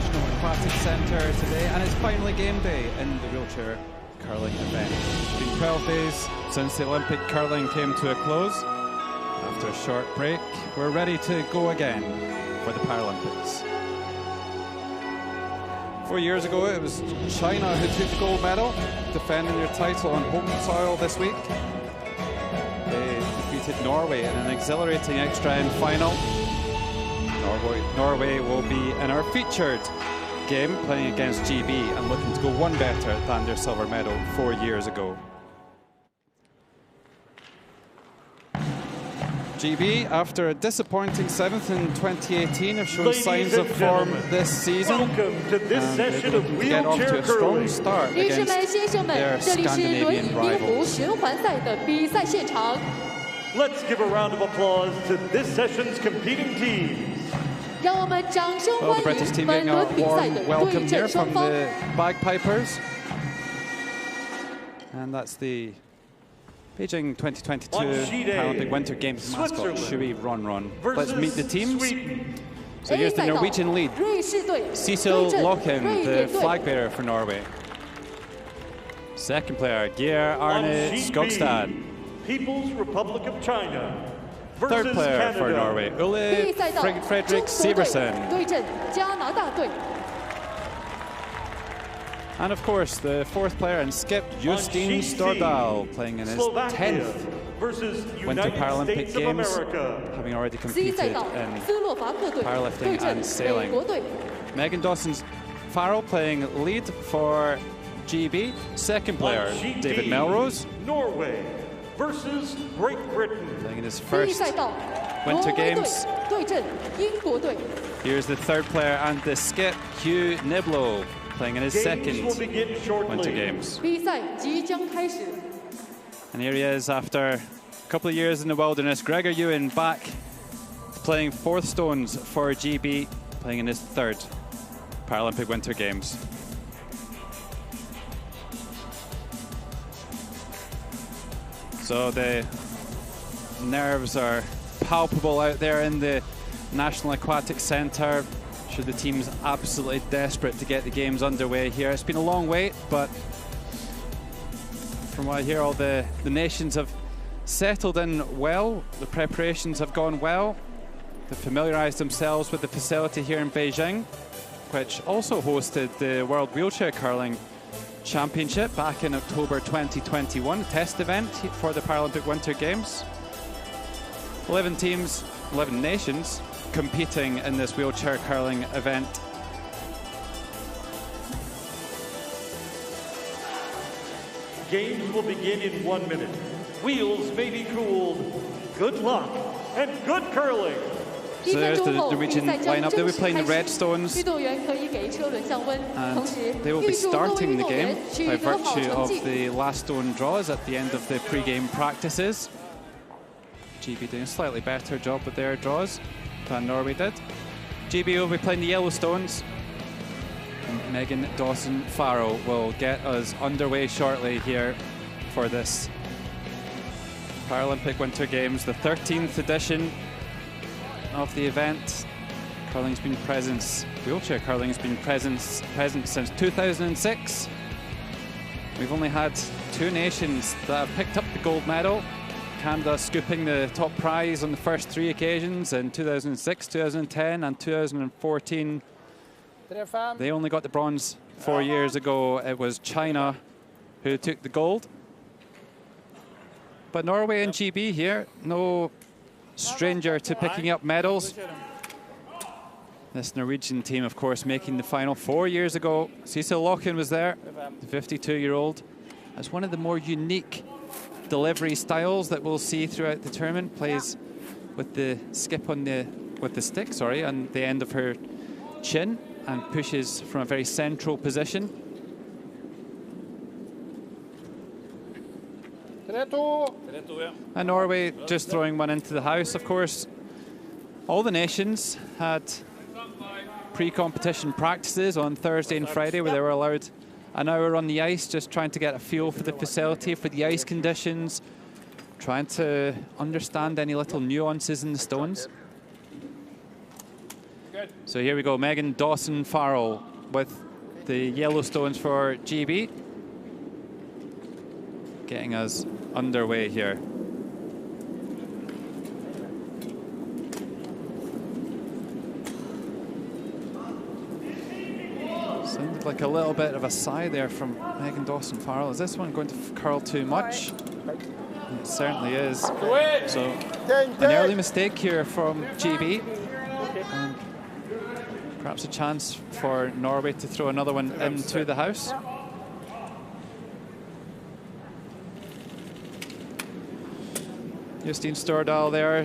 National Aquatic Centre today, and it's finally game day in the wheelchair curling event. It's been 12 days since the Olympic curling came to a close. After a short break, we're ready to go again for the Paralympics. 4 years ago, it was China who took the gold medal, defending their title on home soil this week. They defeated Norway in an exhilarating extra-end final. Norway will be in our featured game, playing against GB and looking to go one better than their silver medal 4 years ago. GB, after a disappointing 7th in 2018, have shown signs of form this season. Welcome to this session of get off to a strong start against their 这里是轮 Scandinavian 椅冰壶 rivals. 循环赛的比赛现场。 Let's give a round of applause to this session's competing teams. 让我们掌声 Well, 欢 the British 迎 team 本 getting a 轮比赛 warm 的 welcome 对 here 阵双 from 方。 the bagpipers. And that's the Beijing 2022 Paralympic Winter Games mascot, Shui Ron. Let's meet the teams. So here's the Norwegian lead, 瑞士队 Cecil 对阵 Lochen, 瑞 the 典队。 flag bearer for Norway. Second player, Geir On Arne sheet Skogstad. B, People's Republic of China Third versus player for Canada. Norway, 第 Ole 一赛道， Fredrik 中国队 Siversen. 对阵加拿大队。 And of course, the fourth player and skip, Justin sheet C, Stordal, playing in his Slovakia 10th versus Winter United Paralympic States of Games, America. having already C 赛 competed 道， in 斯洛伐克队 powerlifting 对阵 and sailing. 美国队。 Megan Dawson-Farrell playing lead for GB. Second player, On sheet David D, Melrose, Norway versus Great Britain. playing in his 第一 first 赛道， Winter 挪威队 Games. 对阵英国队。 Here's the third player and the skip, Hugh Niblo, playing in his Games second will begin Winter shortly. Games. 比赛即将开始。 And here he is after a couple of years in the wilderness. Gregor Ewan back playing fourth stones for GB, playing in his third Paralympic Winter Games. So the nerves are palpable out there in the National Aquatic Centre. Sure, the team's absolutely desperate to get the games underway here. It's been a long wait, but from what I hear, all the nations have settled in well. The preparations have gone well. They've familiarised themselves with the facility here in Beijing, which also hosted the World Wheelchair Curling Championship back in October 2021, a test event for the Paralympic Winter Games. 11 teams, 11 nations competing in this wheelchair curling event. Games will begin in 1 minute. Wheels may be cooled. Good luck and good curling. 1 分钟后， the 比 Norwegian 赛将 lineup. They'll 正 be 式 playing 开 the red 始。 stones. 运动员可以给车轮降温， And 同时 they will be 预祝各位 starting 运 the 动 game 员 by 取得好 virtue 成 of 绩。 the last stone draws at the end of the pre-game practices. GB doing a slightly better job with their draws than Norway did. GB will be playing the yellow stones. And Megan Dawson-Farrell will get us underway shortly here for this Paralympic Winter Games, the 13th edition of the event. Curling's been present, wheelchair curling's been present since 2006. We've only had 2 nations that have picked up the gold medal. Canada scooping the top prize on the first 3 occasions in 2006, 2010 and 2014. They only got the bronze 4 years ago. It was China who took the gold. But Norway and GB here, no stranger to picking up medals. This Norwegian team, of course, making the final 4 years ago. Cecil Lochen was there, the 52-year-old. As one of the more unique delivery styles that we'll see throughout the tournament. Plays with the skip on the stick, sorry, on the end of her chin and pushes from a very central position. And Norway just throwing one into the house, of course. All the nations had pre-competition practices on Thursday and Friday where they were allowed an hour on the ice, just trying to get a feel for the facility, for the ice conditions, trying to understand any little nuances in the stones. So here we go, Megan Dawson-Farrell with the yellow stones for GB. Getting us underway here. Sounded like a little bit of a sigh there from Megan Dawson-Farrell. Is this one going to curl too much? It certainly is. So an early mistake here from GB. And perhaps a chance for Norway to throw another one into the house. Justine Stordal there,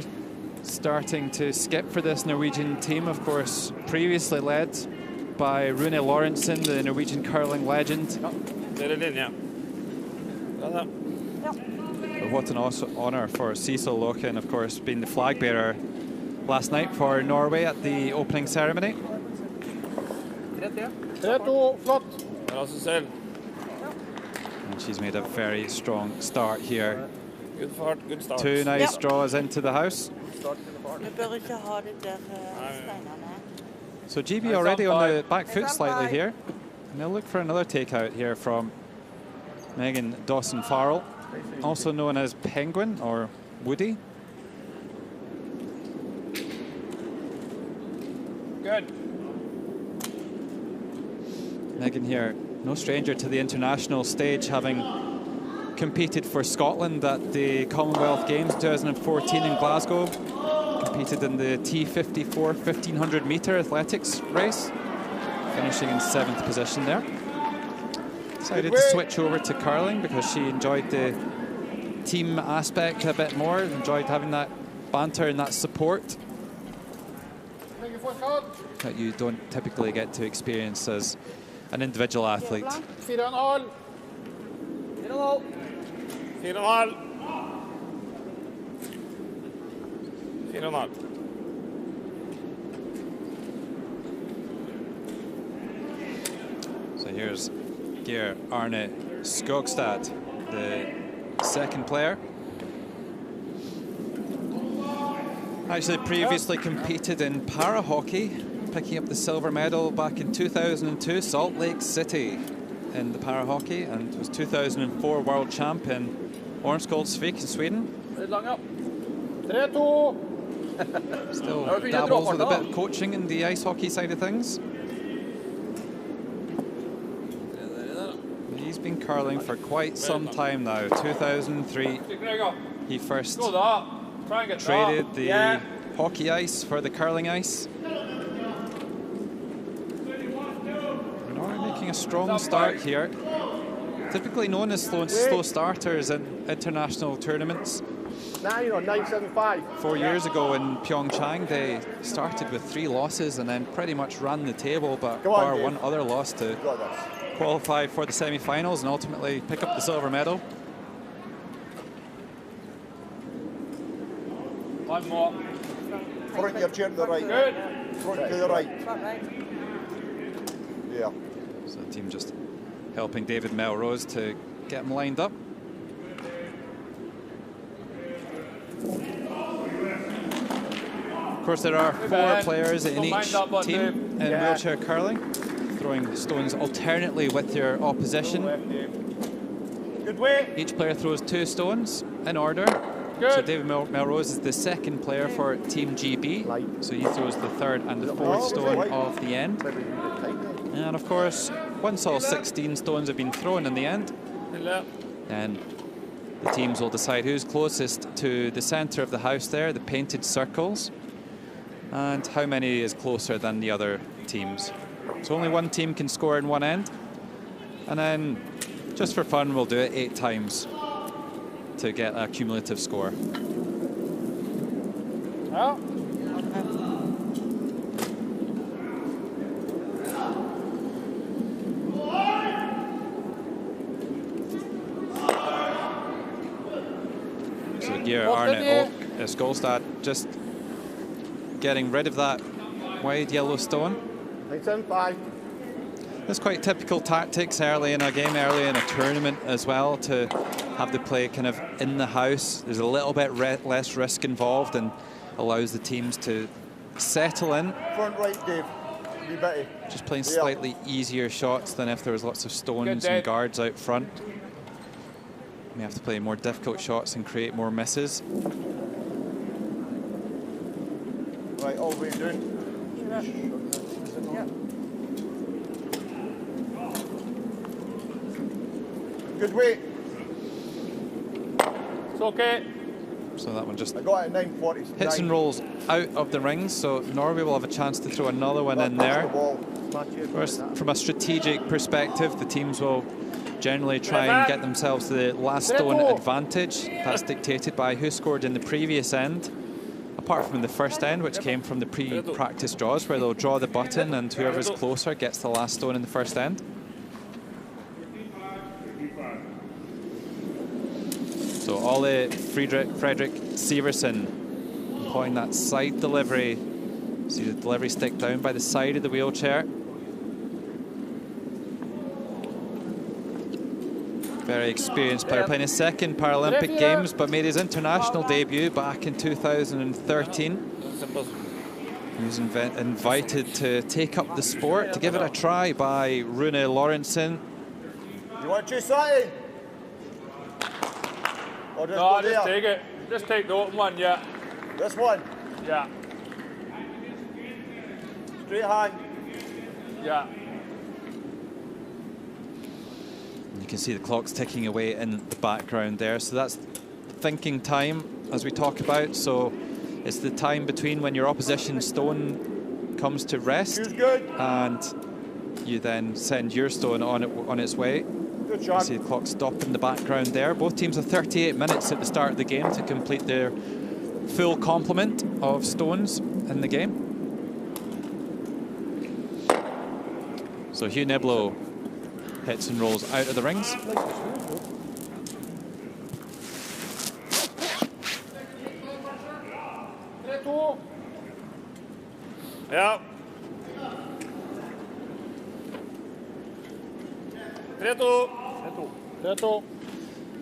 starting to skip for this Norwegian team, of course, previously led by Rune Lorentzen, the Norwegian curling legend. But what an honour for Cecil Loken, of course, being the flag bearer last night for Norway at the opening ceremony. And she's made a very strong start here. Good fart, good start. Two nice draws into the house. So GB already on the back foot slightly here. And they'll look for another takeout here from Megan Dawson-Farrell, also known as Penguin or Woody. Good. Megan here, no stranger to the international stage, having competed for Scotland at the Commonwealth Games 2014 in Glasgow. Competed in the T54 1500 metre athletics race, finishing in 7th position there. Decided to switch over to curling because she enjoyed the team aspect a bit more, enjoyed having that banter and that support that you don't typically get to experience as an individual athlete. 4,5. 4,5. So here's Geir Arne Skogstad, the second player. Actually previously competed in para hockey, picking up the silver medal back in 2002, Salt Lake City in the para hockey, and was 2004 world champ in Ormskoldsvik in Sweden. Still dabbles with a bit of coaching in the ice hockey side of things. He's been curling for quite some time now. 2003, he first traded the hockey ice for the curling ice. Norway making a strong start here. Typically known as slow starters in international tournaments. 975. 4 years ago in Pyeongchang, they started with 3 losses and then pretty much ran the table, but bar one other loss to qualify for the semi-finals and ultimately pick up the silver medal. One more. Front your chair to the right. Good. Front to the right. Yeah. So the team just helping David Melrose to get him lined up. Of course, there are 4 players in each team in wheelchair curling, throwing stones alternately with your opposition. Good way. Each player throws 2 stones in order. So David Melrose is the second player for Team GB. So he throws the 3rd and the 4th stone of the end. And of course, once all 16 stones have been thrown in the end, then the teams will decide who's closest to the center of the house there, the painted circles, and how many is closer than the other teams. So only one team can score in one end. And then, just for fun, we'll do it 8 times to get a cumulative score. Oh. So Geir Arne Skogstad just getting rid of that wide yellow stone. 975. It's quite typical tactics early in a game, early in a tournament as well, to have the play kind of in the house. There's a little bit less risk involved and allows the teams to settle in. Front right, Dave. Wee bitty. Just playing slightly easier shots than if there was lots of stones and guards out front. We have to play more difficult shots and create more misses. Right, all the way down. Good weight. It's okay. So that one just I got it at 9:40. hits and rolls out of the rings, so Norway will have a chance to throw another one in there. From a strategic perspective, the teams will generally try and get themselves the last stone advantage. That's dictated by who scored in the previous end, apart from the first end, which came from the pre-practice draws, where they'll draw the button and whoever's closer gets the last stone in the first end. So Ole Fredrik Siversen employing that side delivery. See the delivery stick down by the side of the wheelchair. Very experienced player, playing his second Paralympic Games, but made his international debut back in 2013. He was invited to take up the sport, to give it a try by Rune Lorentzen. You want to chase that in? Or just No, just take it. Just take the open one, yeah. This one? Yeah. Straight hand. Yeah. You can see the clock's ticking away in the background there. So that's thinking time, as we talk about. So it's the time between when your opposition stone comes to rest and you then send your stone on its way. Good You shot. see the clock stop in the background there. Both teams have 38 minutes at the start of the game to complete their full complement of stones in the game. So Hugh Niblo hits and rolls out of the rings. Ja.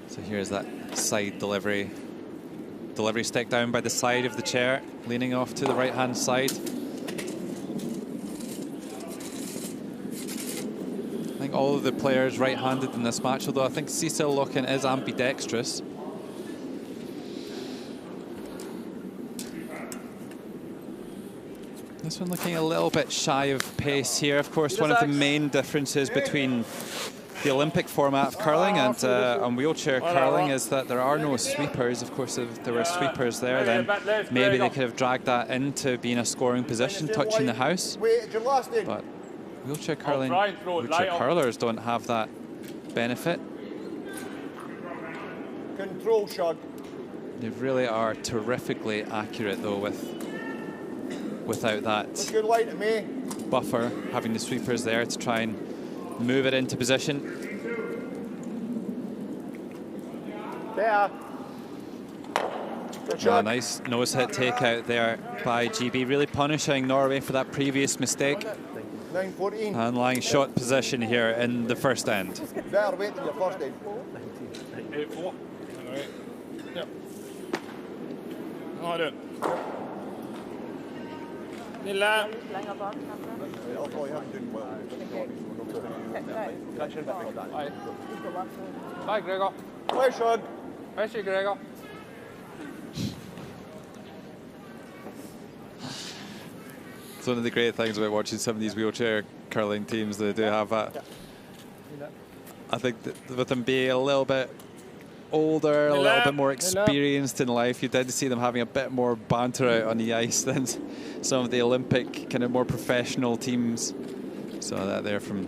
So here's that side delivery. Delivery stick down by the side of the chair, leaning off to the right-hand side. I think all of the players right-handed in this match, although I think Cecil Loken is ambidextrous. This one looking a little bit shy of pace here. Of course, one of the main differences between the Olympic format of curling and wheelchair curling is that there are no sweepers. Of course, if there were sweepers there, then maybe they could have dragged that into being a scoring position, touching the house. But wheelchair curling, wheelchair curlers don't have that benefit. Control shot. They really are terrifically accurate, though, without that Good light to me. buffer, having the sweepers there to try and move it into position. There. Good shot. Nice nose hit takeout there by GB, really punishing Norway for that previous mistake. 9:14. And lying shot position here in the first end. Better weight than your first end. 8-4. Alright. Yep. Ja, du. Lille. I'll probably have to do well. Hei. Hei, Gregor. Play shot. Hei, sier Gregor. It's one of the great things about watching some of these wheelchair curling teams. They do have that. I think that with them being a little bit older, a little bit more experienced in life, you tend to see them having a bit more banter out on the ice than some of the Olympic kind of more professional teams. So that there from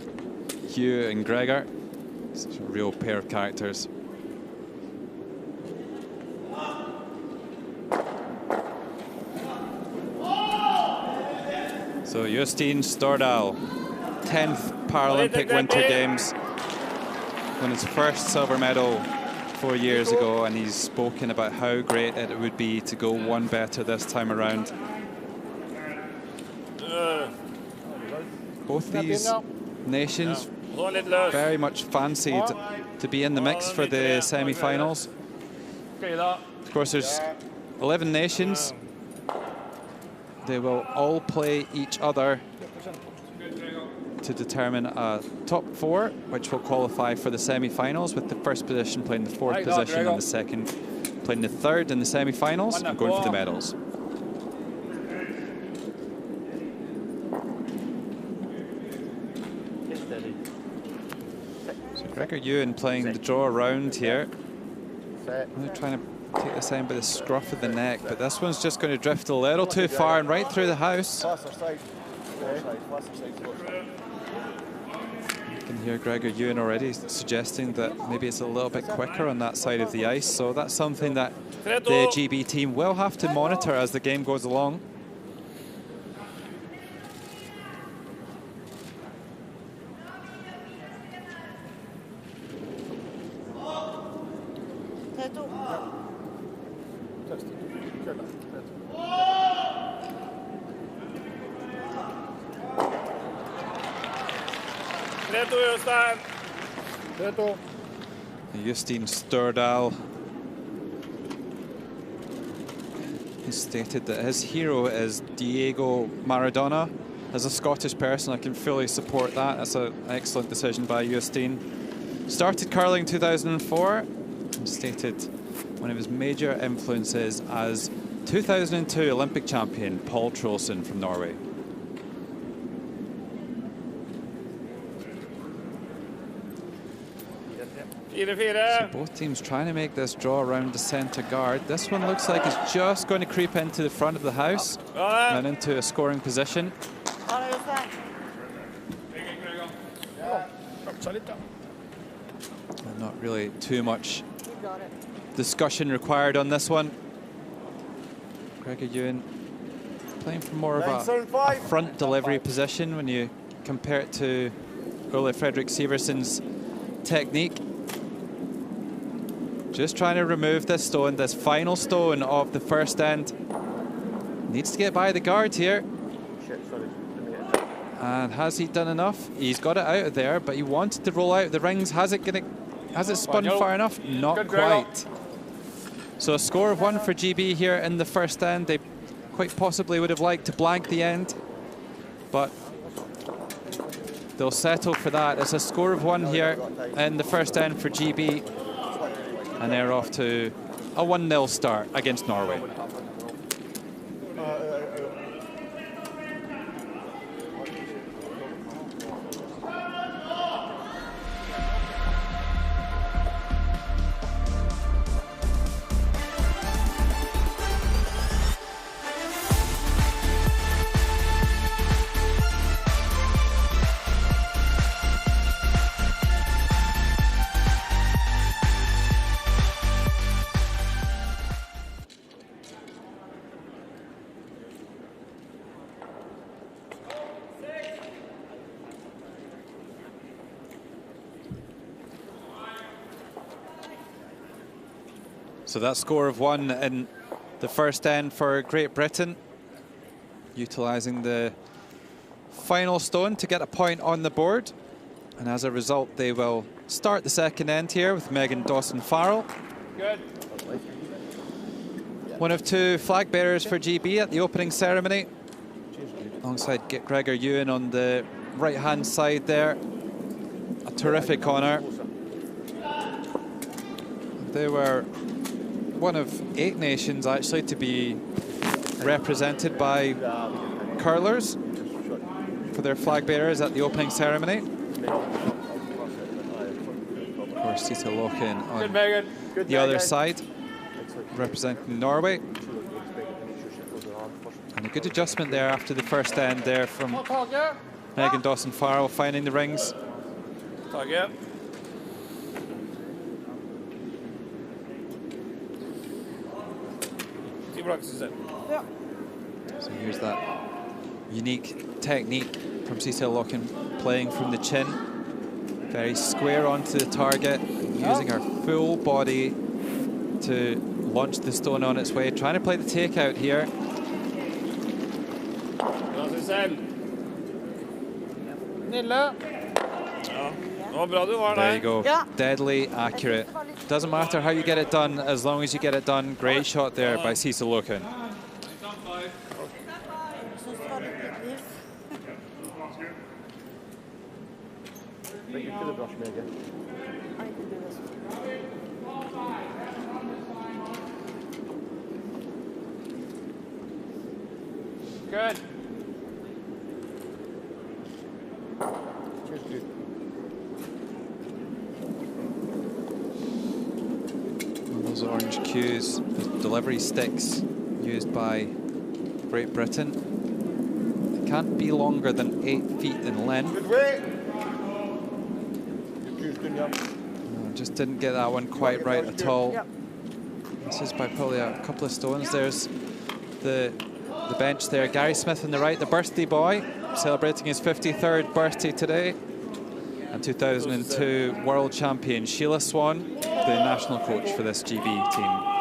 Hugh and Gregor. It's a real pair of characters. So Justin Stordal, 10th Paralympic Winter Games, won his first silver medal 4 years ago, and he's spoken about how great it would be to go one better this time around. Both these nations very much fancied to be in the mix for the semi-finals. Of course, there's 11 nations. They will all play each other to determine a top 4, which will qualify for the semi-finals, with the first position playing the 4th position and the second playing the 3rd in the semi-finals and going for the medals. So Gregor Ewan playing the draw around here. They're trying to take this in by the scruff of the neck, but this one's just going to drift a little too far and right through the house. You can hear Gregor Ewan already suggesting that maybe it's a little bit quicker on that side of the ice, so that's something that the GB team will have to monitor as the game goes along. Justin Stordal has stated that his hero is Diego Maradona. As a Scottish person, I can fully support that. That's an excellent decision by Justin. Started curling 2004 and stated one of his major influences as 2002 Olympic champion Paul Trolson from Norway. So both teams trying to make this draw around the centre guard. This one looks like it's just going to creep into the front of the house and into a scoring position. Not really too much discussion required on this one. Gregor Ewan playing for more of a front delivery position when you compare it to Ole Fredrik Siverson's technique. Just trying to remove this stone, this final stone of the first end. Needs to get by the guard here. And has he done enough? He's got it out of there, but he wanted to roll out the rings. Has it spun far enough? Not quite. So a score of 1 for GB here in the first end. They quite possibly would have liked to blank the end, but they'll settle for that. It's a score of 1 here in the first end for GB. And they're off to a 1-0 start against Norway. So that score of 1 in the first end for Great Britain, utilising the final stone to get a point on the board. And as a result, they will start the second end here with Megan Dawson-Farrell. Good. One of 2 flag bearers for GB at the opening ceremony, alongside Gregor Ewan on the right-hand side there. A terrific honour. They were one of 8 nations actually to be represented by curlers for their flag bearers at the opening ceremony. Of course, Tita Loken on the other side, representing Norway. And a good adjustment there after the first end there from Megan Dawson-Farrell, finding the rings. So here's that unique technique from Cecile Locken, playing from the chin, very square onto the target, using her full body to launch the stone on its way, trying to play the takeout here. There you go, deadly accurate. Doesn't matter how you get it done, as long as you get it done. Great shot there by Cecile Loken. Right, you do the brush me again. I can do this. Good. Cheers, dude. Those orange cues, the delivery sticks used by Great Britain. They can't be longer than 8 feet in length. Good way. Your cue's doing up. Just didn't get that one quite right at all. Yep. This is by probably a couple of stones. There's the bench there. Gary Smith on the right, the birthday boy, celebrating his 53rd birthday today. And 2002 world champion Sheila Swan, the national coach for this GB team.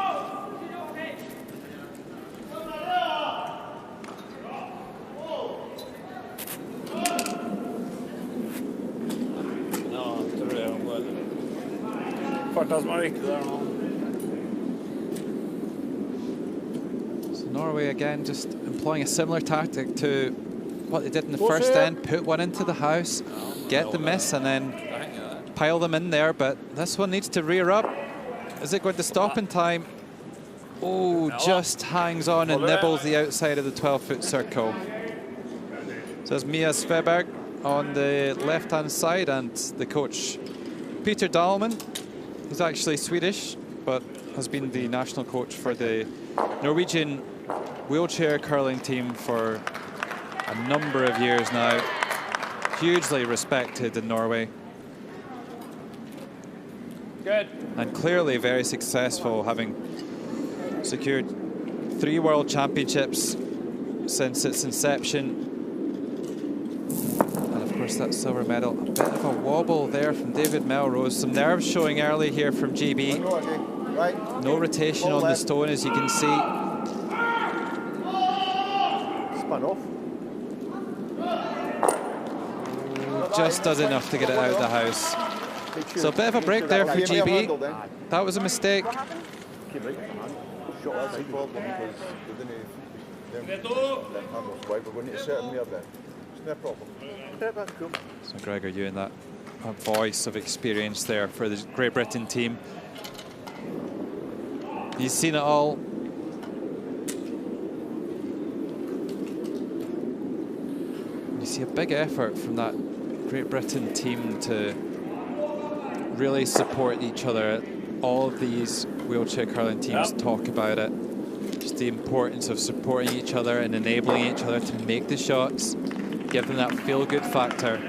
So Norway again just employing a similar tactic to what they did in the first end, put one into the house, get the miss and then pile them in there, but this one needs to rear up. Is it going to stop in time? Oh, just hangs on and nibbles the outside of the 12-foot circle. So it's Mia Sveberg on the left-hand side and the coach, Peter Dahlman. He's actually Swedish, but has been the national coach for the Norwegian wheelchair curling team for a number of years now. Hugely respected in Norway. Good. And clearly very successful, having secured 3 world championships since its inception. And of course that silver medal. A bit of a wobble there from David Melrose. Some nerves showing early here from GB. Right. No rotation on the stone, as you can see. Spun off. Just does enough to get it out of the house. So a bit of a break there for GB. That was a mistake. Keep right hand. Shot that's the problem because they didn't handle right, but we need to set them there then. It's no problem. Yeah, that's cool. So Gregor Ewan, that a voice of experience there for the Great Britain team. He's seen it all. You see a big effort from that Great Britain team to really support each other. All of these wheelchair curling teams talk about it. Just the importance of supporting each other and enabling each other to make the shots, give them that feel-good factor.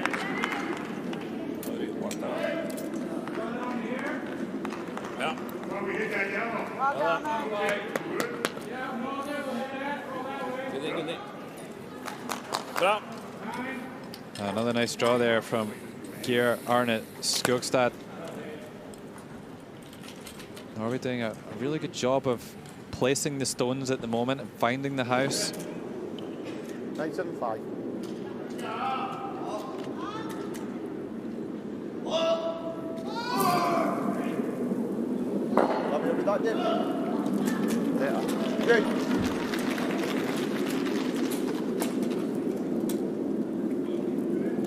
Another nice draw there from Geir Arne Skogstad. Norway doing a really good job of placing the stones at the moment and finding the house. 975. Happy with that, Dave? Yeah. Good.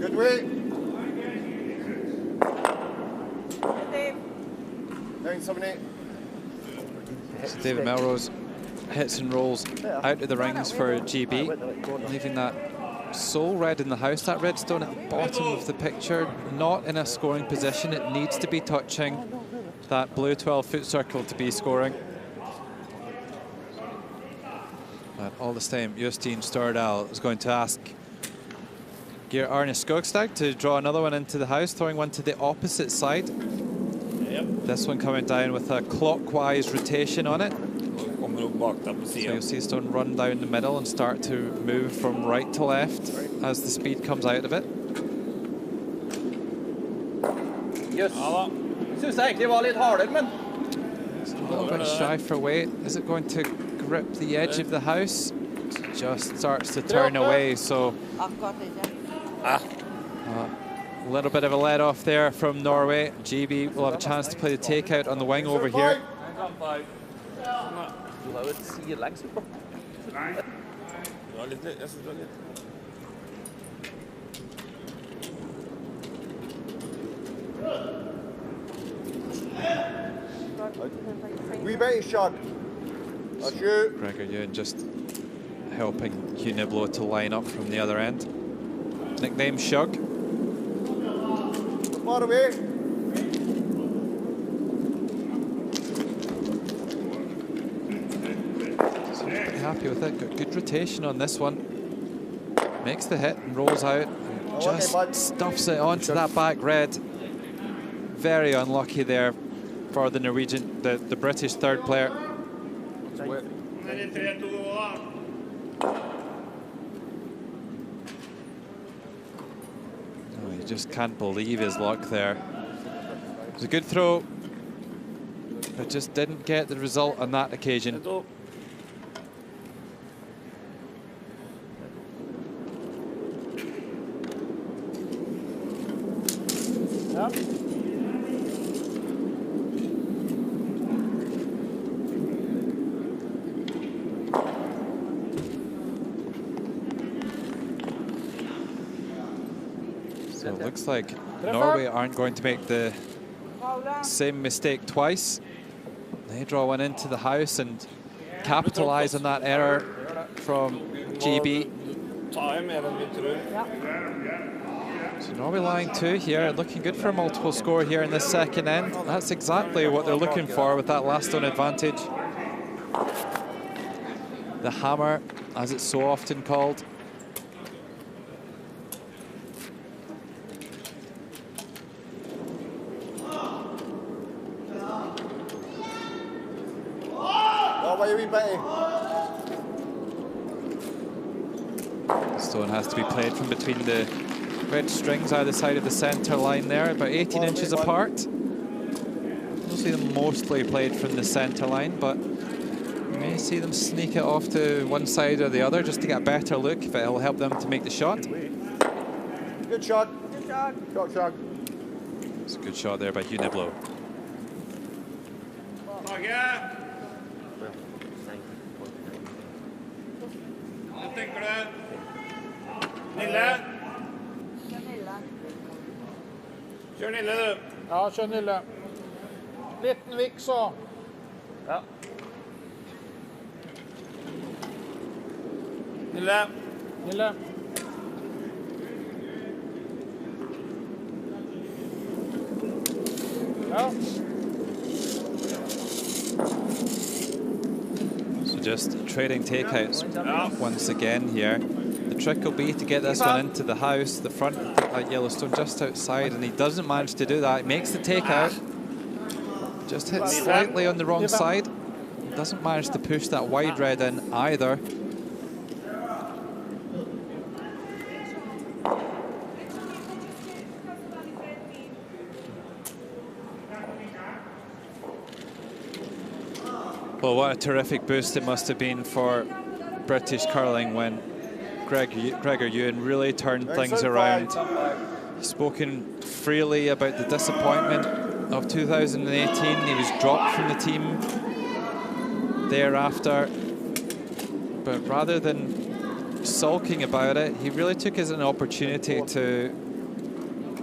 Good way. Dave. 978. So David Melrose hits and rolls out of the rings for GB, leaving that sole red in the house, that red stone at the bottom of the picture, not in a scoring position. It needs to be touching that blue 12-foot circle to be scoring. But all the same, Jostein Stordal is going to ask Geir Arne Skogstad to draw another one into the house, throwing one to the opposite side. This one coming down with a clockwise rotation on it. So you'll see stone run down the middle and start to move from right to left as the speed comes out of it. Yes. Synes jeg egentlig var litt hardere, men It's a little bit shy for weight. Is it going to grip the edge of the house? Just starts to turn away, so a little bit of a let off there from Norway. GB will have a chance to play the takeout on the wing over here. du har jo et sidelengs på. Wee bit, Shug. That's you. Gregor Ewan just helping Hugh Niblo to line up from the other end. Nickname Shug. Far away. Seems pretty happy with it. Got good rotation on this one. Makes the hit and rolls out. And just stuffs it onto that back red. Very unlucky there for the Norwegian, the British third player. Oh, you just can't believe his luck there. It was a good throw, but just didn't get the result on that occasion. So it looks like Norway aren't going to make the same mistake twice. They draw one into the house and capitalize on that error from GB. So Norway lying 2 here, looking good for a multiple score here in the second end. That's exactly what they're looking for with that last stone advantage. The hammer, as it's so often called. Stone has to be played from between the red strings either side of the centre line there, about 18 inches apart. You'll see them mostly played from the centre line, but you may see them sneak it off to one side or the other just to get a better look if it'll help them to make the shot. Good shot. Good shot. Shot, shot. It's a good shot there by Hugh Niblo. Kjør Nille, du. Ja, kjør Nille. Liten vik, så. Ja. Nille. Nille. Ja. So just trading takeouts once again here. The trick will be to get this one into the house, the front of Yellowstone just outside, and he doesn't manage to do that. He makes the takeout, just hits slightly on the wrong side. Doesn't manage to push that wide red in either. Well, what a terrific boost it must have been for British curling when Gregor Ewan really turned things around. He's spoken freely about the disappointment of 2018. He was dropped from the team thereafter. But rather than sulking about it, he really took it as an opportunity to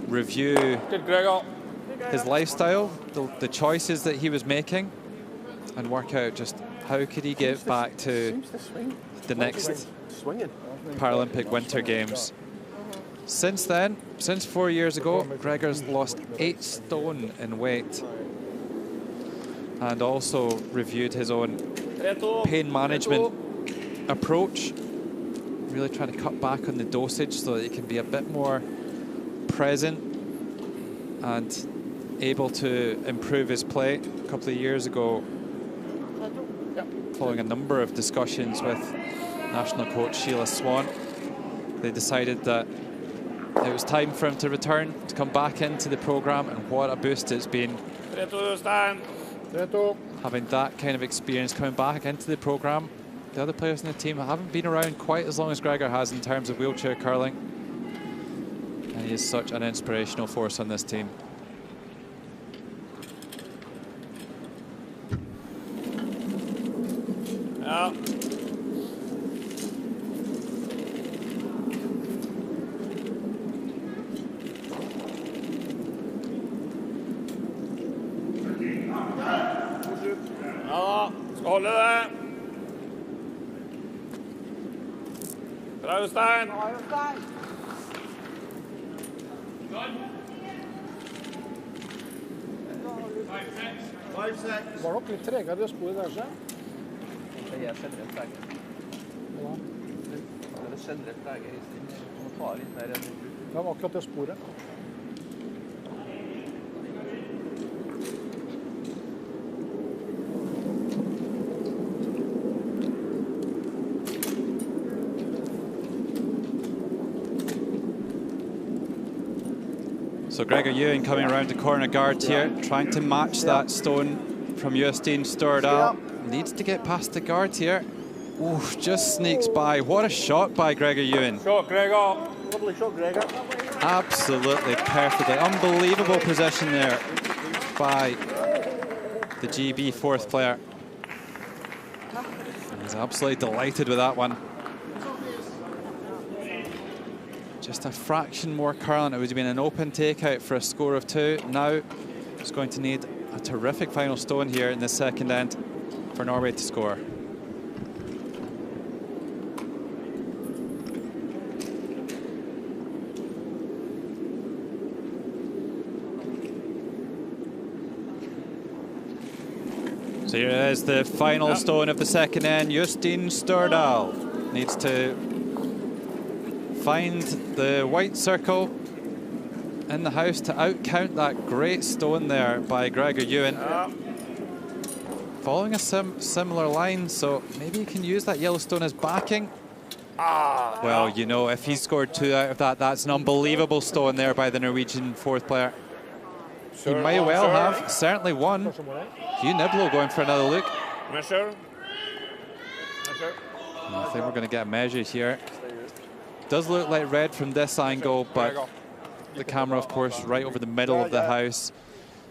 review his lifestyle, the choices that he was making, and work out just how could he get back to the next Paralympic Winter Games. Since then, since 4 years ago, Gregor's lost 8 stone in weight and also reviewed his own pain management approach, really trying to cut back on the dosage so that he can be a bit more present and able to improve his play. A couple of years ago, following a number of discussions with national coach Sheila Swan, they decided that it was time for him to return, to come back into the programme, and what a boost it's been. Having that kind of experience coming back into the programme. The other players in the team haven't been around quite as long as Gregor has in terms of wheelchair curling. And he is such an inspirational force on this team. Ja. Beholde det. Bra, Jostein. Bra, Jostein. Det var nok litt tregere det sporet der, så. Det er generelt tregere. Ja. Det er generelt tregere i sin. Du må ta litt mer enn du. Det var akkurat det sporet. So Gregor Ewing coming around the corner guard here, trying to match that stone from Jostein Stordal. Needs to get past the guard here. Ooh, just sneaks by. What a shot by Gregor Ewing. Shot, Gregor. Lovely shot, Gregor. Absolutely perfectly. Unbelievable position there by the GB fourth player. He's absolutely delighted with that one. Just a fraction more curling. It would have been an open takeout for a score of 2. Now it's going to need a terrific final stone here in the second end for Norway to score. So here is the final stone of the second end. Jostein Stordal needs to find the white circle in the house to outcount that great stone there by Gregor Ewing. Following a similar line, so maybe he can use that yellow stone as backing. Well, you know, if he scored 2 out of that, that's an unbelievable stone there by the Norwegian fourth player. He might well have, certainly one. Hugh Niblo going for another look. I think we're going to get a measure here. Does look like red from this angle, but the camera, of course, right over the middle of the house.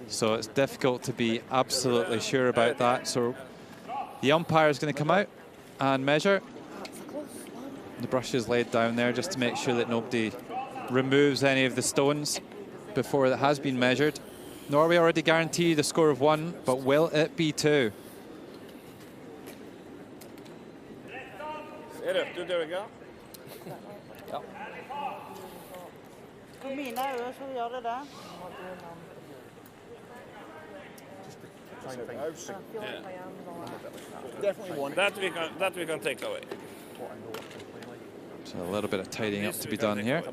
So it's difficult to be absolutely sure about that. So the umpire is going to come out and measure. The brush is laid down there just to make sure that nobody removes any of the stones before it has been measured. Norway already guaranteed a score of 1, but will it be 2? For mine øyne så gjør det det. Definitely one. That we can take away. So a little bit of tidying up to be done here.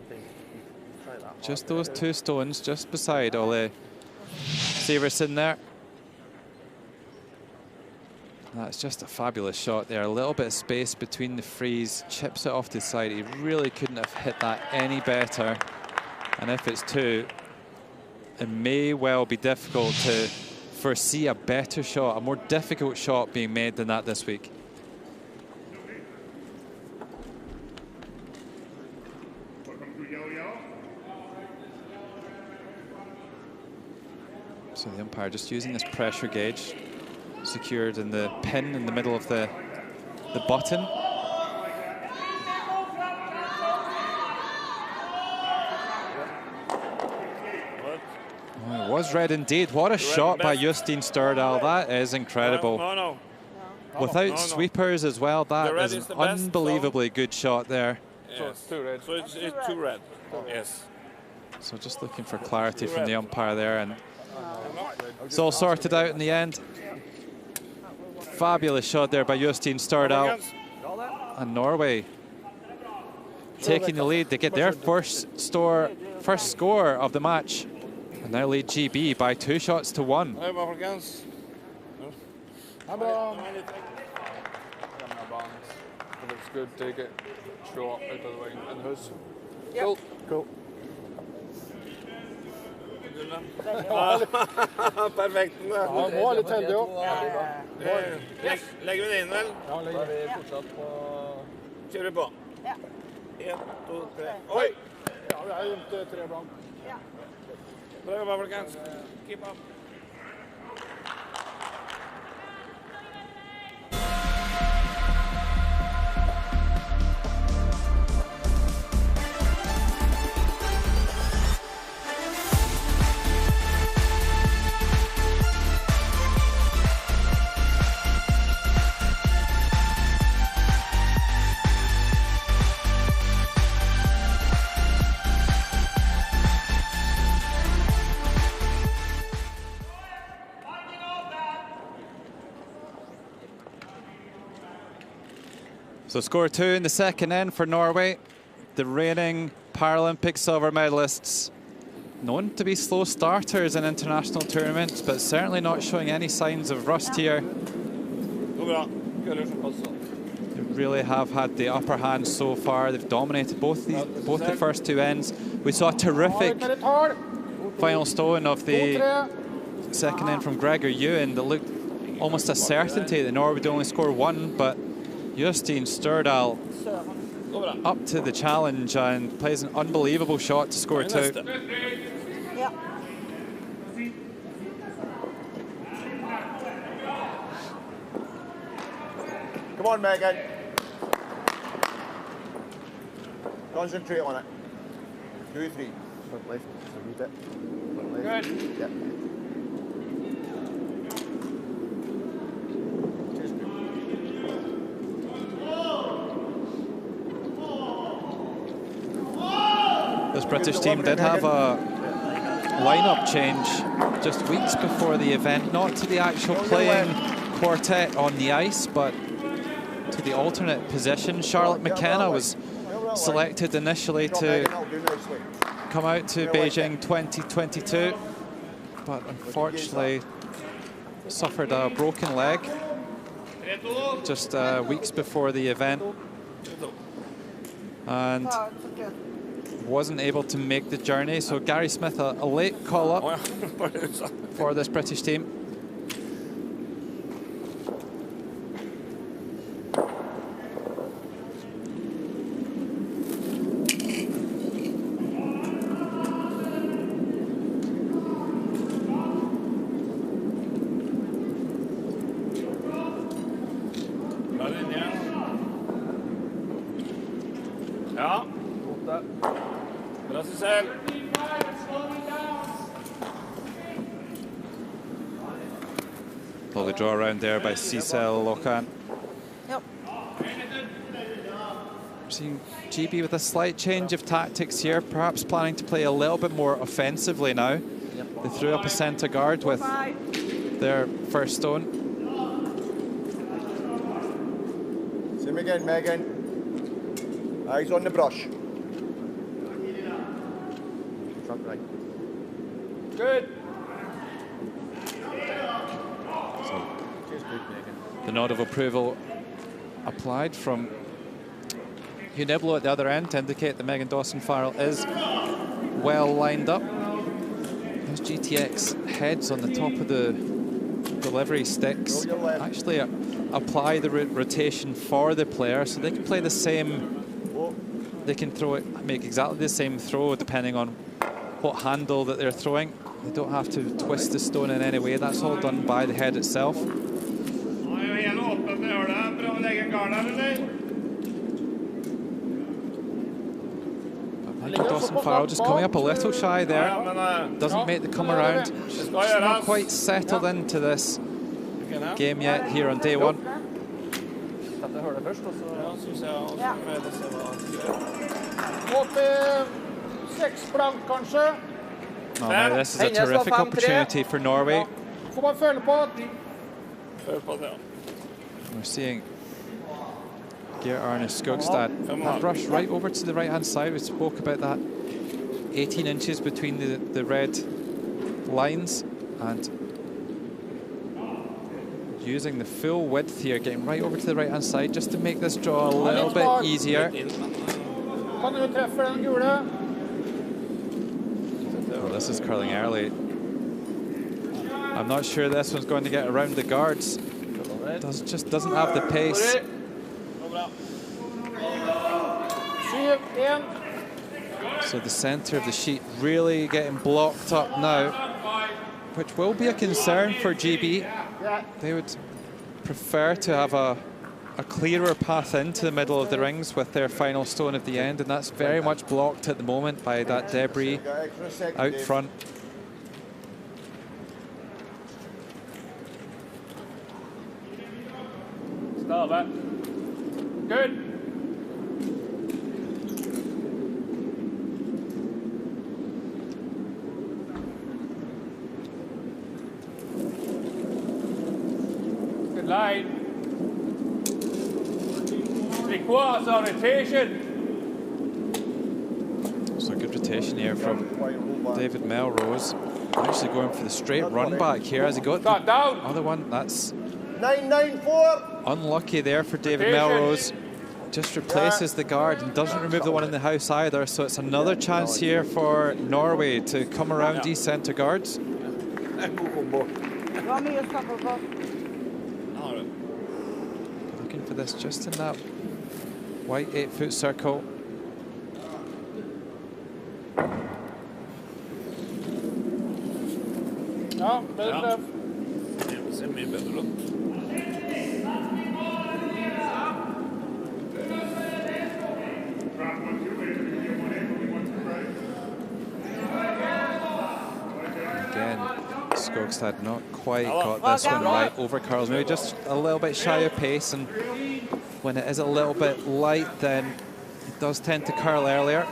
Just those 2 stones just beside Ole Severson there. That's just a fabulous shot there. A little bit of space between the frees, chips it off to the side. He really couldn't have hit that any better. And if it's 2, it may well be difficult to foresee a better shot, a more difficult shot being made than that this week. So the umpire just using this pressure gauge, secured in the pin in the middle of the button. Oh, it was red indeed. What a shot by Jostein Stordal. That is incredible. Without sweepers as well, that is an unbelievably good shot there. Yes. So it's 2 red. Yes. So just looking for clarity from the umpire there, and it's all sorted out in the end. Fabulous shot there by Jostein Stordal. And Norway taking the lead. They get their first score of the match. And now lead GB by 2 shots to 1. It looks good, take it short out of the way and hus. Cool. Cool. Perfekt. Ja, må litt heldig også. Legger vi det inn, vel? Ja, legger vi fortsatt på... Kjører vi på. Ja. 1, 2, 3. Oi! Ja, vi er rundt 3 blank. Ja. Bra jobba, folkens. Keep up. So score 2 in the second end for Norway, the reigning Paralympic silver medalists. Known to be slow starters in international tournaments, but certainly not showing any signs of rust here. They really have had the upper hand so far. They've dominated both the first 2 ends. We saw a terrific final stone of the second end from Gregor Ewan that looked almost a certainty that Norway would only score 1, but Justin Stordal up to the challenge and plays an unbelievable shot to score 2. Ja. Come on, Megan. Concentrate on it. 2, 3. Front left. Just a wee bit. Front left. Good. Yep. This British team did have a lineup change just weeks before the event, not to the actual playing quartet on the ice, but to the alternate position. Charlotte McKenna was selected initially to come out to Beijing 2022, but unfortunately suffered a broken leg just weeks before the event and wasn't able to make the journey. So Gary Smith, a late call-up for this British team. Ja. Bra, Cecil. Lovely draw around there by Cecil Lokan. Yep. We're seeing GB with a slight change of tactics here, perhaps planning to play a little bit more offensively now. They threw up a centre guard with their first stone. Same again, Megan. Eyes on the brush. Front right. Good. The nod of approval applied from Hugh Niblo at the other end to indicate that Megan Dawson-Farrell is well lined up. Those GTX heads on the top of the delivery sticks actually apply the rotation for the player, so they can play the same. They can throw it, make exactly the same throw depending on what handle that they're throwing. They don't have to twist the stone in any way. That's all done by the head itself. Megan Dawson-Farrell just coming up a little shy there. Doesn't make the come around. She's not quite settled into this game yet here on day 1. Oh, no, this is a terrific opportunity for Norway. We're seeing Geir Arne Skogstad that rush right over to the right-hand side. We spoke about that 18 inches between the red lines, and using the full width here, getting right over to the right-hand side just to make this draw a little bit easier. Oh, this is curling early. I'm not sure this one's going to get around the guards. Just doesn't have the pace. So the centre of the sheet really getting blocked up now, which will be a concern for GB. They would prefer to have a clearer path into the middle of the rings with their final stone at the end, and that's very much blocked at the moment by that debris out front. Stop it. Good. Good line. Strict 3/4 rotation. So a good rotation here from David Melrose. Actually going for the straight run back here as he got the other one. That's 994. unlucky there for David Melrose. Just replaces the guard and doesn't remove the one in the house either. So it's another chance here for Norway to come around these centre guards. Looking for this just in that white 8-foot circle. Ja, bedre. Det ser mye bedre ut. Again, Skogstad not quite got this one right over curls. Maybe just a little bit shy of pace, and when it is a little bit light, then it does tend to curl earlier.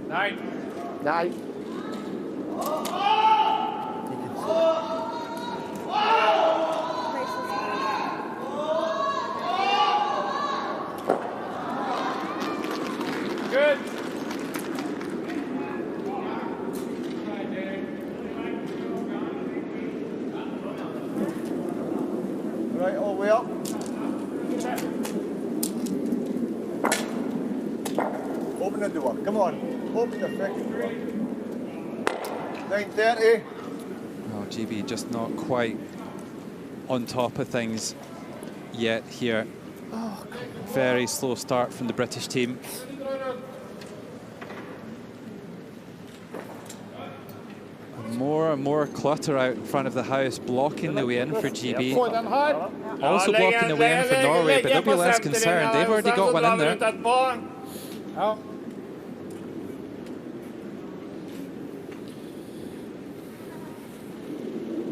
Nine. Good. Right, all the way up. Open the door. Come on. Open the freaking door. 9:30. Oh, GB just not quite on top of things yet here. Very slow start from the British team. More and more clutter out in front of the house, blocking the way in for GB. Also blocking the way in for Norway, but they'll be less concerned. They've already got one in there. Ja.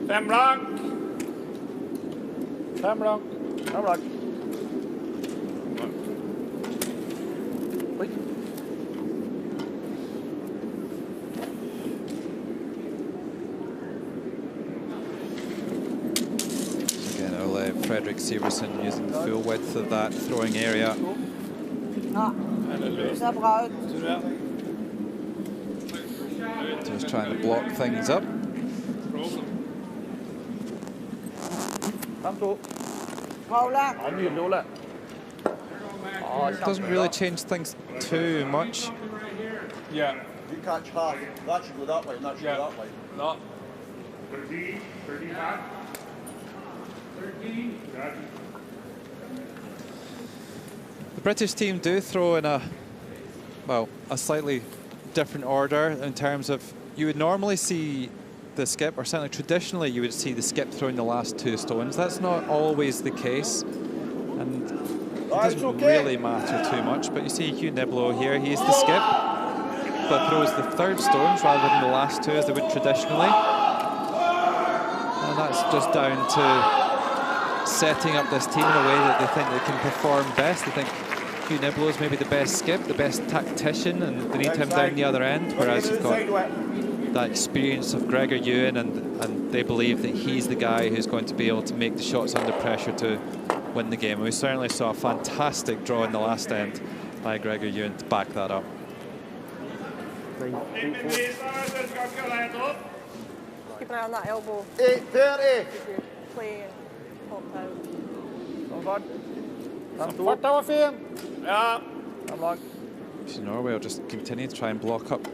Fem blank. Again, Ole Fredrik Siversen using the full width of that throwing area. Just trying to block things up. Doesn't really change things too much. Yeah. You catch half. That should go that way, and that should go that way. No. 13, 13 half. 13. The British team do throw in a slightly different order in terms of, you would normally see the skip, or certainly traditionally you would see the skip throwing the last 2 stones. That's not always the case, and it doesn't really matter too much. But you see Hugh Niblo here, he's the skip, but throws the 3rd stones rather than the last 2 as they would traditionally. And that's just down to setting up this team in a way that they think they can perform best. They think Hugh Niblo is maybe the best skip, the best tactician, and they need him down the other end, whereas you've got that experience of Gregor Ewan, and they believe that he's the guy who's going to be able to make the shots under pressure to win the game. And we certainly saw a fantastic draw in the last end by Gregor Ewan to back that up. Keep an eye on that elbow. 8:30. Play and pop out. Ja. So Norway will just continue to try and block up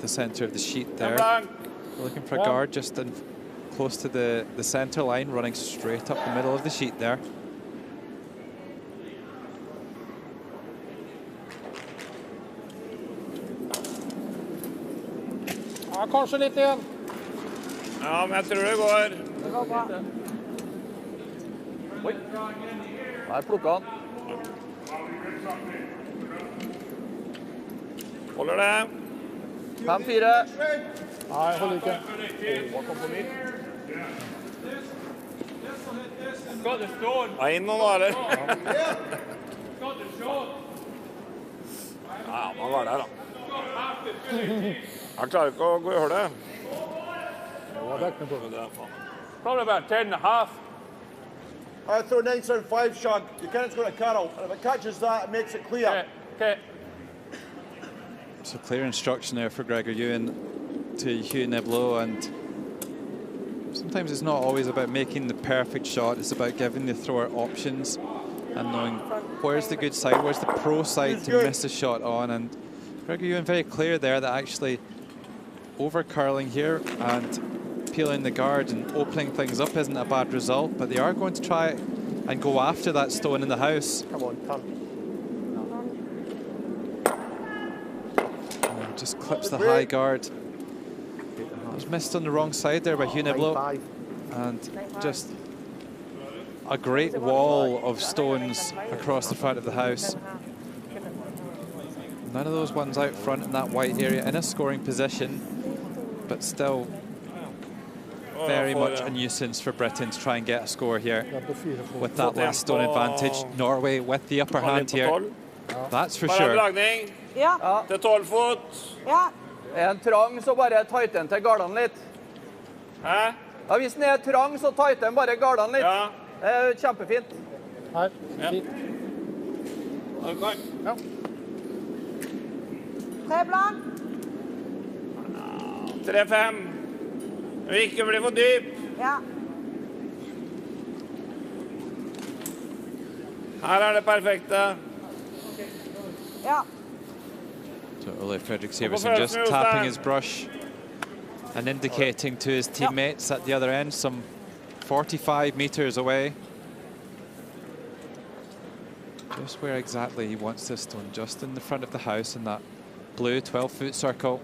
the centre of the sheet there. Looking for a guard just in close to the centre line, running straight up the middle of the sheet there. Ja, kanskje litt igjen. Ja, men jeg tror det går. Det går bra. Oi. Der plukket han. Holder det. 5-4. Nei, holder ikke. Ja, inn nå da, eller? Ja, man var der da. Jeg klarer ikke å gå i hullet. Probably about 10 and a half. I throw 975 shug. You can't go to Carol. And if it catches that, it makes it clear. Okay. So clear instruction there for Gregor Ewan to Hugh Niblo, and sometimes it's not always about making the perfect shot, it's about giving the thrower options and knowing where's the good side, where's the pro side to miss the shot on. And Gregor Ewan very clear there that actually over curling here and peeling the guard and opening things up isn't a bad result, but they are going to try and go after that stone in the house. Come on, turn. Just clips the high guard. He's missed on the wrong side there by Hugh Niblo. And just a great wall of stones across the front of the house. None of those ones out front in that white area in a scoring position, but still very much a nuisance for Britain to try and get a score here with that last stone advantage. Norway with the upper hand here, that's for sure. Ja. Til 12 fot. Ja. En trang, så bare tighte den til gardene litt. Hæ? Ja, hvis den er trang, så tighte den bare gardene litt. Ja. Det er kjempefint. Her. Ja. Okay. Ja. Trebland. 3-5. Ikke bli for dyp. Ja. Her det perfekte. Ja. So Ole Fredrik Sivertsen just tapping his brush and indicating to his teammates at the other end, some 45 meters away, just where exactly he wants this stone, just in the front of the house in that blue 12-foot circle.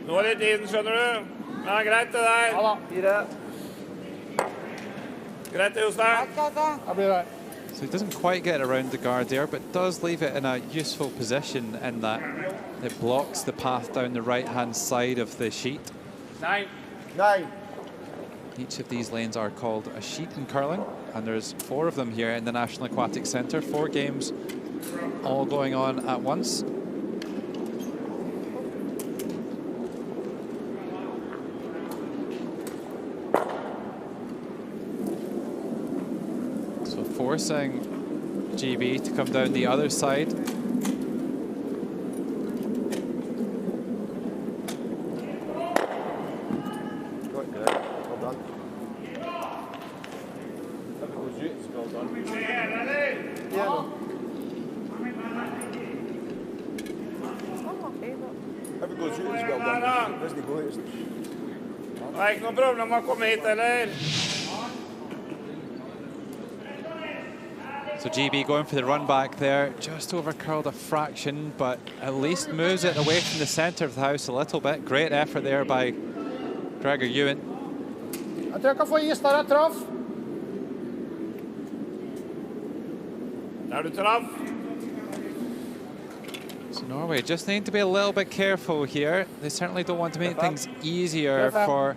Nå litt tiden, skjønner du. Ja, greit det der. Ja da, 4. Greit det, Jostein. Jeg blir der. So he doesn't quite get around the guard there, but does leave it in a useful position in that it blocks the path down the right-hand side of the sheet. 9. Each of these lanes are called a sheet in curling, and there's 4 of them here in the National Aquatic Centre, 4 games all going on at once. So forcing GB to come down the other side. Ikke noe problem å komme hit, eller? So GB going for the run back there, just over curled a fraction, but at least moves it away from the centre of the house a little bit. Great effort there by Gregor Ewan. Jeg tror jeg kan få is der jeg traff. Der du traff. So Norway just need to be a little bit careful here. They certainly don't want to make things easier for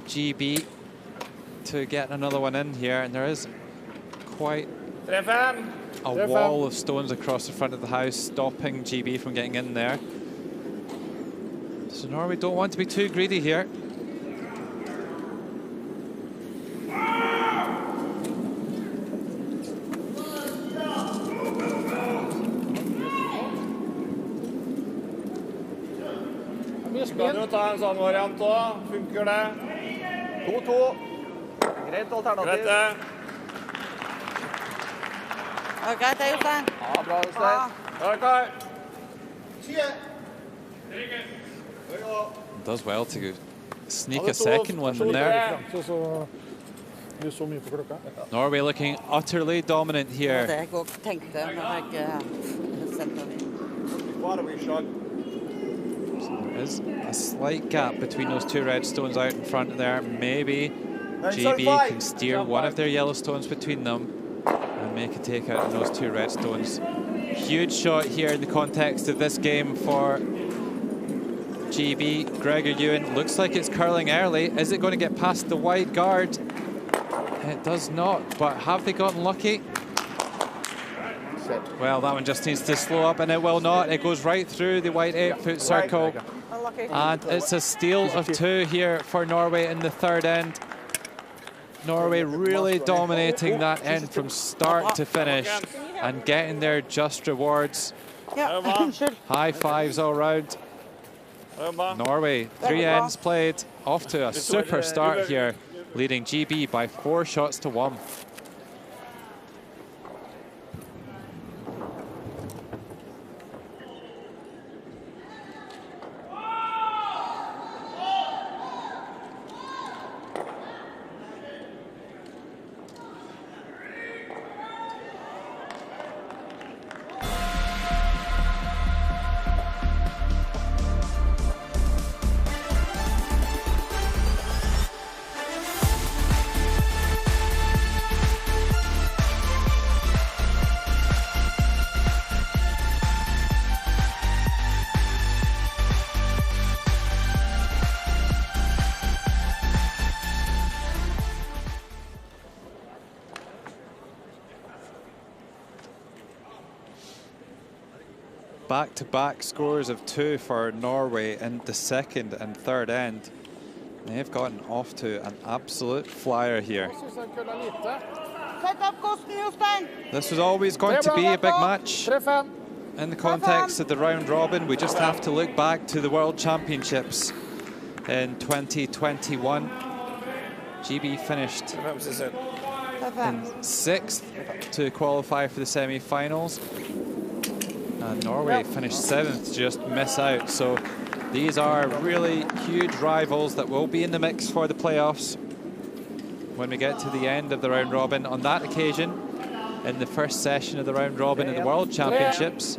GB to get another one in here, and there is quite a wall of stones across the front of the house stopping GB from getting in there. So Norway don't want to be too greedy here. Skal du ta en sånn variant også? Funker det? 2-2. Greit alternativ. Greit det. Greit det, Jostein. Ja, bra, Jostein. Okay. Does well to sneak a second one in there. Norway looking utterly dominant here. Det jeg også tenkte når jeg bestemte meg. There is a slight gap between those 2 red stones out in front there. Maybe GB can steer one of their yellow stones between them and and make a takeout on those two red stones. Huge shot here in the context of this game for GB. Gregor Ewan, looks like it's curling early. Is it going to get past the wide guard? It does not, but have they gotten lucky? Well, that one just needs to slow up, and it will not. It goes right through the white 8-foot circle. And it's a steal of 2 here for Norway in the third end. Norway really dominating that end from start to finish and getting their just rewards. High fives all round. Norway, 3 ends played, off to a super start here, leading GB by 4 shots to 1. Back-to-back scores of 2 for Norway in the second and third end. They've gotten off to an absolute flyer here. This was always going to be a big match in the context of the round robin. We just have to look back to the World Championships in 2021. GB finished in 6th to qualify for the semi-finals. And Norway finished 7th to just miss out. So these are really huge rivals that will be in the mix for the playoffs when we get to the end of the round robin. On that occasion, in the first session of the round robin of the World Championships,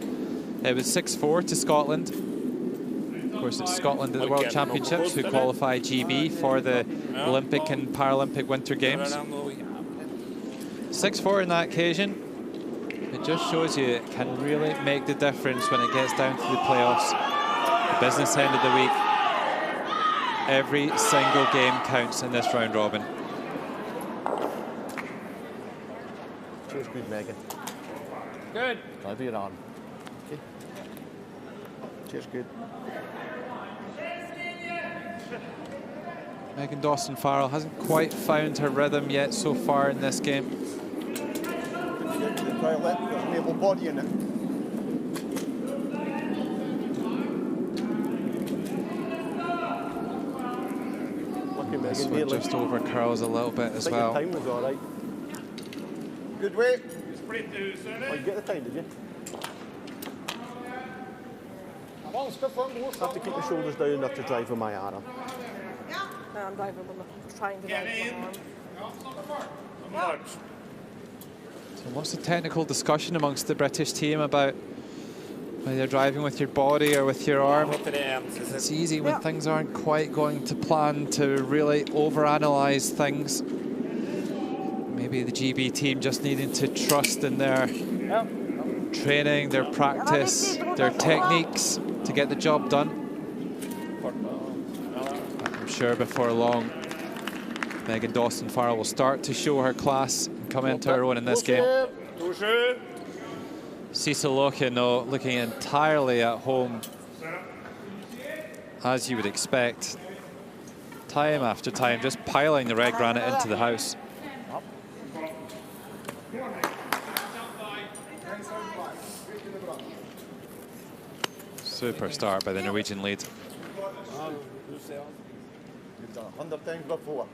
it was 6-4 to Scotland. Of course, it's Scotland at the World Championships who qualify GB for the Olympic and Paralympic Winter Games. 6-4 in that occasion. It just shows you it can really make the difference when it gets down to the playoffs. The business end of the week. Every single game counts in this round robin. Cheers, good, Megan. Good. I'll be it on. Okay. Cheers, good. Megan Dawson-Farrell hasn't quite found her rhythm yet so far in this game. Toilet, there's an able body in it. This one just over curls a little bit as well. Time was all right. Good weight. Oh, you get the time, did you? Have to keep the shoulders down enough to drive with my arm. I'm driving, but trying to drive my arm. So lots of technical discussion amongst the British team about whether you're driving with your body or with your arm. It's easy when things aren't quite going to plan to really overanalyze things. Maybe the GB team just needing to trust in their training, their practice, their techniques to get the job done. I'm sure before long, Megan Dawson-Farrell will start to show her class and come into her own in this game. Cecil Loken, though, looking entirely at home, as you would expect. Time after time, just piling the red granite into the house. Super start by the Norwegian lead. You've done 100 times before.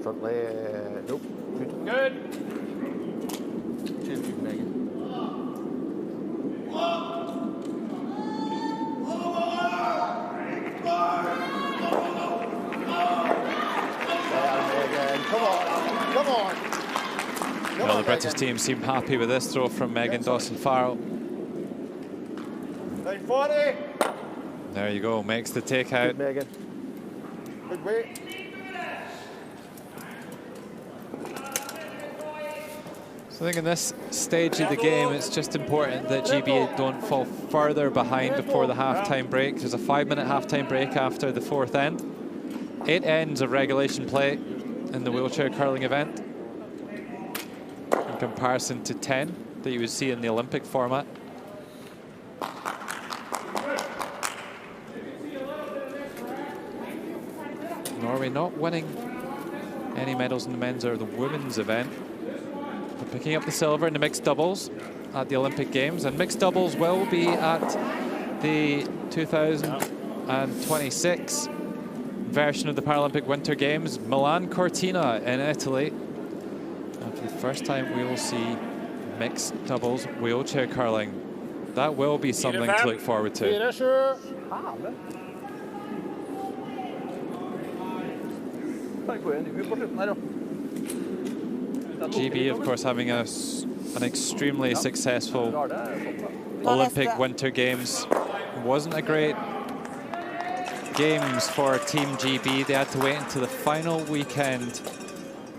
Front leg, nope. Good. Cheers, good, Megan. Come on, come on. Well, the British team seem happy with this throw from Megan Dawson-Farrell. 940. There you go, makes the takeout. Good, Megan. Good weight. So I think in this stage of the game, it's just important that GB don't fall further behind before the halftime break. There's a 5-minute halftime break after the 4th end. 8 ends of regulation play in the wheelchair curling event, in comparison to 10 that you would see in the Olympic format. Norway not winning any medals in the men's or the women's event. They're picking up the silver in the mixed doubles at the Olympic Games, and mixed doubles will be at the 2026 version of the Paralympic Winter Games, Milan Cortina in Italy. And for the first time, we will see mixed doubles wheelchair curling. That will be something to look forward to. GB, of course, having an extremely successful Olympic Winter Games. It wasn't a great Games for Team GB. They had to wait until the final weekend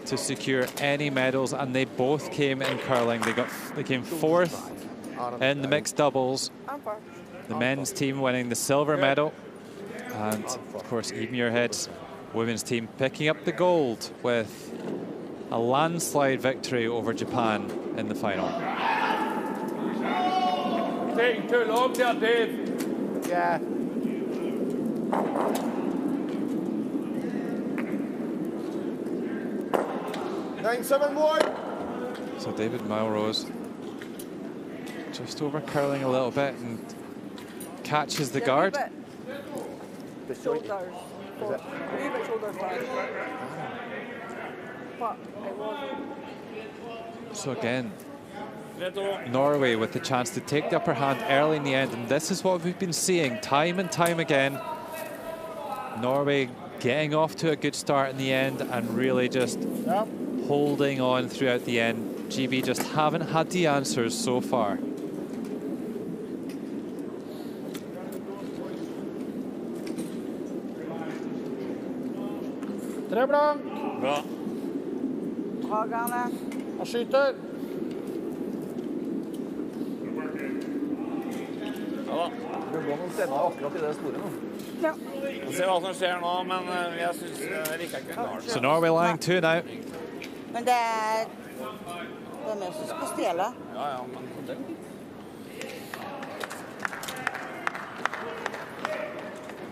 to secure any medals, and they both came in curling. They came 4th in the mixed doubles. The men's team winning the silver medal, and of course, even your heads women's team picking up the gold with a landslide victory over Japan in the final. Taking too long there, Dave. Yeah. So David Melrose just over curling a little bit and catches the guard. Shoulders. So again, Norway with the chance to take the upper hand early in the end, and this is what we've been seeing time and time again. Norway getting off to a good start in the end and really just holding on throughout the end. GB just haven't had the answers so far. Bra. Bra. Hagane. Han skyter. Ja da. Det går noen steder akkurat i det store nå. Ja. Vi ser hva som skjer nå, men jeg synes Rikard ikke klarer det. So Norway lying 2 now. Men det er med som skal stjele. Ja, ja, men det er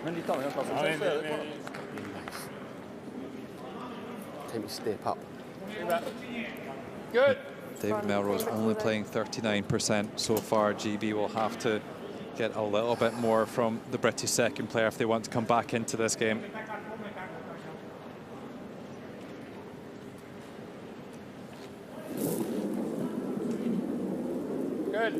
Men litt annet plass. Step up. Good. David Melrose only playing 39% so far. GB will have to get a little bit more from the British second player if they want to come back into this game. Good.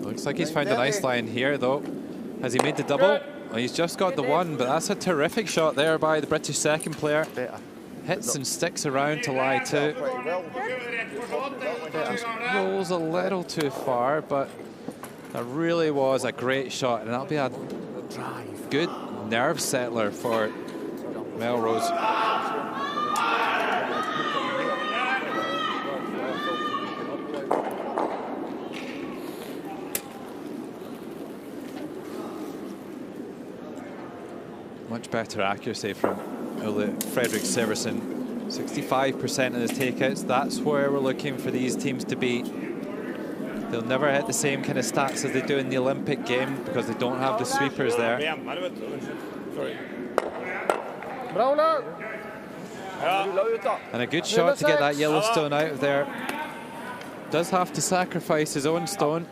Looks like he's found a nice line here, though. Has he made the double? Well, he's just got the one, but that's a terrific shot there by the British second player. Hits and sticks around to lie 2. Just rolls a little too far, but that really was a great shot, and that'll be a good nerve settler for Melrose. Much better accuracy from Ole Fredrik Severson. 65% of his takeouts. That's where we're looking for these teams to be. They'll never hit the same kind of stats as they do in the Olympic game because they don't have the sweepers there. And a good shot to get that yellow stone out of there. Does have to sacrifice his own stone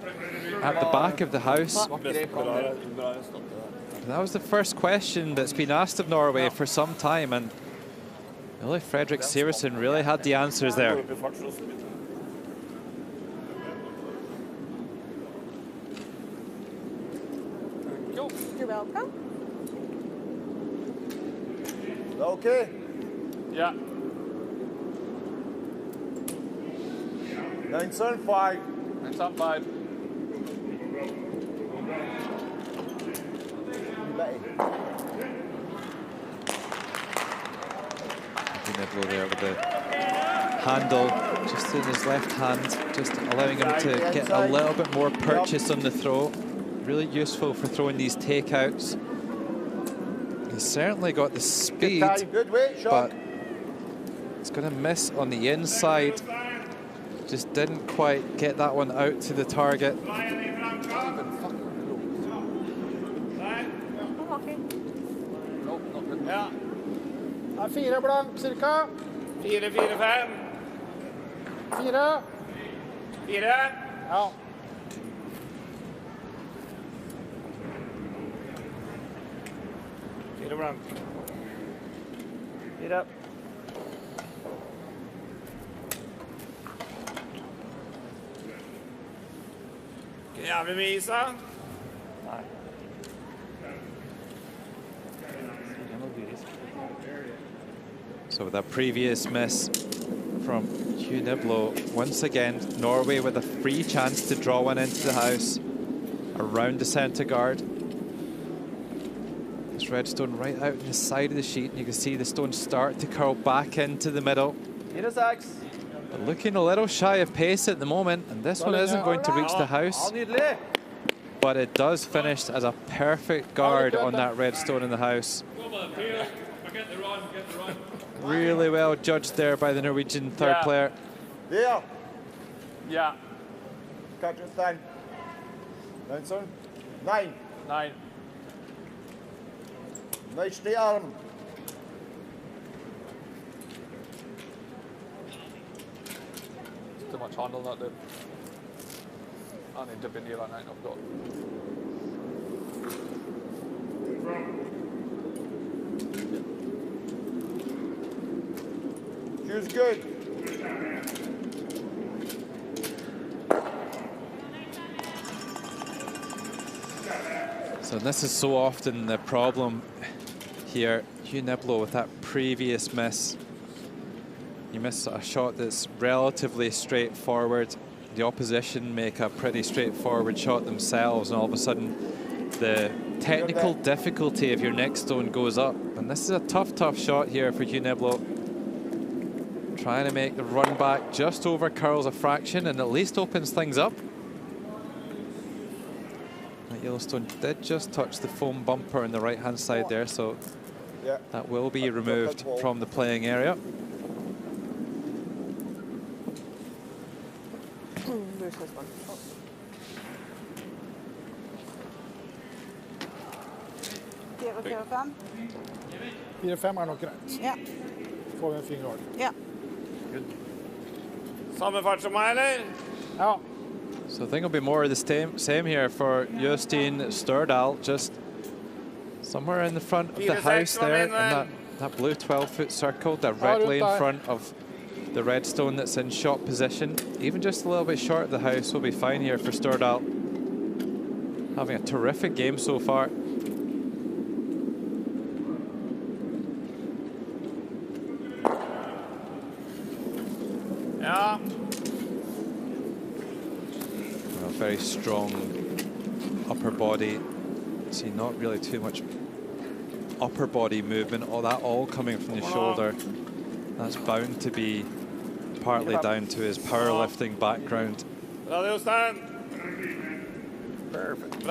at the back of the house. That was the first question that's been asked of Norway for some time, and Ole Fredrik Severson really had the answers there. You're welcome. Okay. Yeah. 975. 975. Niblo there with the handle just in his left hand, just allowing him to get a little bit more purchase on the throw. Really useful for throwing these takeouts. He's certainly got the speed, but it's going to miss on the inside. Just didn't quite get that one out to the target. Ja. 4 blank, cirka. 4, 4, 5. 4. 4. Ja. Blank. 4. Jævlig mye is, da. Nei. So with that previous miss from Hugh Niblo, once again, Norway with a free chance to draw one into the house around the centre guard. This red stone right out in the side of the sheet, and you can see the stone start to curl back into the middle. But looking a little shy of pace at the moment, and this one isn't going to reach the house. But it does finish as a perfect guard on that red stone in the house. Really well judged there by the Norwegian third player. There. Yeah. Catch it, 10. 9. 9. Nice straight arm. It's too much handle that dude. I need to be near that 9 I've got. Hugh's good. So this is so often the problem here. Hugh Niblo with that previous miss. You miss a shot that's relatively straightforward. The opposition make a pretty straightforward shot themselves, and all of a sudden the technical difficulty of your next stone goes up. And this is a tough shot here for Hugh Niblo. Trying to make the run back just over curls a fraction and at least opens things up. That Yellowstone did just touch the foam bumper on the right hand side there, so that will be removed from the playing area. There's this one. Oh. 4-5. 4-5 nok greit. Ja. Får vi en fin guard. Ja. Samme fart som meg, eller? Ja. So I think it'll be more of the same here for Jostein Stordal, just somewhere in the front of the house there, in that blue 12-foot circle directly in front of the red stone that's in shot position. Even just a little bit short of the house will be fine here for Stordal. Having a terrific game so far. Ja. A very strong upper body. See, not really too much upper body movement. All that all coming from the shoulder. That's bound to be partly down to his powerlifting background. Perfect.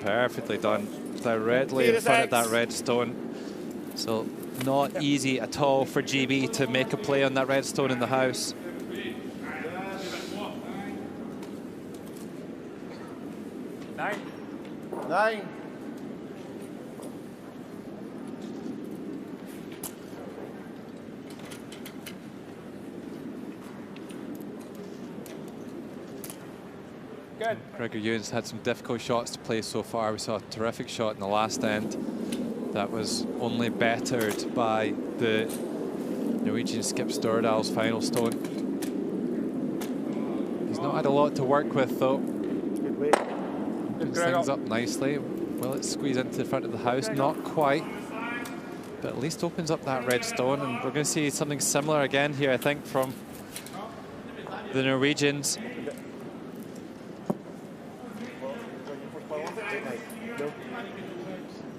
Perfectly done. Directly in front of that red stone. So not easy at all for GB to make a play on that red stone in the house. Nine. Good. Gregor Ewan's had some difficult shots to play so far. We saw a terrific shot in the last end that was only bettered by the Norwegian Skip Stordal's final stone. He's not had a lot to work with though. Good weight. Opens things up nicely. Will it squeeze into the front of the house? Not quite. But at least opens up that red stone, and we're going to see something similar again here, I think, from the Norwegians.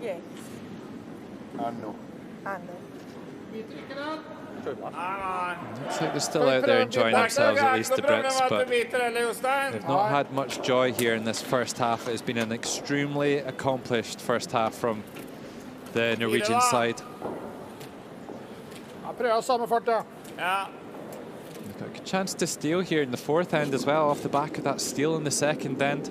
Yeah. And no. And Looks like they're still out there enjoying themselves, at least the Brits, but they've not had much joy here in this first half. It's been an extremely accomplished first half from the Norwegian side. Prøv samme fart, ja. They've got a good chance to steal here in the fourth end as well, off the back of that steal in the second end.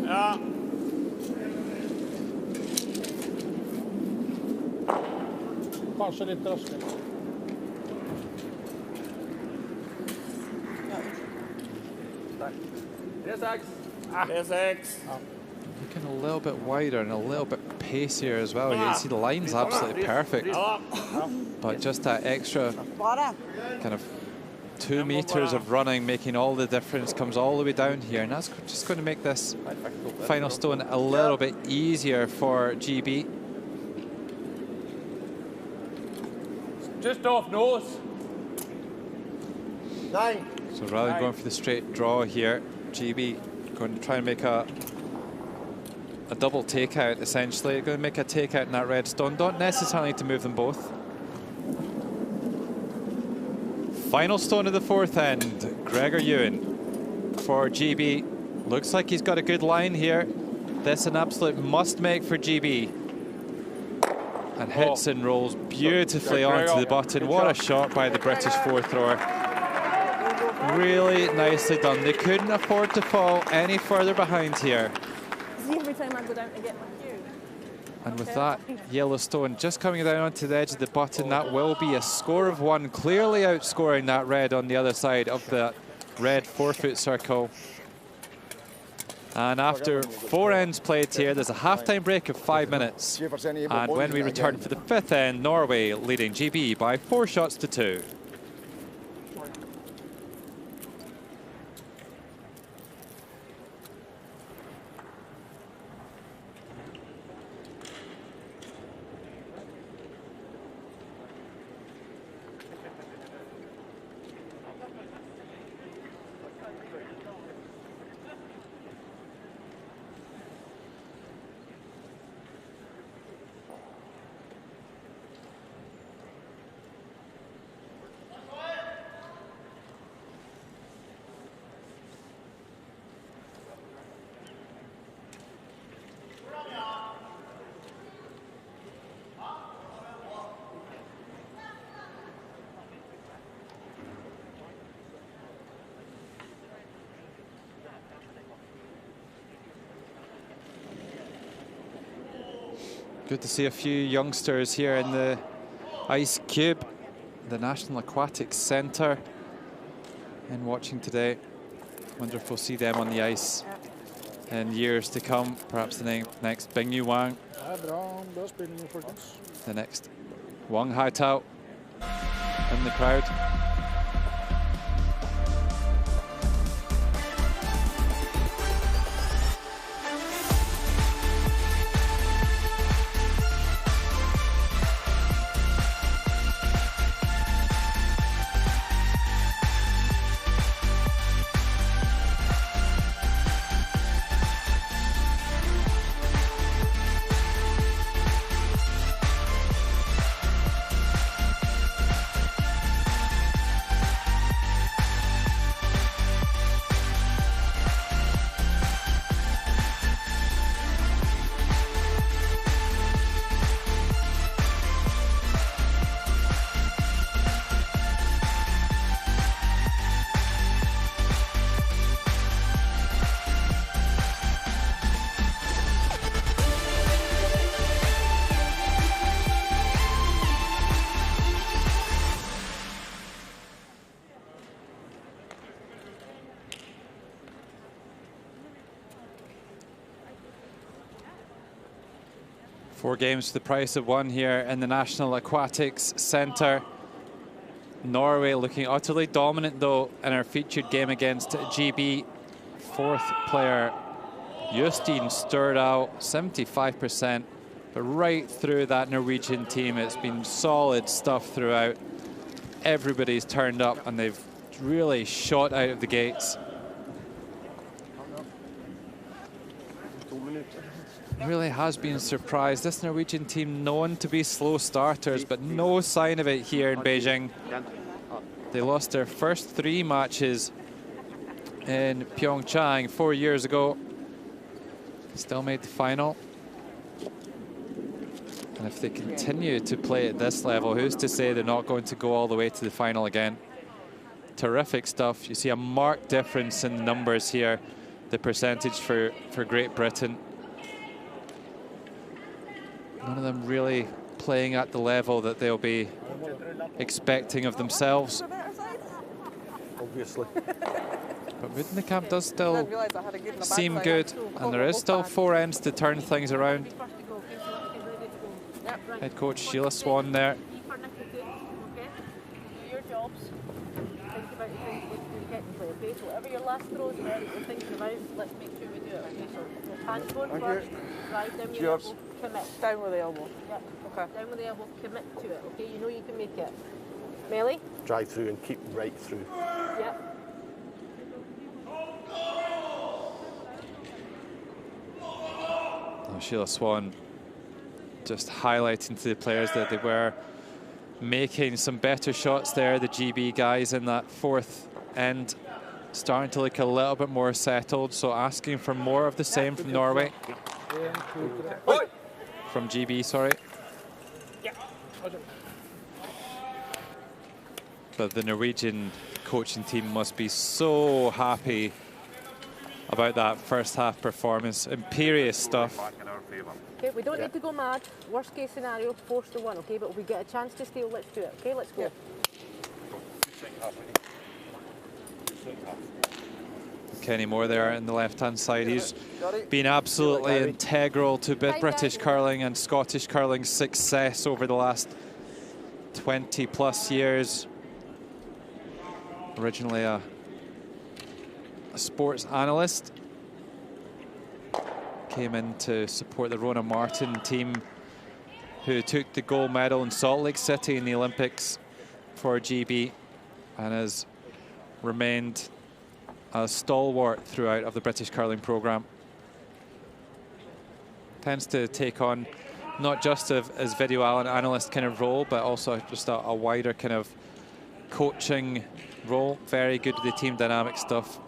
Ja. Kanskje litt raskere. Looking a little bit wider and a little bit pacier as well. You can see the line's absolutely perfect, but just that extra kind of 2 meters of running making all the difference comes all the way down here, and that's just going to make this final stone a little bit easier for GB. Just off nose. 9. So rather than going for the straight draw here, GB going to try and make a double takeout, essentially. Going to make a takeout in that red stone. Don't necessarily need to move them both. Final stone of the fourth end, Gregor Ewan for GB. Looks like he's got a good line here. This an absolute must-make for GB. And hits and rolls beautifully onto the button. What a shot by the British fourth thrower. Really nicely done. They couldn't afford to fall any further behind here. See, every time I go down to get my cue. And with that yellow stone just coming down onto the edge of the button, that will be a score of 1, clearly outscoring that red on the other side of the red forefoot circle. And after 4 ends played here, there's a halftime break of 5 minutes. And when we return for the 5th end, Norway leading GB by 4 shots to 2. Good to see a few youngsters here in the Ice Cube, the National Aquatics Centre, and watching today. Wonder if we'll see them on the ice in years to come. Perhaps the next Bing Yu Wang, the next Wang Haitao in the crowd. Four games for the price of one here in the National Aquatics Centre. Norway looking utterly dominant though in our featured game against GB. Fourth player Justin stirred out 75%, but right through that Norwegian team it's been solid stuff throughout. Everybody's turned up and they've really shot out of the gates. really has been surprised. This Norwegian team known to be slow starters, but no sign of it here in Beijing. They lost their first 3 matches in Pyeongchang 4 years ago. Still made the final. And if they continue to play at this level, who's to say they're not going to go all the way to the final again? Terrific stuff. You see a marked difference in the numbers here, the percentage for Great Britain. None of them really playing at the level that they'll be expecting of themselves. Obviously. But Woodenkamp does still seem good, and there is still 4 ends to turn things around. Head coach Sheila Swan there. Your jobs. Think about the things you're getting play, okay? So whatever your last throws are that you're thinking about, let's make sure we do it, okay? So hands going first, drive down your elbow, commit. Down with the elbow. Yep. Okay. Down with the elbow, commit to it, okay? You know you can make it. Melly? Drive through and keep right through. Yep. Oh, Sheila Swan just highlighting to the players that they were making some better shots there. The GB guys in that 4th end starting to look a little bit more settled, so asking for more of the same from Norway. From GB, sorry. But the Norwegian coaching team must be so happy about that first half performance. Imperious stuff. Okay, we don't need to go mad. Worst case scenario, 4-1, okay? But if we get a chance to steal, let's do it, okay? Let's go. Kenny Moore there in the left-hand side. He's been absolutely integral to British curling and Scottish curling's success over the last 20+ years. Originally a sports analyst. Came in to support the Rona Martin team, who took the gold medal in Salt Lake City in the Olympics for GB, and has remained a stalwart throughout of the British curling program. Tends to take on not just as video analyst kind of role, but also just a wider kind of coaching role. Very good with the team dynamic stuff.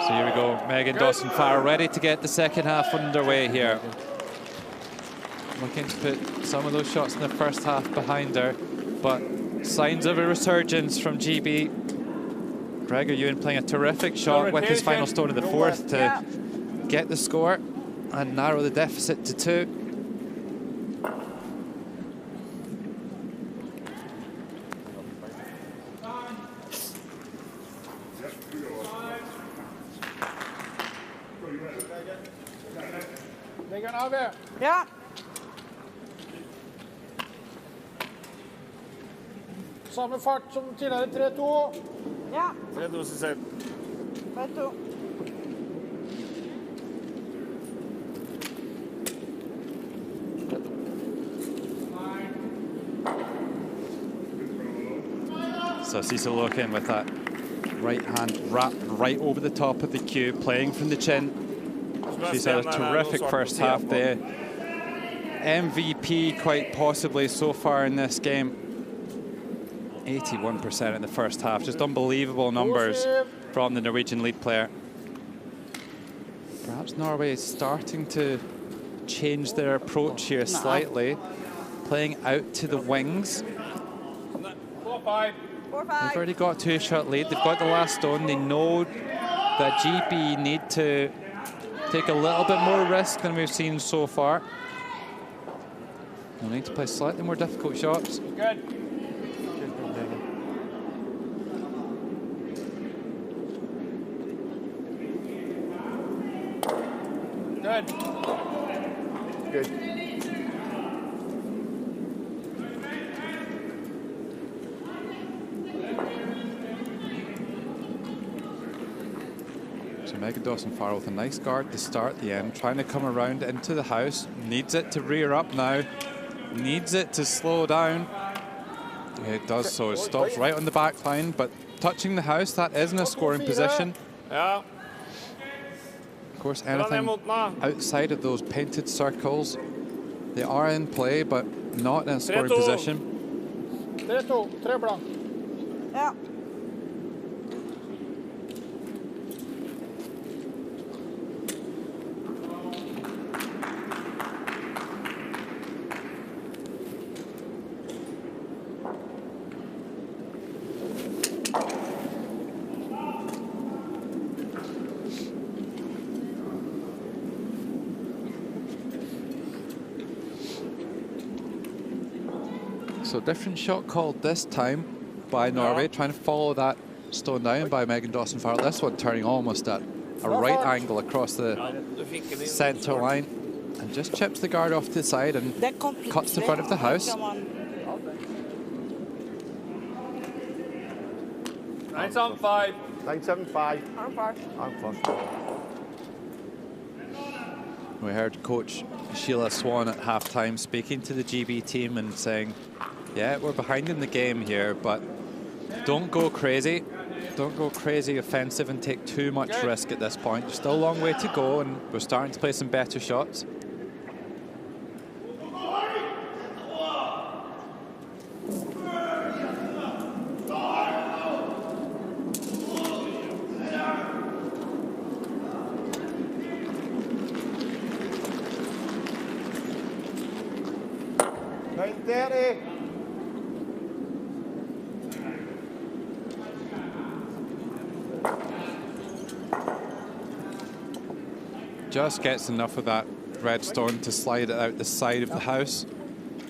So here we go, Megan Dawson-Farr ready to get the second half underway here. Looking to put some of those shots in the first half behind her, but signs of a resurgence from GB. Gregor Ewan playing a terrific shot with his final stone in the 4th to get the score and narrow the deficit to 2. Ja. Samme fart som tidligere, 3-2. Ja. 3-2 seg. 3-2. So Cecil looking with that right hand wrapped right over the top of the cue, playing from the chin. She's had a terrific first half there. MVP quite possibly so far in this game. 81% in the first half. Just unbelievable numbers from the Norwegian lead player. Perhaps Norway is starting to change their approach here slightly. Playing out to the wings. 4-5. They've already got a 2-shot lead. They've got the last stone. They know that GB need to take a little bit more risk than we've seen so far. They'll need to play slightly more difficult shots. Good. Good. Good. So Megan Dawson-Farrell with a nice guard to start the end, trying to come around into the house. Needs it to rear up now. Needs it to slow down. It does so. It stops right on the back line, but touching the house, that isn't a scoring position. Ja. Of course, anything outside of those painted circles, they are in play, but not in a scoring position. 3-2, 3 blank. Ja. So different shot called this time by Norway, trying to follow that stone down by Megan Dawson-Farrell. This one turning almost at a right angle across the centre line and just chips the guard off to the side and cuts the front of the house. 975. 975. I'm first. I'm first. We heard Coach Sheila Swan at half-time speaking to the GB team and saying, yeah, we're behind in the game here, but don't go crazy. Don't go crazy offensive and take too much risk at this point. There's still a long way to go, and we're starting to play some better shots. Just gets enough of that red stone to slide it out the side of the house.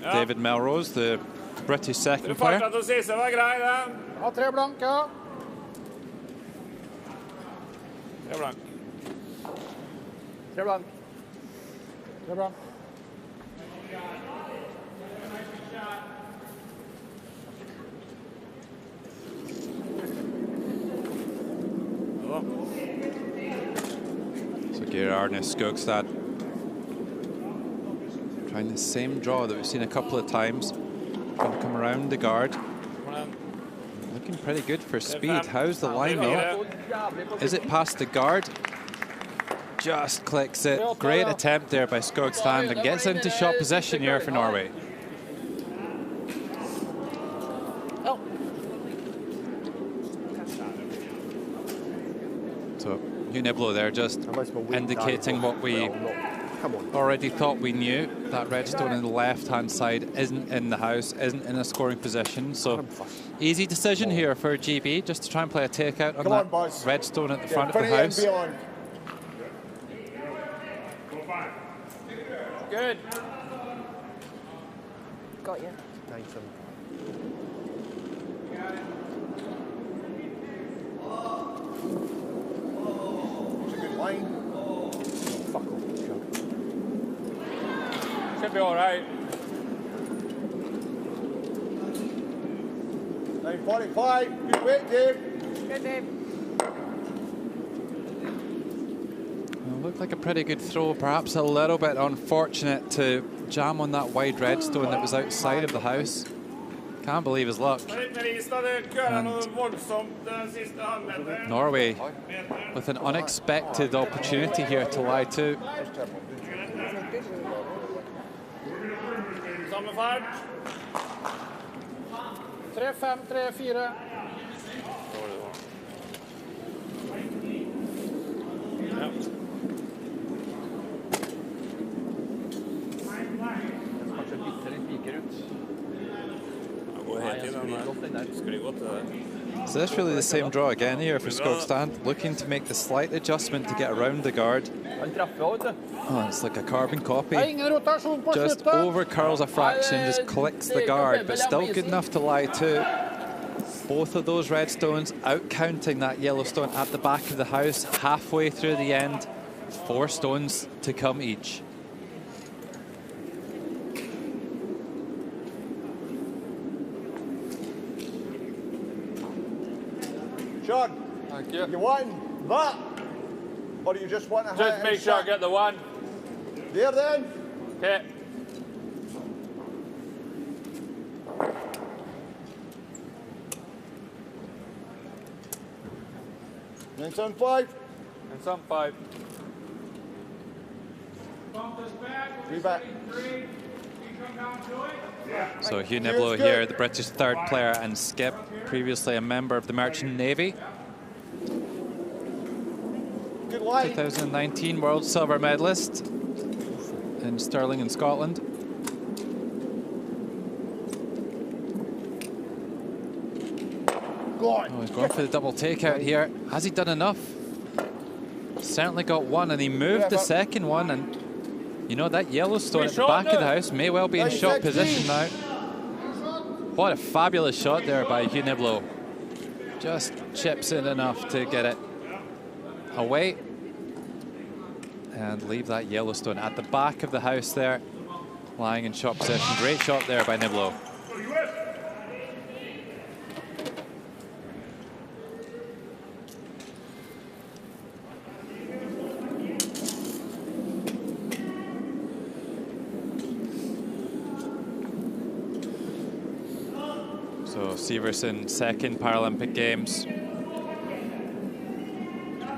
David Melrose, the British second player. Ja, 3 blank, ja. 3 blank. 3 blank. 3 blank. So Gerardne Skogstad trying the same draw that we've seen a couple of times. Trying to come around the guard. Looking pretty good for speed. How's the line though? Is it past the guard? Just clicks it. Great attempt there by Skogstad and gets into shot position here for Norway. So Uniblo there just indicating what we already thought we knew. That red stone on the left-hand side isn't in the house, isn't in a scoring position. So easy decision here for GB, just to try and play a takeout on that red stone at the front of the house. Good. Got you. It's a good line. Fuck off. Should be all right. 945. Good weight, Dave. Good, Dave. Looked like a pretty good throw, perhaps a little bit unfortunate to jam on that wide red stone that was outside of the house. Can't believe his luck. And Norway with an unexpected opportunity here to lie to. 3-5, 3-4. So that's really the same draw again here for Skogstad, looking to make the slight adjustment to get around the guard. Oh, it's like a carbon copy. Just over curls a fraction, just clicks the guard, but still good enough to lie to. Both of those red stones out counting that yellow stone at the back of the house, halfway through the end. 4 stones to come each. Sean, thank you. You won that. Or do you just want to hit Just it make sure I and get the one. there then? Okay. And some 5. And some 5. Three back. So Hugh Niblo here, the British third player, and Skip, previously a member of the Merchant Navy. 2019 World Silver Medalist in Stirling in Scotland. Oh, he's going for the double takeout here. Has he done enough? Certainly got one, and he moved the second one, and you know that Yellowstone at the back of the house may well be in shot position now. What a fabulous shot there by Hugh Niblo. Just chips in enough to get it away and leave that Yellowstone at the back of the house there, lying in shot position. Great shot there by Niblo. So Severson, second Paralympic Games.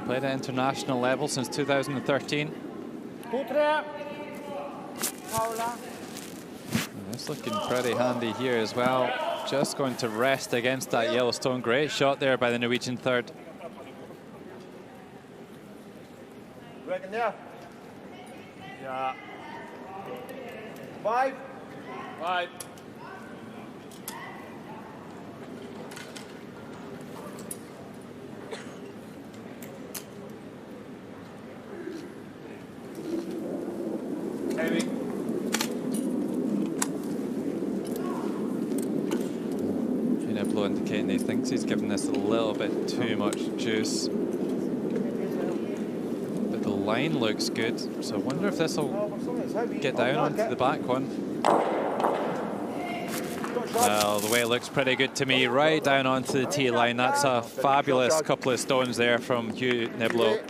Played at international level since 2013. It's looking pretty handy here as well. Just going to rest against that Yellowstone. Great shot there by the Norwegian third. Reckon there? Yeah. 5. 5. Niblo indicating he thinks he's given this a little bit too much juice. But the line looks good, so I wonder if this will get down onto the back one. Well, the way it looks pretty good to me, right down onto the tee line. That's a fabulous couple of stones there from Hugh Niblo.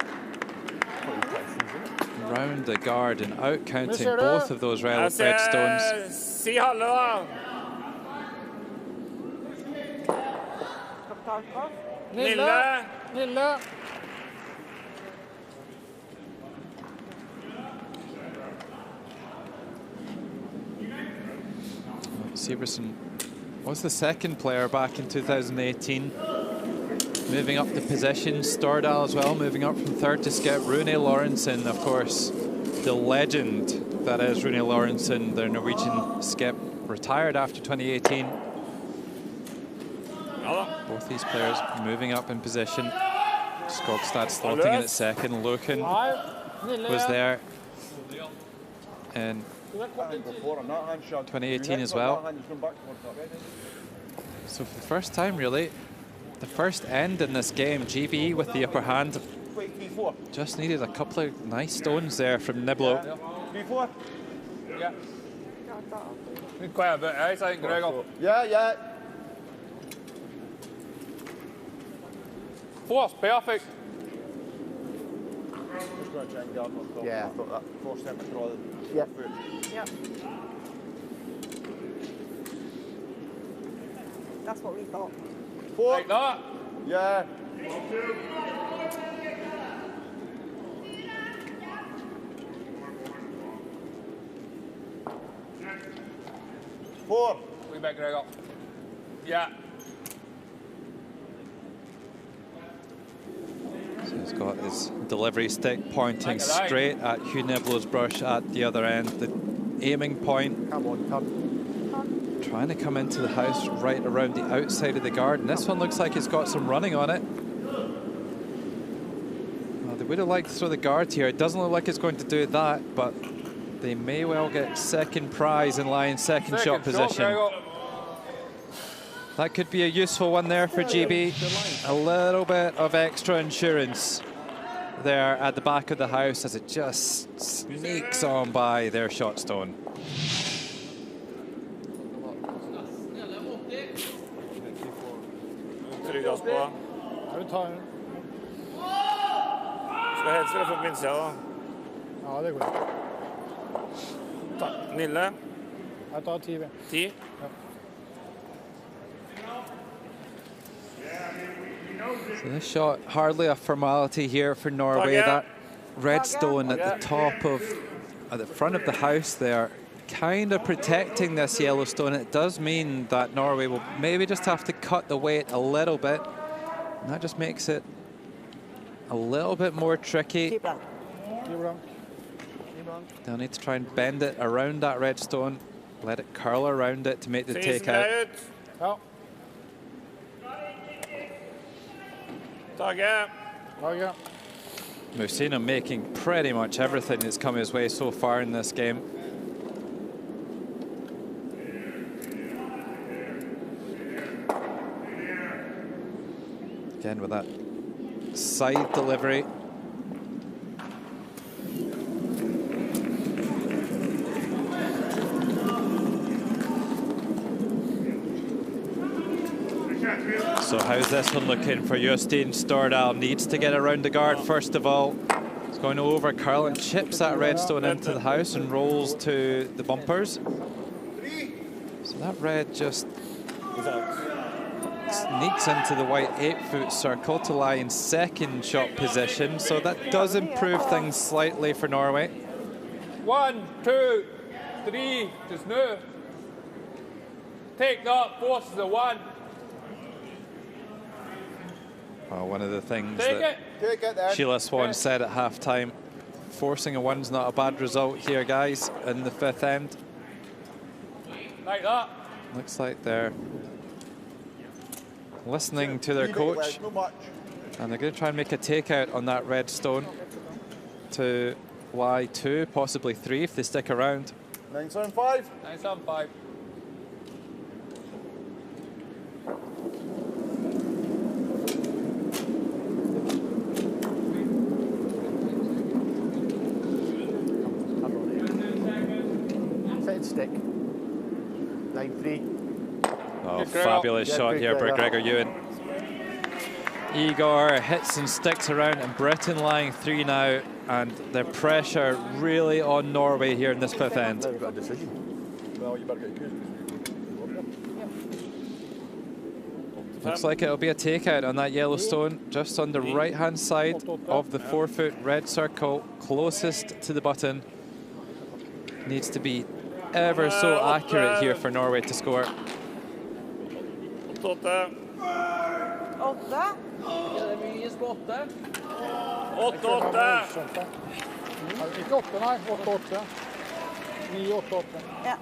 Round the guard and out counting both of those red stones. Nille. Severson was the second player back in 2018. Moving up the position, Stordal as well, moving up from third to skip. Rune Lorentzen, of course, the legend that is Rune Lorentzen, the Norwegian skip, retired after 2018. Both these players moving up in position. Skogstad slotting in at second. Luken was there in 2018 as well. So for the first time, really, the first end in this game, GB with the upper hand. Just needed a couple of nice stones there from Niblo. Yeah. Quite a bit, I think, Gregor. Yeah. 4's perfect. Yeah, I thought that forced him to draw the foot. Yeah. That's what we thought. 4. Like that? Yeah. 4. We back, Gregor. Yeah. So he's got his delivery stick pointing straight at Hugh Niblo's brush at the other end. The aiming point. Come on, trying to come into the house right around the outside of the guard. And this one looks like it's got some running on it. Well, they would have liked to throw the guard here. It doesn't look like it's going to do that, but they may well get second prize and lie in second shot position. That could be a useful one there for GB. A little bit of extra insurance there at the back of the house as it just sneaks on by their shot stone. Skal helst være på vindsida, da. Ja, det går. Nille? Jeg tar 10. 10? Ja. So this shot, hardly a formality here for Norway. That red stone at the top of, at the front of the house there, kind of protecting this yellow stone. It does mean that Norway will maybe just have to cut the weight a little bit. And that just makes it a little bit more tricky. Keep on. They'll need to try and bend it around that red stone, let it curl around it to make the takeout. Ja. Tage. We've seen him making pretty much everything that's come his way so far in this game. Again with that side delivery. So how's this one looking for Jostein Stordal? Needs to get around the guard first of all. He's going over curl and chips that red stone into the house and rolls to the bumpers. So that red just sneaks into the white 8-foot circle to lie in second shot position. So that does improve things slightly for Norway. 1, 2, 3, just no. Take that, force the 1. Well, one of the things that Sheila Swan said at half-time, forcing a 1's not a bad result here, guys, in the 5th end. Like that. Looks like they're listening to their coach, and they're going to try and make a takeout on that red stone to lie 2, possibly 3 if they stick around. 975. 975. Stick. 9-3. Oh, fabulous shot here by Gregor Ewan. Igor hits and sticks around, and Brtian lying 3 now, and the pressure really on Norway here in this 5th end. Now you've got a decision. Well, you better get accused. Looks like it'll be a takeout on that yellow stone, just on the right-hand side of the 4-foot red circle, closest to the button. Needs to be ever so accurate here for Norway to score. 8. 8. Ja, det er mye spotte. 8. Ikke 8, nei. 8-8. 9-8-8. Ja.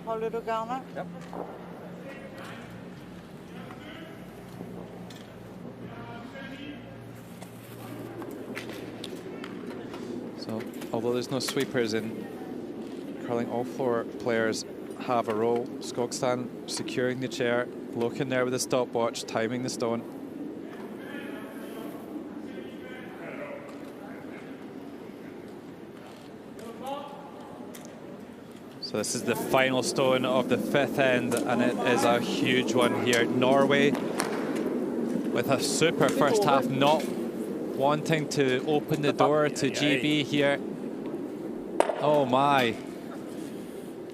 Holder du garnet? Ja. So, although there's no sweepers in curling, all 4 players have a role. Skogstad securing the chair, looking there with a stopwatch, timing the stone. So this is the final stone of the 5th end, and it is a huge one here. Norway with a super first half, not wanting to open the door to GB here. Oh my.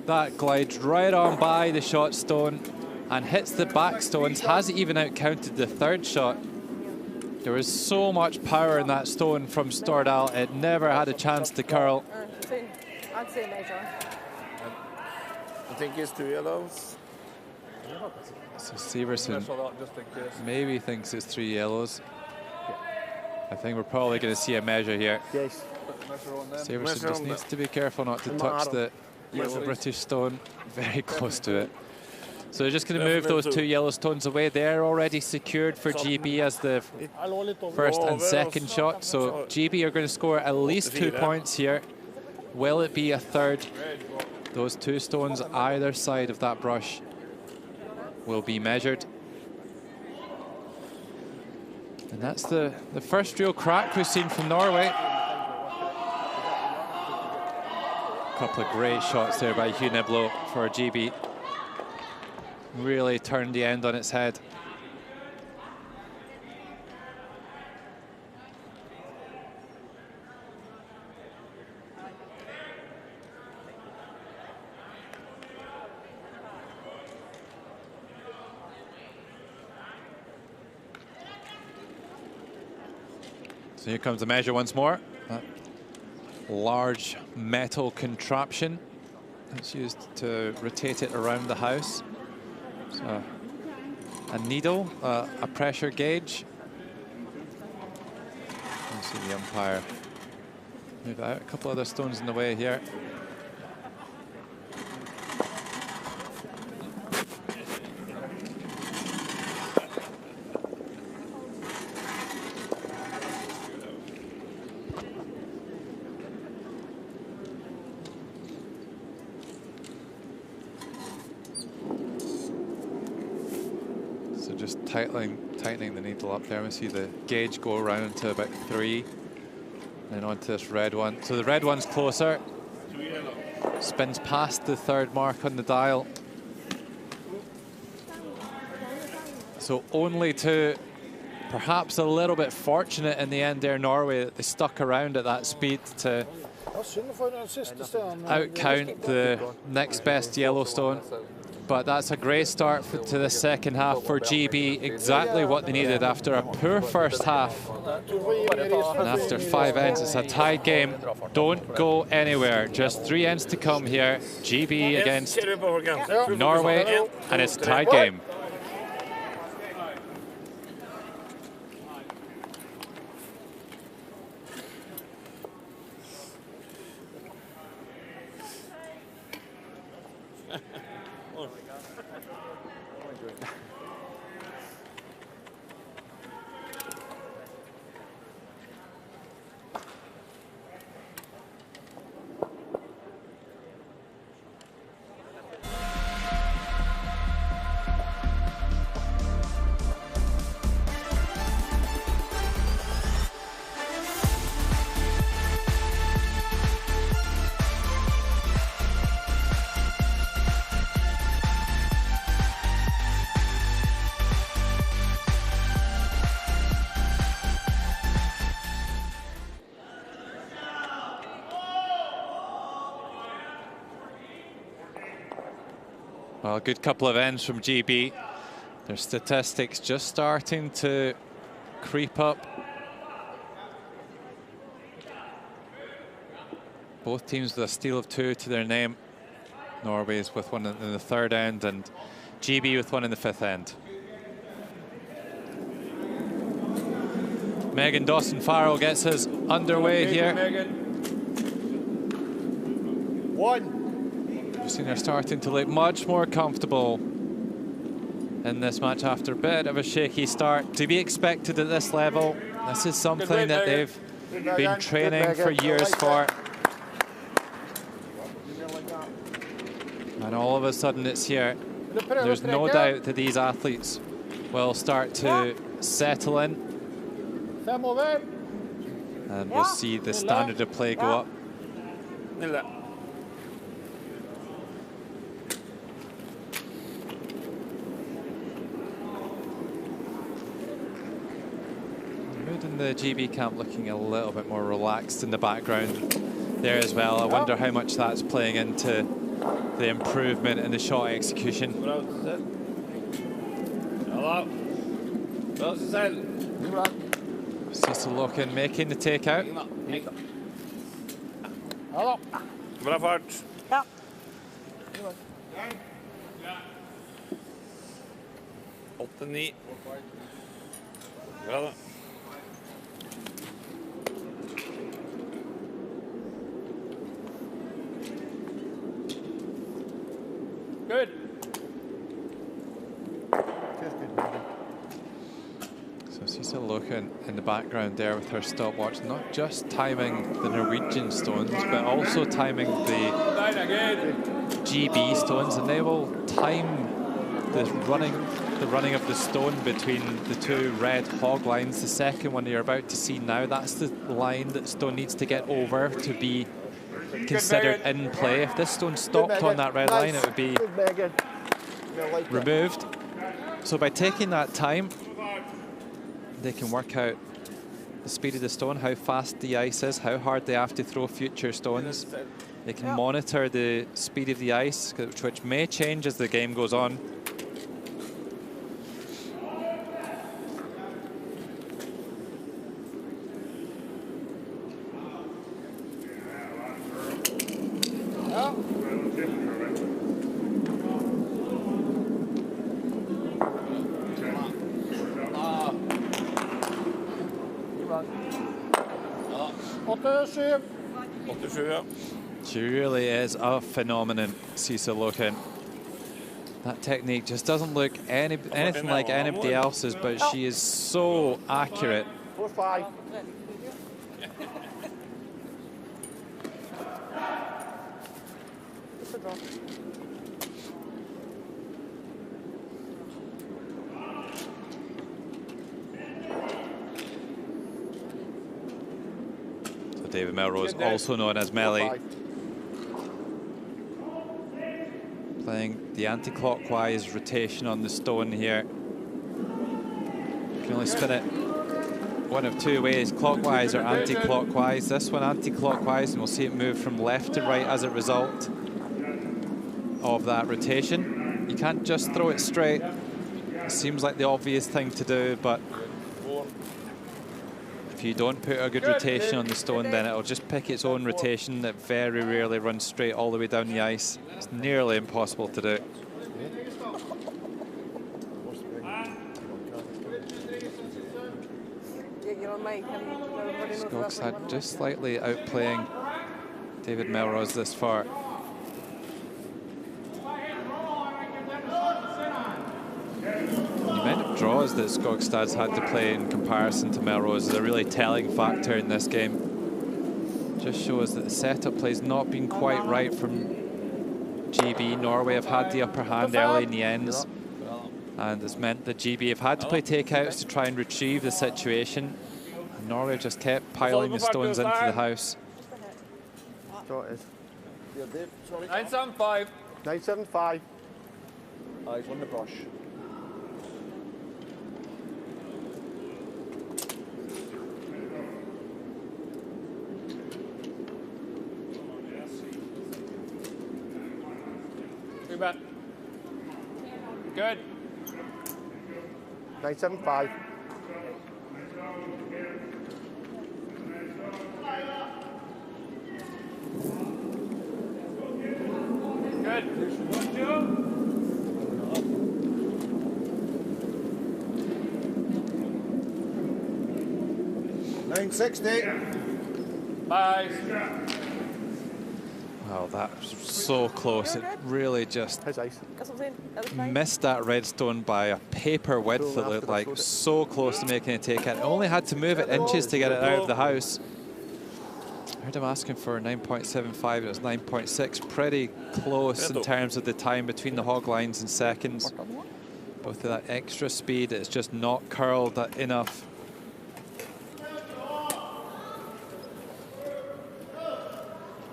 That glides right on by the shot stone and hits the back stones, hasn't even outcounted the 3rd shot. There was so much power in that stone from Stordal, it never had a chance to curl. I'd say measure. I think it's 2 yellows. So Severson maybe thinks it's 3 yellows. I think we're probably going to see a measure here. Yes. Severson just needs to be careful not to touch the yellow British stone, very close to it. So they're just going to move those 2 yellow stones away. They're already secured for GB as the 1st and 2nd shot. So GB are going to score at least 2 points here. Will it be a 3rd? Those 2 stones either side of that brush will be measured. And that's the first real crack we've seen from Norway. A couple of great shots there by Hugh Niblo for GB. Really turned the end on its head. So here comes the measure once more. That large metal contraption that's used to rotate it around the house. So a needle, a pressure gauge. You see the umpire move out. A couple other stones in the way here. Just tightening the needle up there. We see the gauge go around to about 3, and onto this red one. So the red one's closer. Spins past the 3rd mark on the dial. So only to perhaps a little bit fortunate in the end there, Norway, that they stuck around at that speed to outcount the next best Yellowstone. But that's a great start to the second half for GB, exactly what they needed after a poor first half. And after 5 ends, it's a tied game. Don't go anywhere. Just 3 ends to come here. GB against Norway, and it's a tied game. Well, a good couple of ends from GB. Their statistics just starting to creep up. Both teams with a steal of 2 to their name. Norway's with one in the 3rd end, and GB with one in the 5th end. Megan Dawson-Farrell gets us underway here. We've seen her starting to look much more comfortable in this match after a bit of a shaky start. To be expected at this level. This is something that they've been training for years for. And all of a sudden it's here. There's no doubt that these athletes will start to settle in. And we'll see the standard of play go up. In the GB camp looking a little bit more relaxed in the background there as well. I wonder how much that's playing into the improvement in the shot execution. Cecil Loken making the takeout. Bra fart. Ja. Åtte, 9. Bra da. Good. So Cecil Loken in the background there with her stopwatch, not just timing the Norwegian stones, but also timing the GB stones, and they will time the running of the stone between the 2 red hog lines. The second one you're about to see now, that's the line that stone needs to get over to be considered in play. If this stone stopped on that red line, it would be removed. So by taking that time, they can work out the speed of the stone, how fast the ice is, how hard they have to throw future stones. They can monitor the speed of the ice, which may change as the game goes on. 87, ja. She really is a phenomenon, Cecil Loken. That technique just doesn't look anything like anybody else's, but she is so accurate. 4-5. So David Melrose, also known as Melly, playing the anti-clockwise rotation on the stone here. You can only spin it one of two ways, clockwise or anti-clockwise. This one anti-clockwise, and we'll see it move from left to right as a result of that rotation. You can't just throw it straight. It seems like the obvious thing to do, but if you don't put a good rotation on the stone, then it'll just pick its own rotation that very rarely runs straight all the way down the ice. It's nearly impossible to do. Skogstad just slightly outplaying David Melrose this far. The amount of draws that Skogstad's had to play in comparison to Melrose is a really telling factor in this game. Just shows that the setup play's not been quite right from GB. Norway have had the upper hand early in the ends, and it's meant that GB have had to play takeouts to try and retrieve the situation. And Norway just kept piling the stones into the house. So it is. 975. 975. Eyes on the brush. Bet. Good. 975. Good. 960. Bye. Wow, that was so close. It really just missed that redstone by a paper width, it looked like. So close to making a take it. Only had to move it inches to get it out of the house. I heard him asking for 9.75, it was 9.6. Pretty close in terms of the time between the hog lines and seconds. But with that extra speed, it's just not curled enough.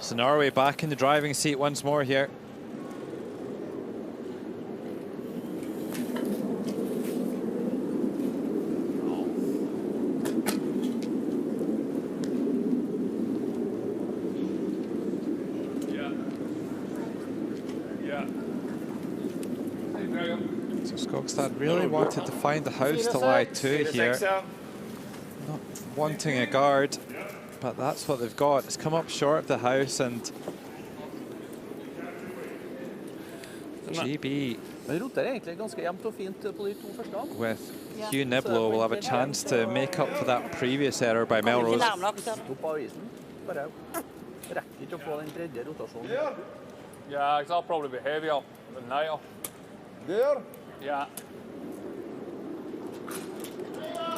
So Norway back in the driving seat once more here. So Skogstad really wanted to find the house to lie to here. Not wanting a guard, but that's what they've got. It's come up short of the house, and GB with Hugh Niblo will have a chance to make up for that previous error by Melrose. Yeah, because I'll probably be heavier than Niall. There? Yeah.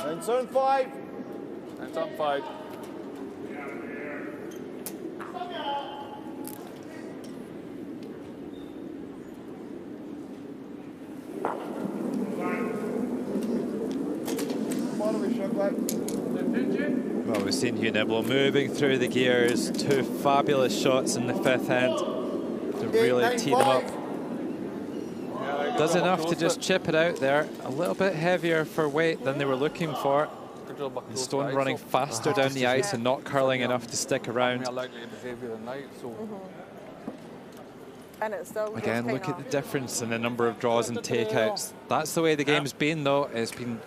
975. 975. Well, we've seen Hugh Niblo moving through the gears. Two fabulous shots in the fifth end to really tee them up. Does enough to just chip it out there. A little bit heavier for weight than they were looking for. The stone running faster down the ice and not curling enough to stick around. Again, look at the difference in the number of draws and takeouts. That's the way the game's been, though. It's been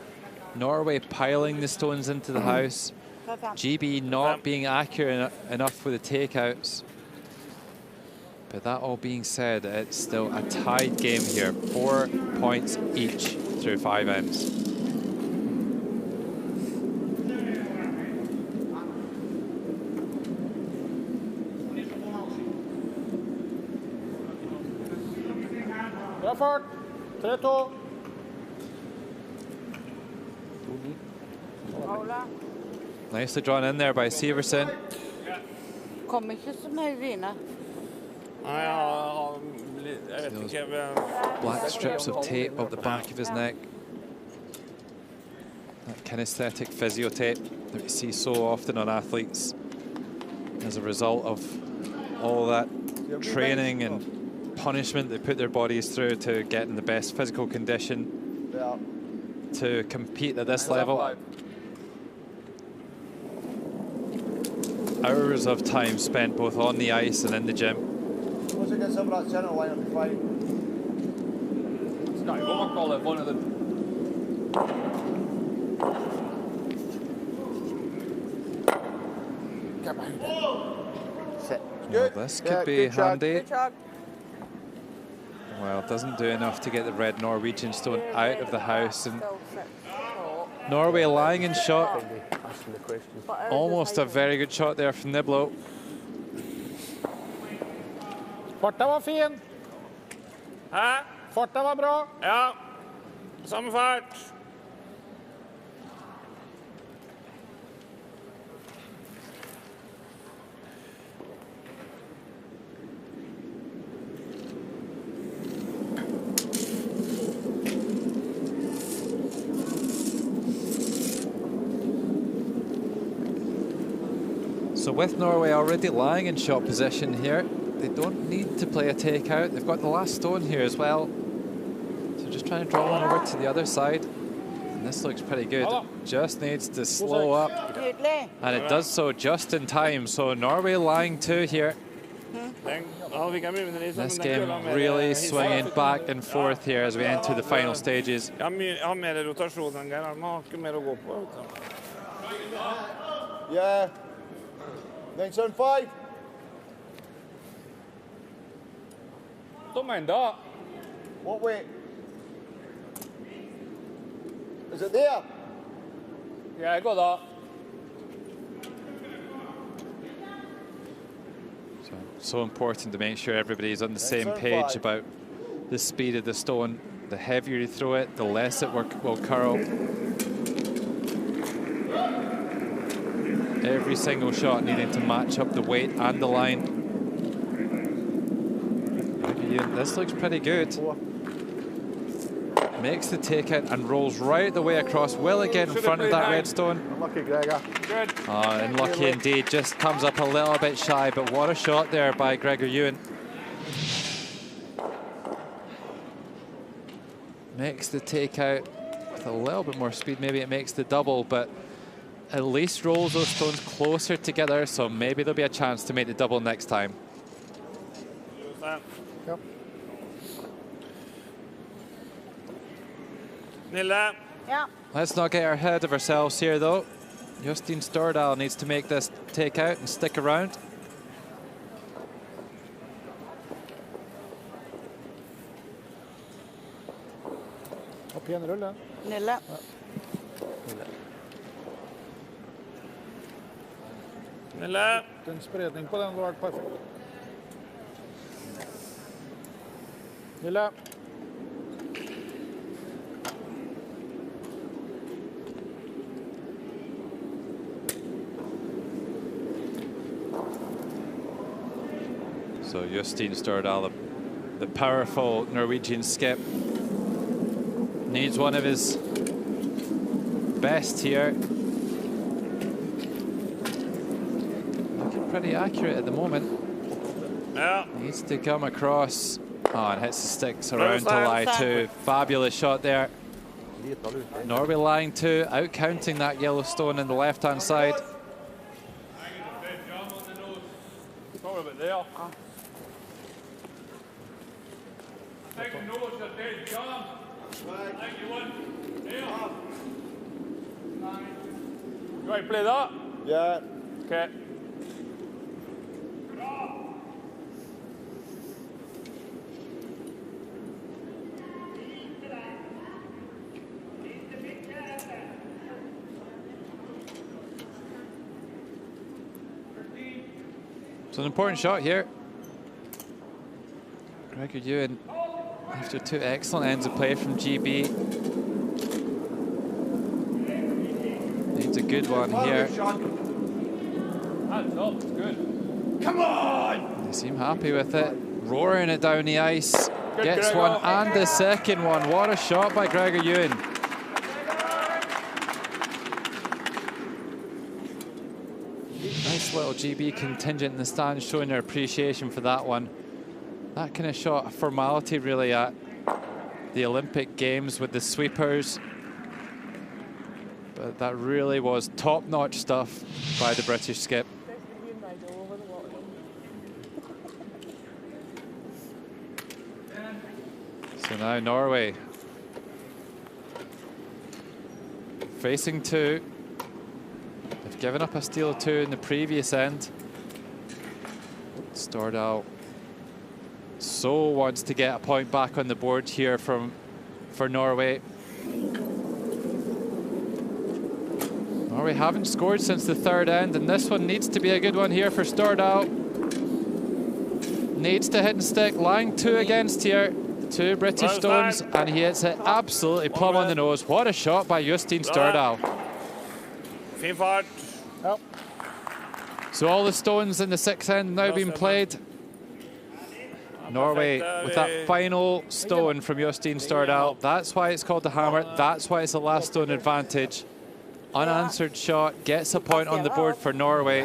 Norway piling the stones into the house. GB not being accurate enough with the takeouts. But that all being said, it's still a tied game here. 4 points each through 5 ends. Gjennomført. 3-2. Nicely drawn in there by Severson. Kom ikke så mye vine. Black strips of tape up the back of his neck. That kinesthetic physio tape that we see so often on athletes as a result of all that training and punishment they put their bodies through to get in the best physical condition to compete at this level. Hours of time spent both on the ice and in the gym. Once it gets over that center line, it'll be fine. It's got to go, call it one of them. Well, this could be handy. Well, it doesn't do enough to get the red Norwegian stone out of the house. And Norway lying in shot. Almost a very good shot there from Niblo. Farta var fin. Hæ? Farta var bra. Ja. Samme fart. So with Norway already lying in shot position here, they don't need to play a takeout. They've got the last stone here as well. So just trying to draw one over to the other side. And this looks pretty good. Just needs to slow up. And it does so just in time. So Norway lying 2 here. This game really swinging back and forth here as we enter the final stages. Yeah. 975. Don't mind that. What way? Is it there? Yeah, I got that. So important to make sure everybody's on the same page about the speed of the stone. The heavier you throw it, the less it will curl. Every single shot needing to match up the weight and the line. This looks pretty good. Makes the takeout and rolls right the way across. Will it get in front of that red stone? Unlucky, Gregor. Good. Oh, unlucky indeed. Just comes up a little bit shy, but what a shot there by Gregor Ewan. Makes the takeout with a little bit more speed. Maybe it makes the double, but at least rolls those stones closer together, so maybe there'll be a chance to make the double next time. Yep. Nille. Yeah. Let's not get ahead of ourselves here, though. Justin Stordal needs to make this takeout and stick around. Opp igjen rull, den. Nille. Nille. Den spredning på den hadde vært perfekt. Nille. So Justin Stordal, the powerful Norwegian skip, needs one of his best here. Looking pretty accurate at the moment. Yeah. Needs to come across. Oh, and hits the sticks around to lie 2. Fabulous shot there. Norway lying 2, out counting that yellow stone in the left-hand side. Sorry about there. Take notice of dead John. Like you want. There. You want to play that? Yeah. Okay. It's an important shot here. Gregor Ewan After two excellent ends of play from GB. Needs a good one here. Hands up, good. Come on! They seem happy with it. Roaring it down the ice. Gets one and the second one. What a shot by Gregor Ewan. Nice little GB contingent in the stands showing their appreciation for that one. That kind of shot, a formality really at the Olympic Games with the sweepers. But that really was top-notch stuff by the British skip. So now Norway facing two. They've given up a steal of two in the previous end. Stordal so wants to get a point back on the board here for Norway. Norway haven't scored since the third end, and this one needs to be a good one here for Stordal. Needs to hit and stick. Line two against here. Two British stones, and he hits it absolutely plumb on the nose. What a shot by Justin Stordal. Fin fart. So all the stones in the sixth end now being played. Norway with that final stone from Justin Stordal. That's why it's called the hammer. That's why it's the last stone advantage. Unanswered shot gets a point on the board for Norway.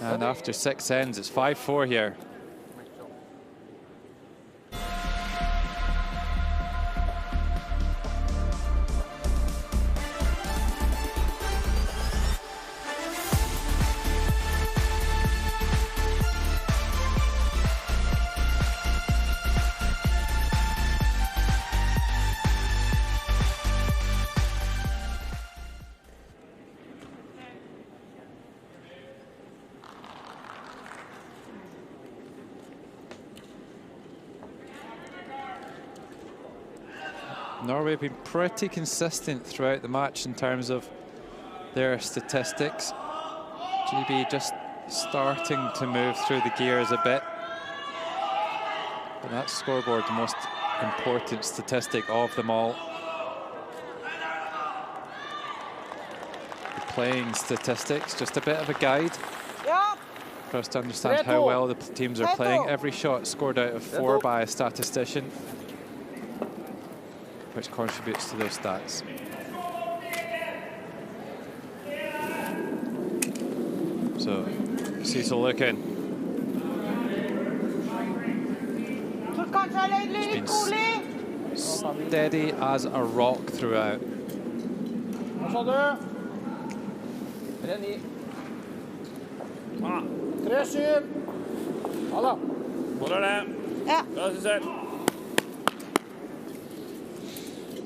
And after six ends, it's 5-4 here. Norway have been pretty consistent throughout the match in terms of their statistics. GB just starting to move through the gears a bit. But that scoreboard, the most important statistic of them all. The playing statistics, just a bit of a guide for us to understand how well the teams are playing. Every shot scored out of 4 by a statistician, which contributes to those stats. So, Cecil looking. He's been steady as a rock throughout.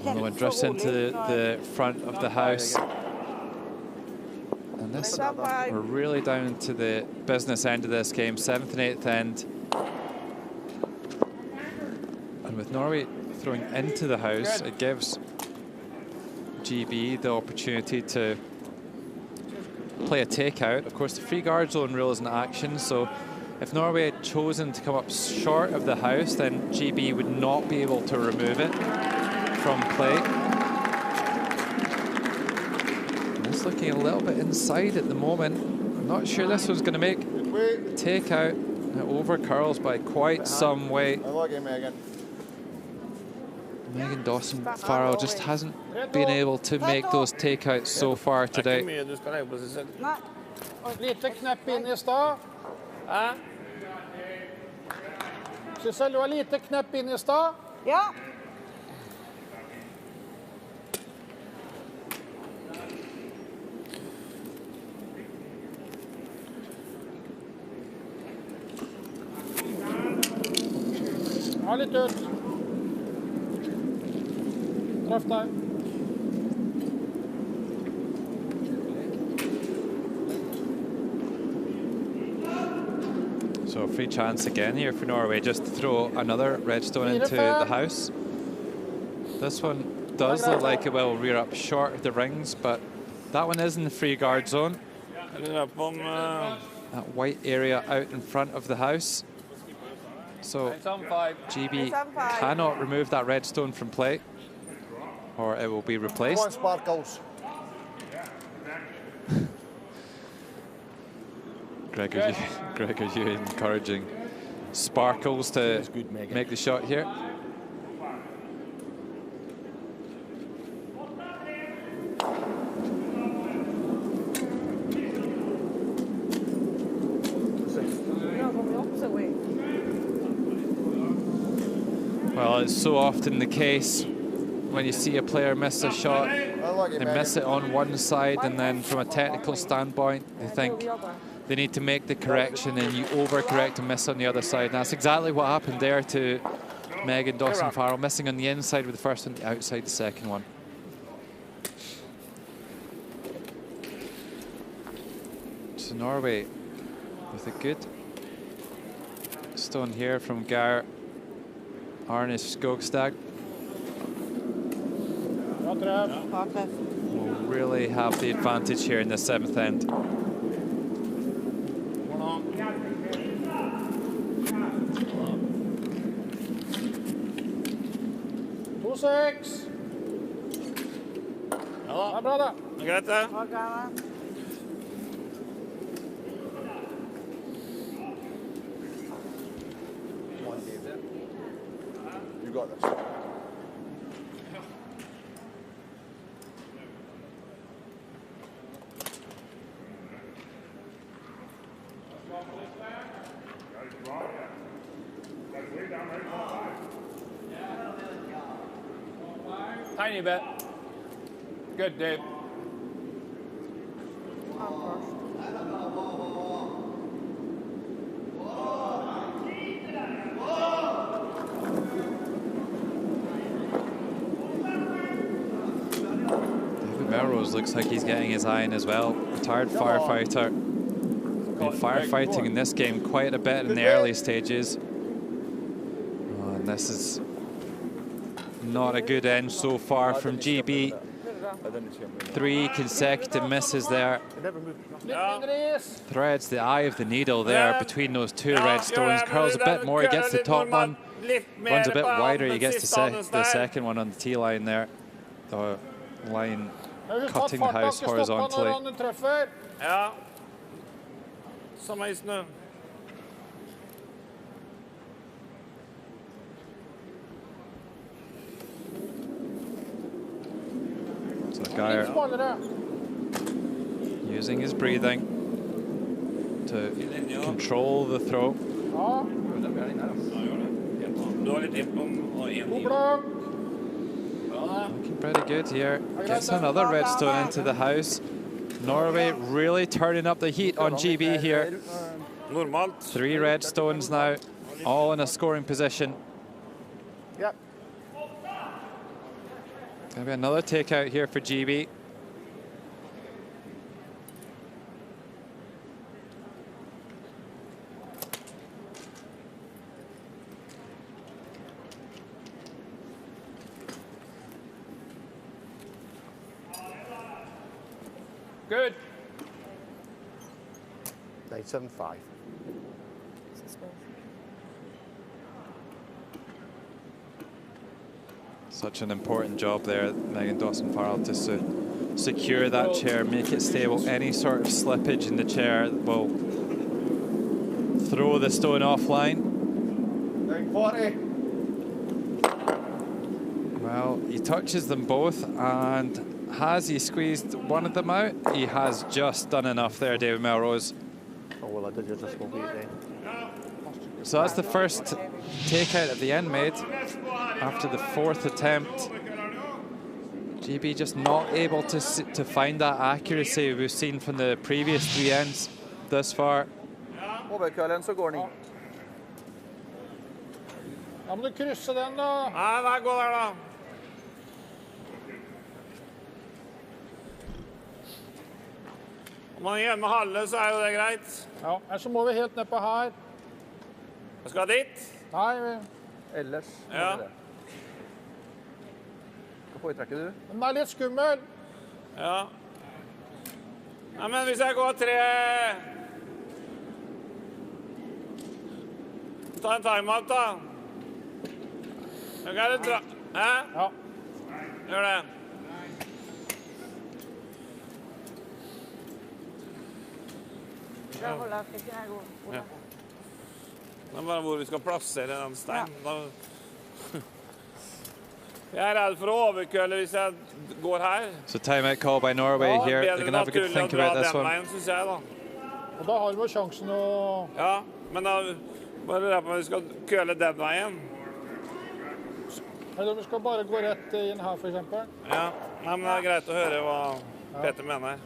One drifts into the front of the house. And this, we're really down to the business end of this game, 7th and 8th end. And with Norway throwing into the house, it gives GB the opportunity to play a takeout. Of course, the free guard zone rule is in action, so if Norway had chosen to come up short of the house, then GB would not be able to remove it from play. And it's looking a little bit inside at the moment. I'm not sure this one's going to make a takeout. It over curls by quite some way. Megan Dawson-Farrell just hasn't been able to make those takeouts so far today. Lite knäpp in i stad. Sissel, du har lite knäpp in i stad. Ja. Ha litt ut. Treff deg. So a free chance again here for Norway, just to throw another red stone into the house. This one does look like it will rear up short of the rings, but that one is in the free guard zone. That white area out in front of the house. So GB cannot remove that red stone from play, or it will be replaced. Come on, Sparkles. Greg, are you encouraging Sparkles to make the shot here? Well, it's so often the case when you see a player miss a shot, they miss it on one side, and then from a technical standpoint, they think they need to make the correction, and you overcorrect and miss on the other side. And that's exactly what happened there to Megan Dawson-Farrell, missing on the inside with the first one, the outside the second one. So Norway with a good stone here from Geir Arne Skogstad. Will really have the advantage here in the 7th end. Two six. Ja, bra da. Greit det. You got this. Tiny bit. Good, Dave. Melrose looks like he's getting his eye in as well. Retired firefighter. Been firefighting in this game quite a bit in the early stages. Oh, and this is not a good end so far from GB. 3 consecutive misses there. Threads the eye of the needle there between those 2 red stones. Curls a bit more, he gets the top one. Runs a bit wider, he gets the second one on the tee line there. The line cutting the house horizontally. Ja. Samme i snø. So Geir using his breathing to control the throw. Looking pretty good here. Gets another red stone into the house. Norway really turning up the heat on GB here. 3 red stones now, all in a scoring position. Yep. Gonna be another takeout here for GB. Good. 975. Such an important job there, Megan Dawson-Farrell, to secure that chair, make it stable. Any sort of slippage in the chair will throw the stone offline. 940. Well, he touches them both, and has he squeezed one of them out? He has just done enough there, David Melrose. Oh, well, I did just go beat then. So that's the first takeout at the end made after the 4th attempt. GB just not able to find that accuracy we've seen from the previous 3 ends thus far. Overkøllen, så går den. Da må du krysse den da. Nei, gå der da. Om man gjemmer halve, så jo det greit. Ja, så må vi helt ned på her. Jeg skal dit? Nei, vi... Ellers. Ja. Hva foretrekker du? Den litt skummel. Ja. Nei, men hvis jeg går 3... Ta en timeout, da. Jeg kan dra... Hæ? Ja. Gjør det. Ja, hold av, ikke her gå. Ja. Det er bare hvor vi skal plassere den steinen. Jeg er redd for å overkølle hvis jeg går her. So timeout call by Norway here. They're going to have a good think about this one. Veien, synes jeg, da. Og da har vi sjansen å... Ja, men da bare lurer jeg på om vi skal køle den veien. Eller vi skal bare gå rett inn her, for eksempel. Ja, nei, men det er greit å høre hva Peter mener.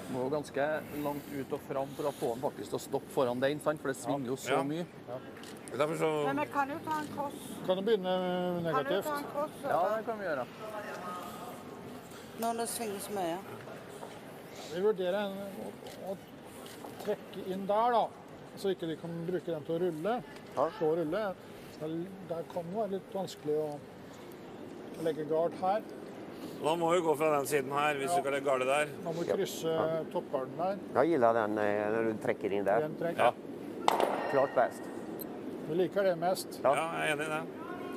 Må jo ganske langt ut og fram for å få den faktisk til å stoppe foran den, sant? For det svinger jo så mye. Derfor så... Men vi kan jo ta en cross. Kan du begynne negativt? Kan du ta en cross? Ja, det kan vi gjøre. Når det svinger så mye. Vi vurderer å trekke inn der, da. Så ikke de kan bruke den til å rulle. Slå og rulle. Der kan det være litt vanskelig å legge gard her. Da må vi gå fra den siden her, hvis du kan legge gardet der. Da må vi krysse toppgarden der. Jag gillar den när du träcker in där. Ja. Klart bäst. Vi liker det mest. Ja, jeg er enig i det.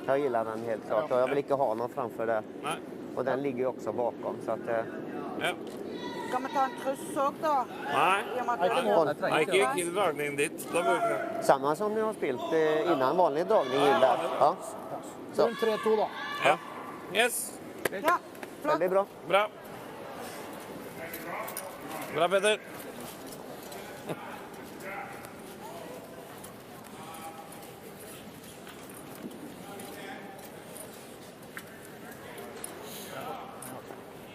Jag gillar den helt klart. Och jag vill inte ha någon framför det. Nej. Och den ligger ju också bakom. Så att, Ja. Kan vi ta en kryss også, da? Nei. Nei, ikke dragning dit. Da går vi ikke. Samma som ni har spelat innan vanlig dragning in där. Ja. Så en 3-2 da. Ja. Yes. Ja. Väldigt bra. Bra. Bra, Peter.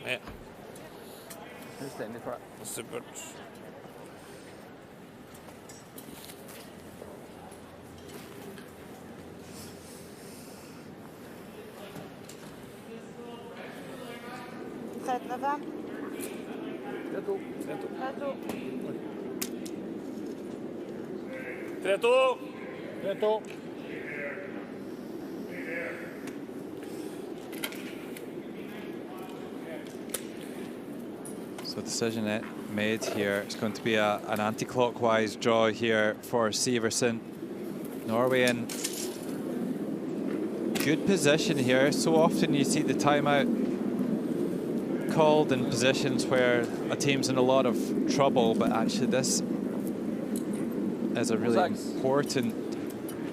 Ja. Fullstendig for det. Supert. Med 5. 3-2. 3-2. 3-2. So decision made here. It's going to be an anti-clockwise draw here for Severson. Norway in good position here. So often you see the timeout called in positions where a team's in a lot of trouble, but actually this is a really important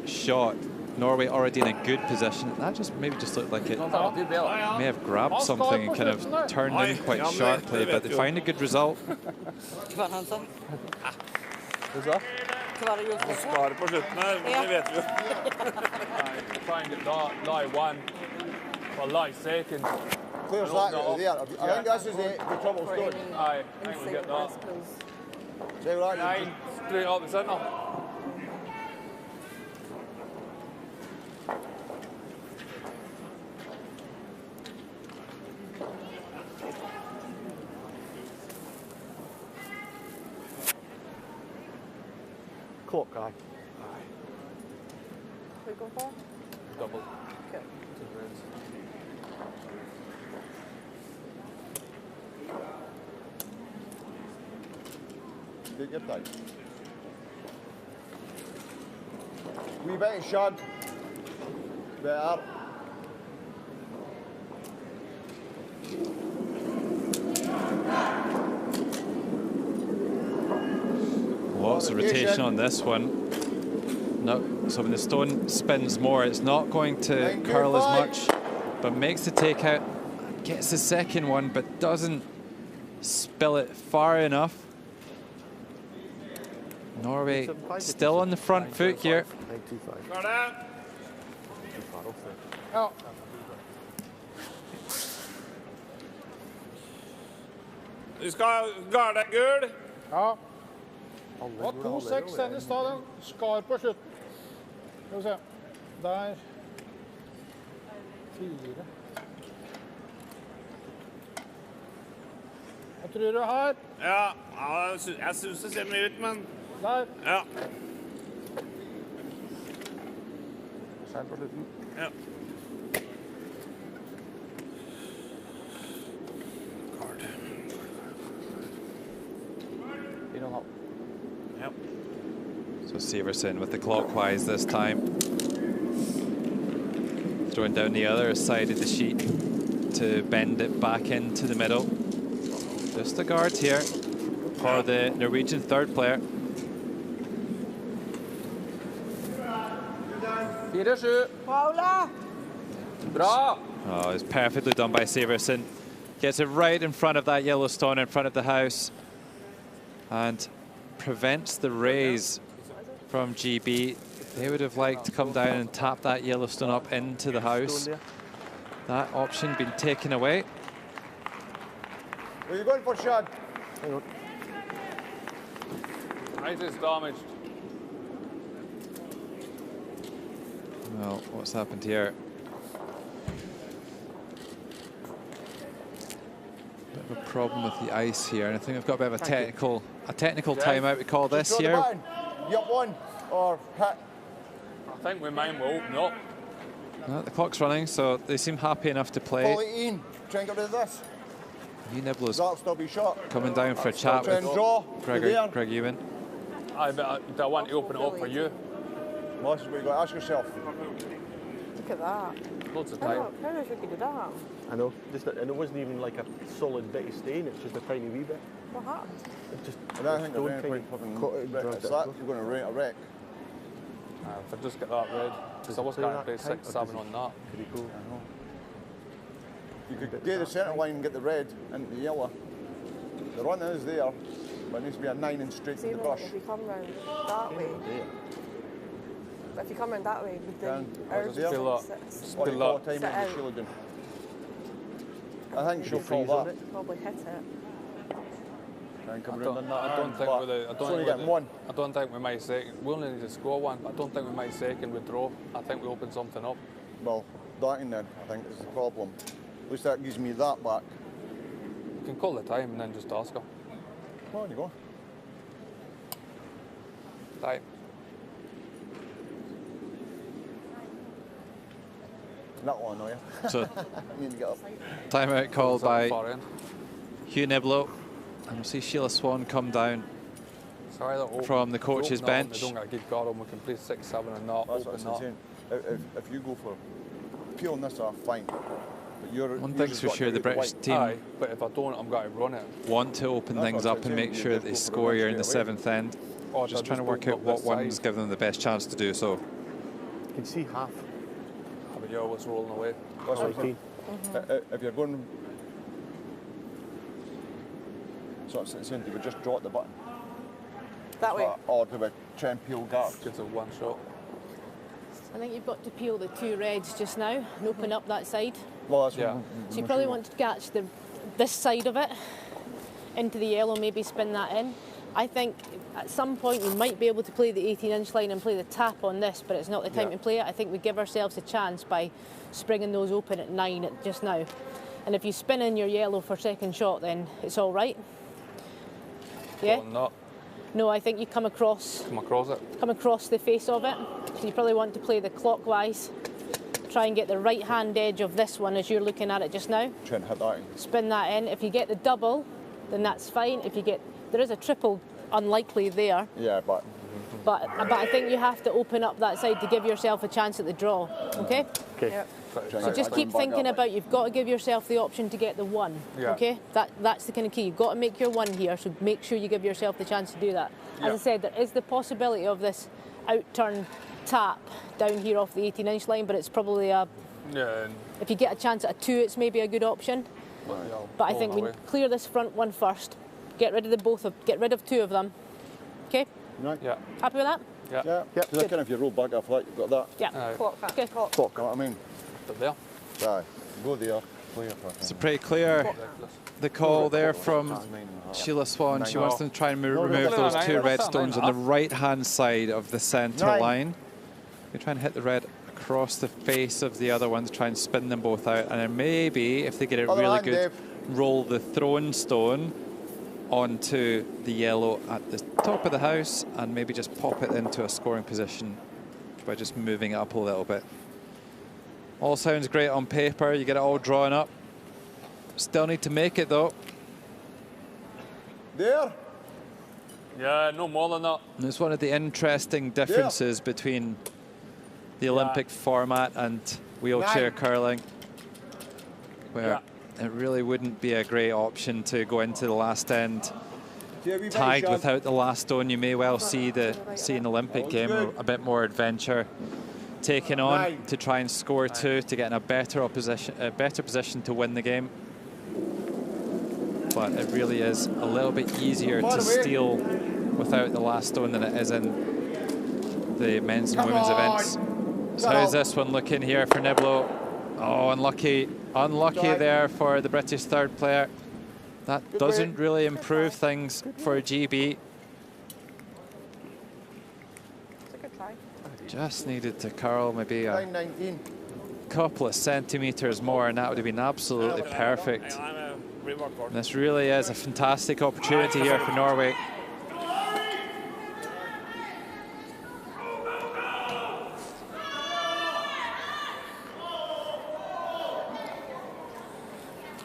shot. Norway already in a good position. That just maybe just looked like it may have grabbed something and kind of turned in quite sharply, but they find a good result. Hva han sa? Hva sa? Hva var det gjort? Skar på slutten her, men det vet vi jo. Trying to lie one for life's sake and clear side there. I think this is the trouble's done. I think we get that. Say right. 9 straight up the centre. Clock guy. Who go for? Double. Okay. Take your time. Wee bit of shod. Better. Lots of rotation on this one. No, so when the stone spins more, it's not going to curl as much, but makes the takeout, gets the second one, but doesn't spill it far enough. Norway still on the front foot here. Ja. Du skal garde gul. Ja. Og 2-6 den i stedet. Skar på slutten. Skal vi se. Der. 4. Hva tror du her? Ja, jeg synes det ser mye ut, men... Der. Ja. Skjær på slutten. Ja. So So Severson with the clockwise this time. Throwing down the other side of the sheet to bend it back into the middle. Just a guard here for the Norwegian third player. 4-7. Paula! Bra! Oh, it's perfectly done by Severson. Gets it right in front of that yellow stone in front of the house and prevents the raise from GB. They would have liked to come down and tap that yellow stone up into the house. That option been taken away. Where are you going for, Shad? Hang on. Right is damaged. Well, what's happened here? Bit of a problem with the ice here, and I think we've got a bit of a technical timeout. We call this here. You up one or hit? I think we might will open up. No, the clock's running, so they seem happy enough to play. Pull it in. Try and get rid of this. Nibbles That'll still be shot. coming down for a chat Try with and draw. Greg Ewan. But I want to open it up for you. Well, this is what you got to ask yourself. Look at that. Loads of How time. do you do that? I know. And it wasn't even like a solid bit of stain, it's just a tiny wee bit. What happened? It just, I don't think stone they're kind any of point cut it, fucking dragged it's it that across. you're going to rate a wreck. If I just get that red, because I was going to play 6-7 on that. Could he go? You could get the centre line and get the red into the yellow. The run is there, but it needs to be a 9 and straight to So the you know, brush. if you come round that way, but if you come round that way, would Then the urge there. Spill up. sit What do you call Spill a time up. that Sheila doing? I think she'll call that. Probably hit it. And come I round don't, on that I don't arm, think but with the, I it's don't only think getting with one. I don't think we might second. We only need to score one. I don't think we might second withdraw. I think we open something up. Well, darting then, I think, is the problem. At least that gives me that back. You can call the time and then just ask her. Well, on you go. Time. That one, annoy you. So I need to get up. timeout called It's at the by far end. Hugh Niblo. And we'll see Sheila Swan come down Sorry, that open, from the coach's open that one, bench. They don't get a good guard on. We can play 6-7 and not That's what open I'm that. saying. If you go for peeling this off, fine. But you're One thing's for sure, the British team Aye, but if I don't, I'm going to run it. want to open That's things what I'm up and saying, make you sure just that they go for the score run here in the straight away. 7th end. Or Just I trying to work open out up what this ones side. give them the best chance to do so. You can see half. But you're always rolling away. That's what I'm saying. If you're going... So it's saying, you would just drop the button. That way. Or do we try and peel guard? Gets a one shot. I think you've got to peel the two reds just now and open up that side. Well, that's Yeah. what So you probably want to catch this side of it into the yellow, maybe spin that in. I think at some point we might be able to play the 18-inch line and play the tap on this, but it's not the time to play it. I think we give ourselves a chance by springing those open at 9 just now. And if you spin in your yellow for second shot, then it's all right. Yeah? Well, not No, I think you come across the face of it. So you probably want to play the clockwise. Try and get the right-hand edge of this one as you're looking at it just now. Try and hit that in. Spin that in. If you get the double, then that's fine. If you get, there is a triple unlikely there. Yeah, but But I think you have to open up that side to give yourself a chance at the draw. Okay? Okay. Yep. So just keep thinking about, you've got to give yourself the option to get the one. Yeah. Okay? That's the kind of key. You've got to make your one here, so make sure you give yourself the chance to do that. As I said, there is the possibility of this out-turn tap down here off the 18-inch line, but it's probably a... Yeah. If you get a chance at a 2, it's maybe a good option. But I think we clear this front one first. Get rid of get rid of 2 of them. Okay? right. Yeah. Happy with that? Yeah. Because I kind of, if you roll back after that, you've got that. Yeah. Clock. Okay. Clock, you know what I mean? But there. Aye. Go there. Play it. It's pretty clear, the call there from Sheila Swan. She wants to try and remove those 2 red stones on the right-hand side of the centre line. You try and hit the red across the face of the other ones, try and spin them both out, and then maybe, if they get it really good, roll the thrown stone onto the yellow at the top of the house and maybe just pop it into a scoring position by just moving it up a little bit. All sounds great on paper, you get it all drawn up. Still need to make it though. There. Yeah, no more than that. And it's one of the interesting differences between the Olympic format and wheelchair curling, where it really wouldn't be a great option to go into the last end tagged without the last stone. You may well see an Olympic game, a bit more adventure taken on to try and score 2 to get in a better position to win the game. But it really is a little bit easier to steal without the last stone than it is in the men's and women's events. So how's this one looking here for Niblo? Oh, unlucky there for the British third player. That doesn't really improve things for GB. Just needed to curl maybe a couple of centimetres more and that would have been absolutely perfect. And this really is a fantastic opportunity here for Norway.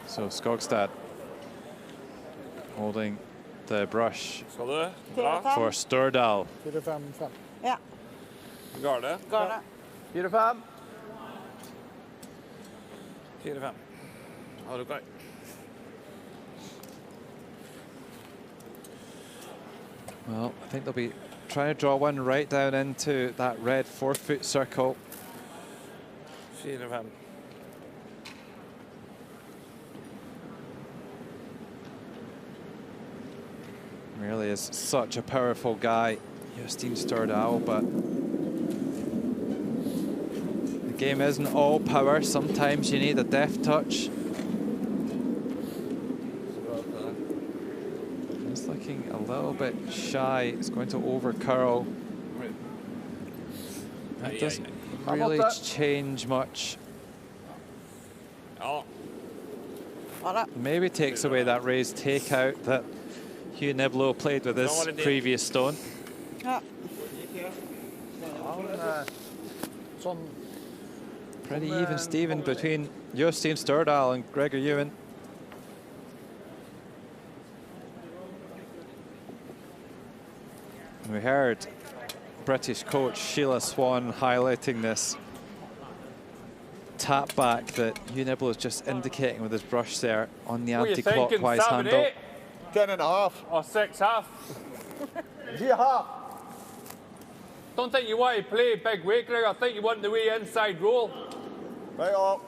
So Skogstad holding the brush for Stordal. 4-5-5. Ja. Garde. 4-5. 4-5. Har du klar? Well, I think they'll be trying to draw one right down into that red 4-foot circle. 4-5. Really is such a powerful guy, Jostein Stordal, but the game isn't all power. Sometimes you need a deft touch. He's looking a little bit shy. He's going to over curl. That doesn't really change much. Maybe takes away that raised takeout that Hugh Niblo played with his previous stone. Pretty even Steven between Jostein Stordal and Gregor Ewan. We heard British coach Sheila Swan highlighting this tap back that Hugh Niblo is just indicating with his brush there on the anti-clockwise handle. 10.5. Or 6.5. 3.5. Don't think you want to play big weight, Greg. I think you want the way inside roll. Right up.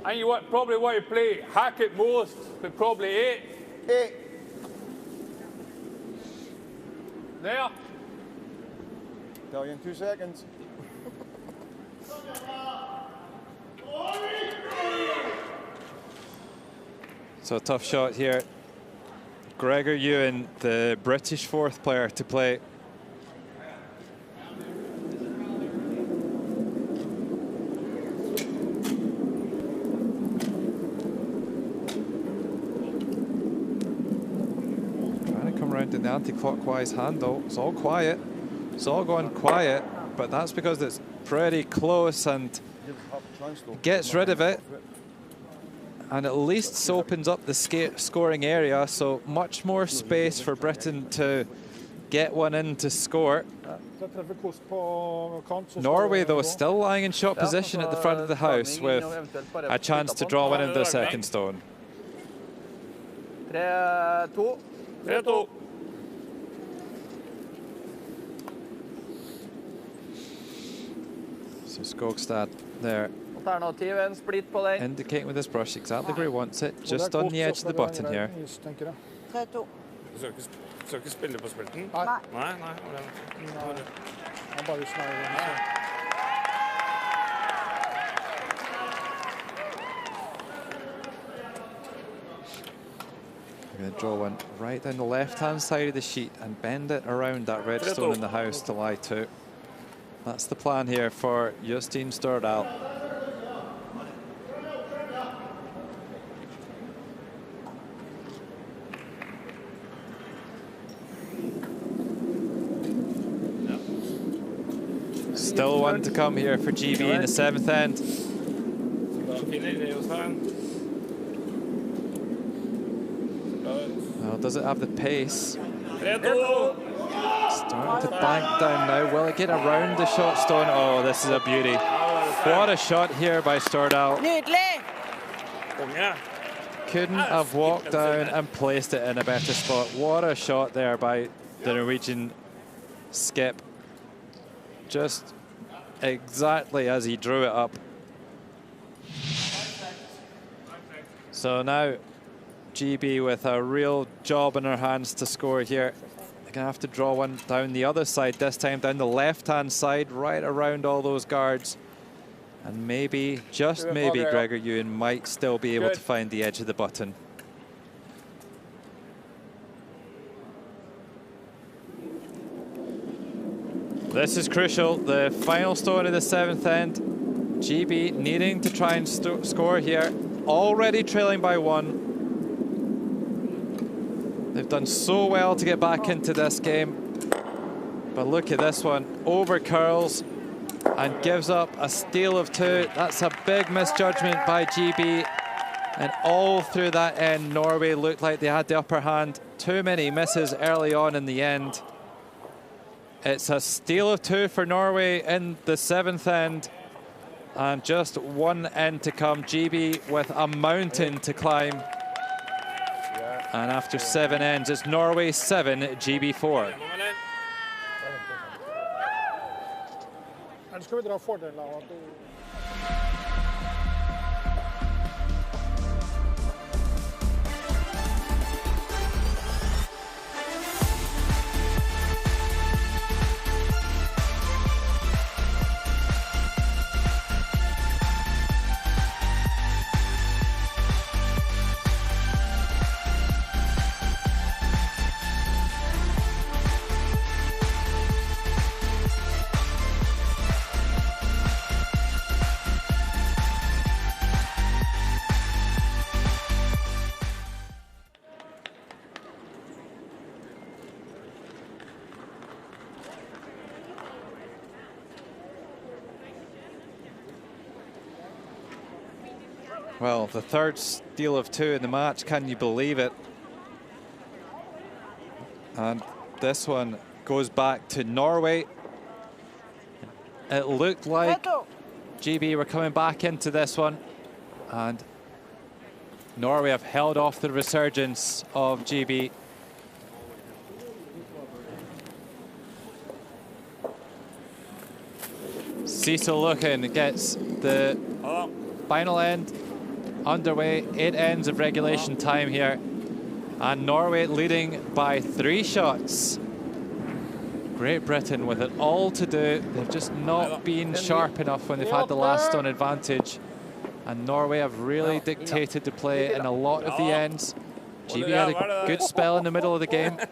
And you probably want to play hack at most, but probably 8. 8. There. Tell you in 2 seconds. So a tough shot here. Gregor Ewan, the British fourth player to play. Trying to come around in the anti-clockwise handle. It's all quiet. It's all going quiet, but that's because it's pretty close and gets rid of it. And at least opens up the scoring area, so much more space for Britain to get one in to score. Norway, though, still lying in shot position at the front of the house with a chance to draw one into the second stone. 3-2. 3-2. So Skogstad there. Alternativen split på den. Indicating with this brush exactly where he wants it, just on the edge of the button here. 3-2. Skal ikke spille på spilten? Nei. Nei. Han bare snarere. We're going to draw one right down the left-hand side of the sheet and bend it around that red stone in the house to lie to. That's the plan here for Jostein Stordal. Still one to come here for GB in the seventh end. Well, does it have the pace? Starting to bank down now. Will it get around the shot stone? Oh, this is a beauty. What a shot here by Stordal. Couldn't have walked down and placed it in a better spot. What a shot there by the Norwegian skip. Just exactly as he drew it up. So now GB with a real job in her hands to score here. They're going to have to draw one down the other side, this time down the left-hand side, right around all those guards. And maybe, just maybe, Gregor Ewan might still be able to find the edge of the button. This is crucial, the final stone in the 7th end. GB needing to try and score here, already trailing by 1. They've done so well to get back into this game. But look at this one, over curls and gives up a steal of 2. That's a big misjudgment by GB. And all through that end, Norway looked like they had the upper hand. Too many misses early on in the end. It's a steal of 2 for Norway in the 7th end. And just one end to come. GB with a mountain to climb. And after 7 ends, it's Norway 7, GB 4. Eller ska vi dra fordel av att Well, the 3rd steal of 2 in the match, can you believe it? And this one goes back to Norway. It looked like GB were coming back into this one, and Norway have held off the resurgence of GB. Cecil looking gets the final end underway. 8 ends of regulation time here, and Norway leading by 3 shots. Great Britain with it all to do. They've just not been sharp enough when they've had the last stone advantage, and Norway have really dictated the play in a lot of the ends. GB had a good spell in the middle of the game, and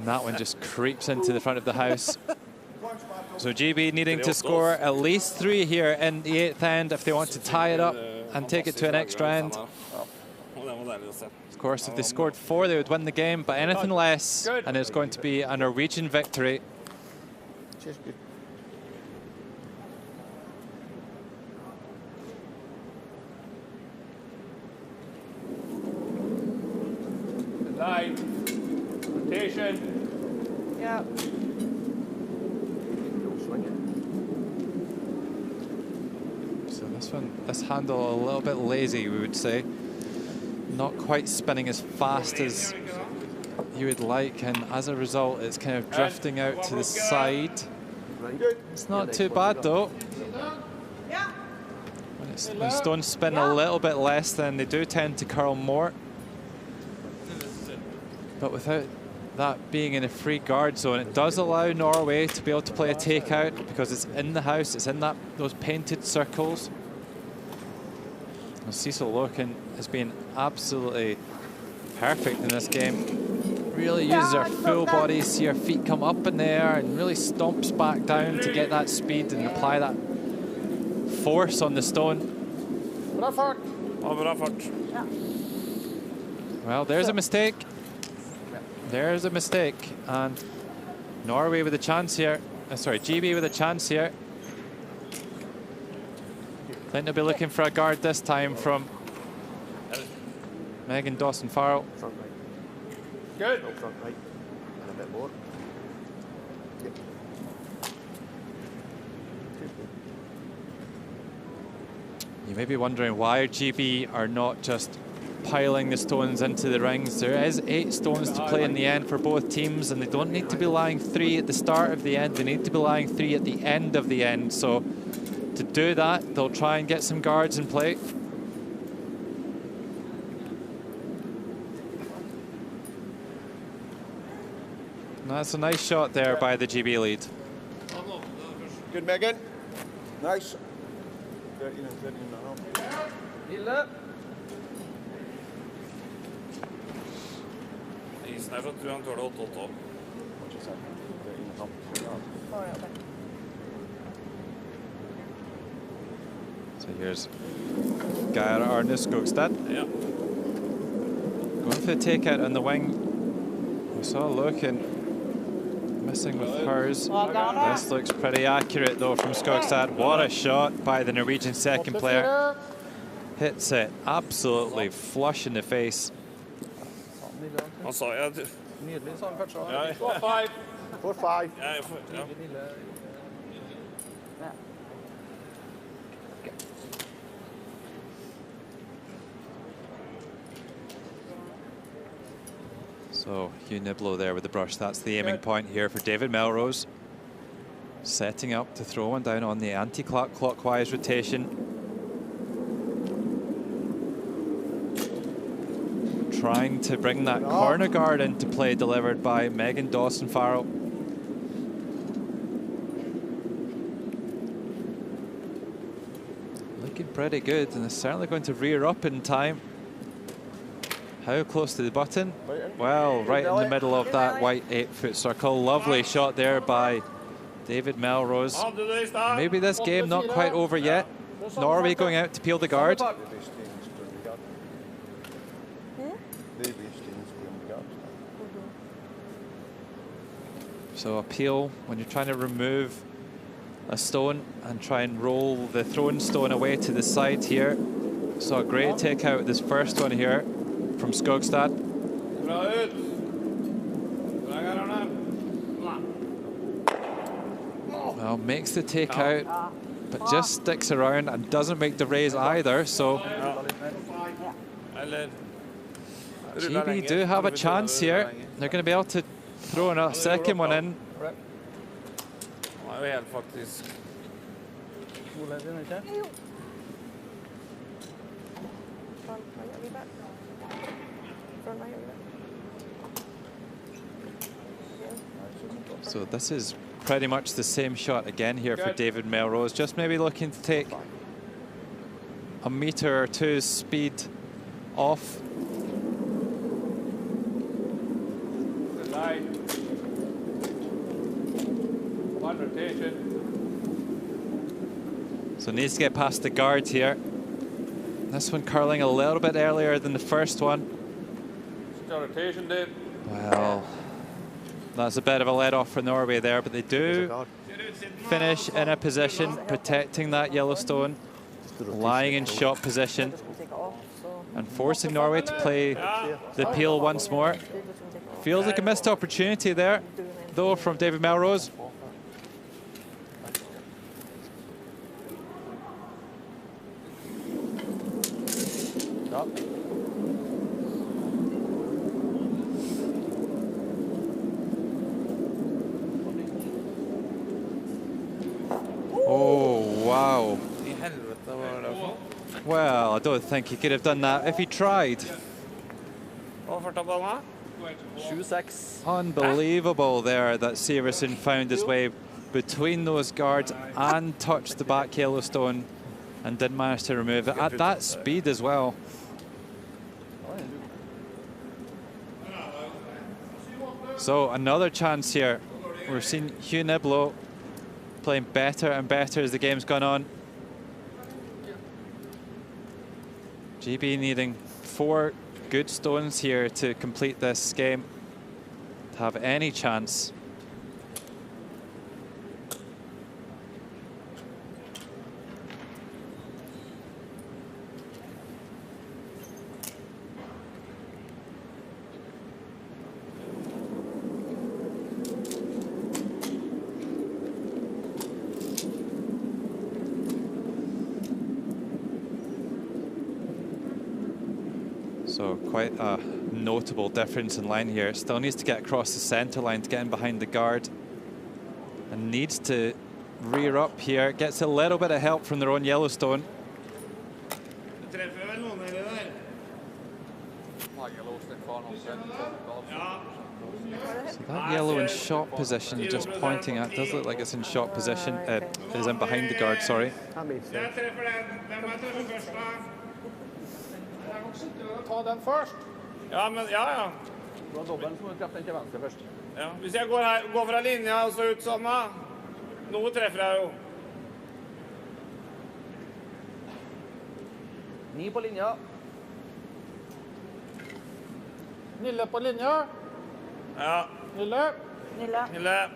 that one just creeps into the front of the house. So GB needing to score at least 3 here in the 8th end if they want to tie it up and take it to an extra end. Of course, if they scored 4, they would win the game, but anything less, and it's going to be a Norwegian victory. Line. Rotation. Yeah. So this handle a little bit lazy, we would say. Not quite spinning as fast as you would like, and as a result, it's kind of drifting out to the side. It's not too bad though. When stones spin a little bit less, then they do tend to curl more. But without that being in a free guard zone, it does allow Norway to be able to play a takeout because it's in the house, it's in those painted circles. Cecil Loken has been absolutely perfect in this game. Really uses her full body, see her feet come up in the air and really stomps back down to get that speed and apply that force on the stone. Well, there's a mistake. There's a mistake, and Norway with a chance here. Sorry, GB with a chance here. I think they'll be looking for a guard this time from Megan Dawson-Farrell. Good. Still front right. And a bit more. Yep. You may be wondering why GB are not just piling the stones into the rings. There is 8 stones to play in the end for both teams, and they don't need to be lying 3 at the start of the end. They need to be lying 3 at the end of the end. So to do that, they'll try and get some guards in play. That's a nice shot there by the GB lead. Good, Megan. Nice. 13 and 13 and a half. Heel up. Isen her så tror jeg han tåler 8-8. So here's Geir Arne Skogstad. Yeah. Going for the takeout on the wing. We saw Loken missing with hers. This looks pretty accurate though from Skogstad. What a shot by the Norwegian second player. Hits it absolutely flush in the face. Han sa ja. Nydelig, sa han kanskje. Ja. 4-5. 4-5. Ja, ja. So Hugh Niblo there with the brush. That's the aiming point here for David Melrose. Setting up to throw one down on the anti-clockwise rotation. Trying to bring that corner guard into play, delivered by Megan Dawson-Farrell. Looking pretty good, and it's certainly going to rear up in time. How close to the button? Well, right in the middle of that white 8-foot circle. Lovely shot there by David Melrose. Maybe this game not quite over yet. Norway going out to peel the guard. So a peel when you're trying to remove a stone and try and roll the thrown stone away to the side here. So a great takeout with this first one here from Skogstad. Well, makes the takeout, but just sticks around and doesn't make the raise either. So GB do have a chance here. They're going to be able to throw a second one in. Han er jo helt faktisk. So this is pretty much the same shot again here for David Melrose. Just maybe looking to take a meter or two speed off. One rotation. So needs to get past the guard here. This one curling a little bit earlier than the first one. Still rotation, Dave. Well, that's a bit of a let off for Norway there, but they do finish in a position protecting that yellow stone, lying in shot position, and forcing Norway to play the peel once more. Feels like a missed opportunity there, though, from David Melrose. Oh, wow. Well, I don't think he could have done that if he tried. Unbelievable there that Severson found his way between those guards and touched the back Yellowstone and didn't manage to remove it at that speed as well. So another chance here. We've seen Hugh Niblo playing better and better as the game's gone on. GB needing 4 good stones here to complete this game to have any chance. So quite a notable difference in line here. Still needs to get across the centre line to get in behind the guard. And needs to rear up here. Gets a little bit of help from their own Yellowstone. So that yellow in shot position you're just pointing at does look like it's in shot position. Is in behind the guard, sorry. That made sense. Ta den først. Ja, men ja. Du har dobbelt, så må du treffe den til venstre først. Ja. Hvis jeg går fra linja og så ut sånn da. Nå treffer jeg jo. 9 på linja. Nille på linja. Ja. Nille. Nille.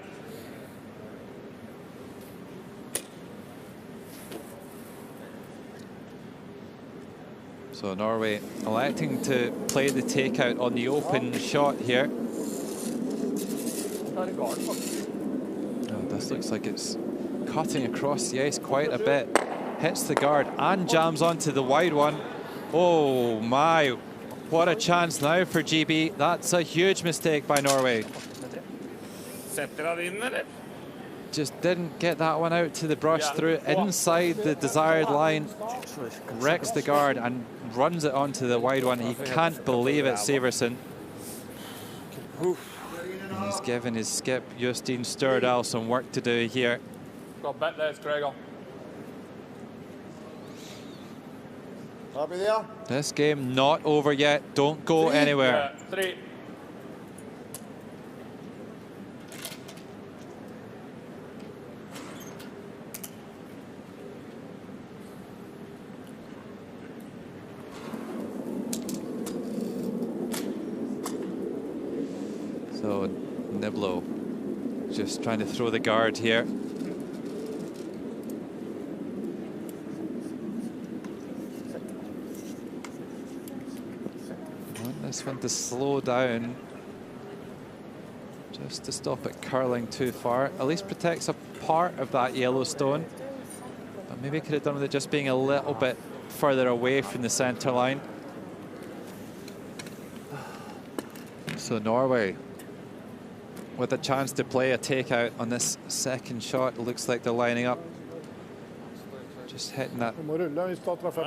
So Norway electing to play the takeout on the open shot here. Oh, this looks like it's cutting across the ice quite a bit. Hits the guard and jams onto the wide one. Oh my, what a chance now for GB. That's a huge mistake by Norway. Just didn't get that one out to the brush through inside the desired line. Wrecks the guard and runs it onto the wide one. He can't believe it, Severson. He's given his skip, Jostein Stordal, some work to do here. Got bet there, Gregor. Happy there? This game not over yet. Don't go anywhere. Yeah, 3. So Niblo just trying to throw the guard here. Want this one to slow down, just to stop it curling too far. At least protects a part of that Yellowstone, but maybe could have done with it just being a little bit further away from the centre line. So Norway with a chance to play a takeout on this second shot. It looks like they're lining up. Just hitting that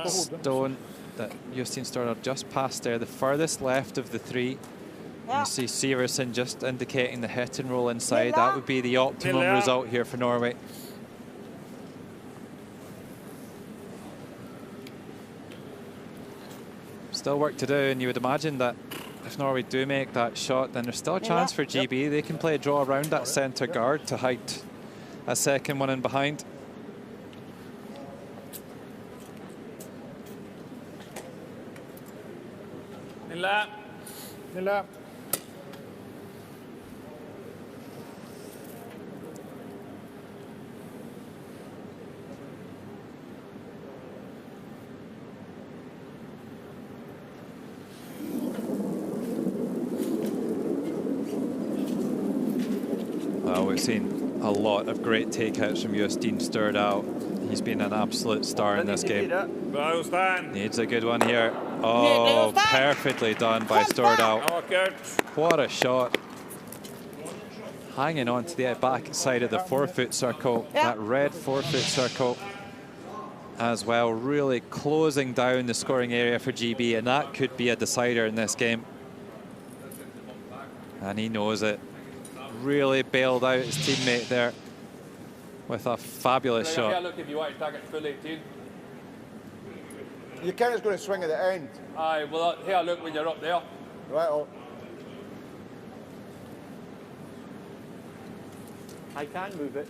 stone that Jostein Stordal just passed there, the furthest left of the 3. You see Severson just indicating the hit and roll inside. That would be the optimum result here for Norway. Still work to do, and you would imagine that if Norway do make that shot, then there's still a chance for GB. They can play a draw around that centre guard to hide a second one in behind. Nille. Nille. Well, we've seen a lot of great takeouts from Jostein Stordal. He's been an absolute star in this game. Needs a good one here. Oh, perfectly done by Stordal. What a shot. Hanging on to the back side of the 4-foot circle, that red 4-foot circle as well, really closing down the scoring area for GB, and that could be a decider in this game. And he knows it. Really bailed out his teammate there with a fabulous shot. Yeah, look, if you want to target full 18. You can't, it's going to swing at the end. Aye, well, here, look, when you're up there. Right, oh. I can move it.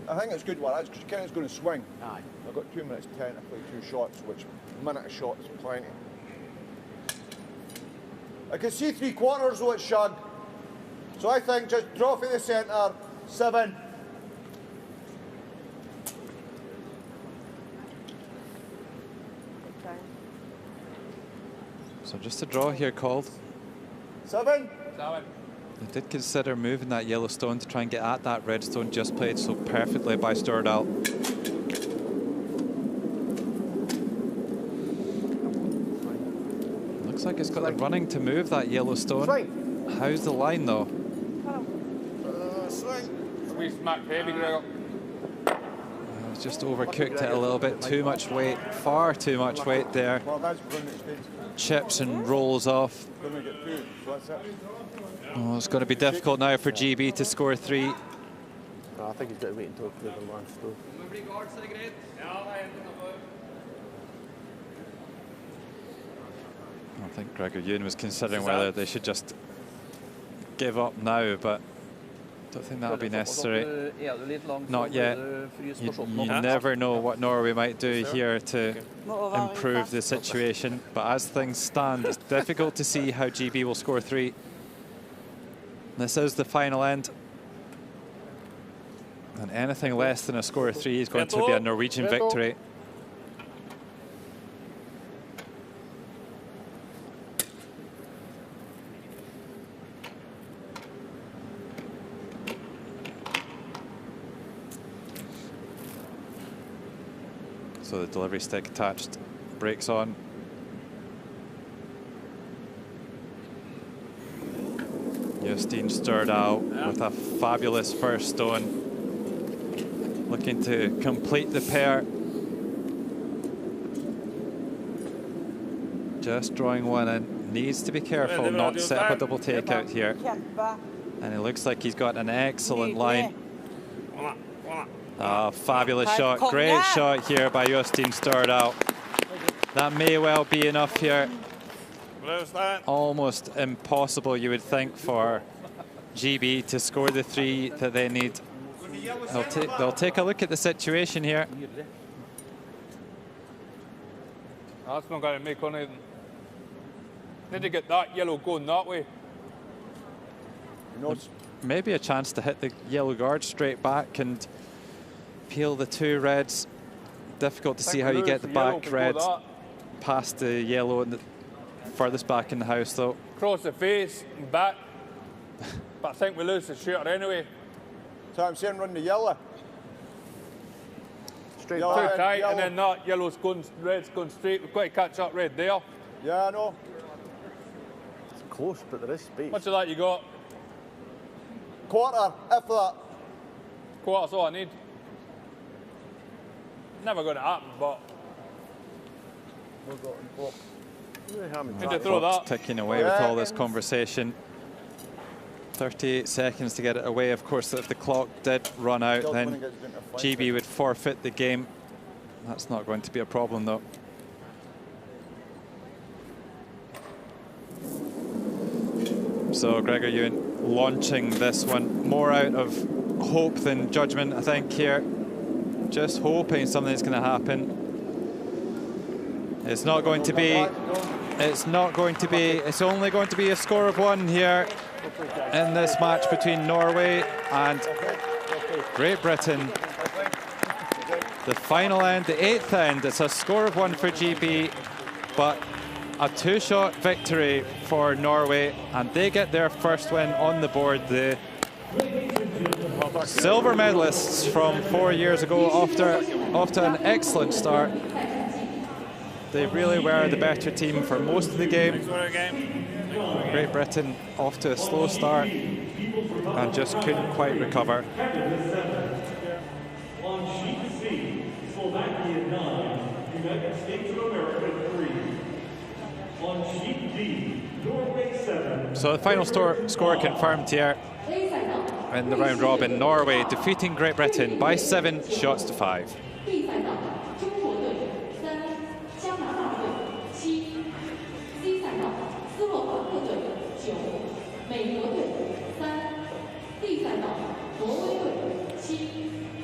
I think it's good one. It's kind of going to swing. Aye. I've got 2 minutes 10 to play 2 shots, which a minute a shot is plenty. I can see 3/4 though, it's shug. So I think just draw for the centre, 7. So just a draw here called. 7. They did consider moving that Yellowstone to try and get at that redstone, just played so perfectly by Stordal. like it's got the running to move that yellow stone. How's the line though? We smacked heavy, Gregor. Just overcooked it a little bit. Too much weight, far too much weight there. Chips and rolls off. Oh, it's going to be difficult now for GB to score 3. I think he's got to wait until the last stone. I think Gregor Ewan was considering whether they should just give up now, but I don't think that'll be necessary. Not yet. You never know what Norway might do here to improve the situation, but as things stand, it's difficult to see how GB will score 3. This is the final end, and anything less than a score of 3 is going to be a Norwegian victory. So the delivery stick attached, brakes on. Jostein Stordal with a fabulous first stone. Looking to complete the pair. Just drawing one in. Needs to be careful not to set up a double takeout here. And it looks like he's got an excellent line. Oh, fabulous shot. Great shot here by Jostein Stordal. That may well be enough here. Almost impossible, you would think, for GB to score the 3 that they need. They'll take a look at the situation here. That's not going to make anything. Need to get that yellow going that way. Maybe a chance to hit the yellow guard straight back and peel the 2 reds. Difficult to see how you get the back red past the yellow and the furthest back in the house, though. Cross the face and back. But I think we lose the shooter anyway. So I'm saying run the yellow. Straight back. Too tight, and then that yellow's going, red's going straight. We've got to catch up red there. Yeah, I know. It's close, but there is space. Much of that you got? Quarter, if that. Quarter's all I need. Never going to happen, but Need to throw that. Ticking away with all this conversation. 38 seconds to get it away. Of course, if the clock did run out, then GB would forfeit the game. That's not going to be a problem, though. So Gregor Ewan launching this one more out of hope than judgment, I think, here. Just hoping something's going to happen. It's not going to be. It's not going to be. It's only going to be a score of 1 here in this match between Norway and Great Britain. The final end, the 8th end, it's a score of 1 for GB, but a 2-shot victory for Norway, and they get their first win on the board. The silver medalists from 4 years ago, off to an excellent start. They really were the better team for most of the game. Great Britain off to a slow start and just couldn't quite recover. So the final score confirmed here in the round robin. Norway defeating Great Britain by 7 shots to 5.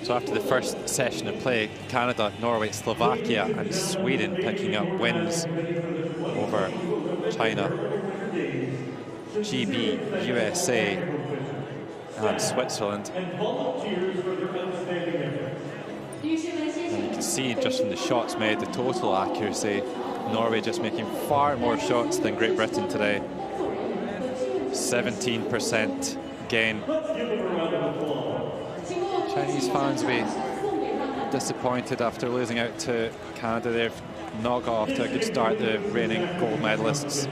So after the first session of play, Canada, Norway, Slovakia and Sweden picking up wins over China, GB, USA and Switzerland. And you can see just from the shots made, the total accuracy. Norway just making far more shots than Great Britain today. 17% gain. Chinese fans will be disappointed after losing out to Canada. They've not got off to a good start, the reigning gold medalists.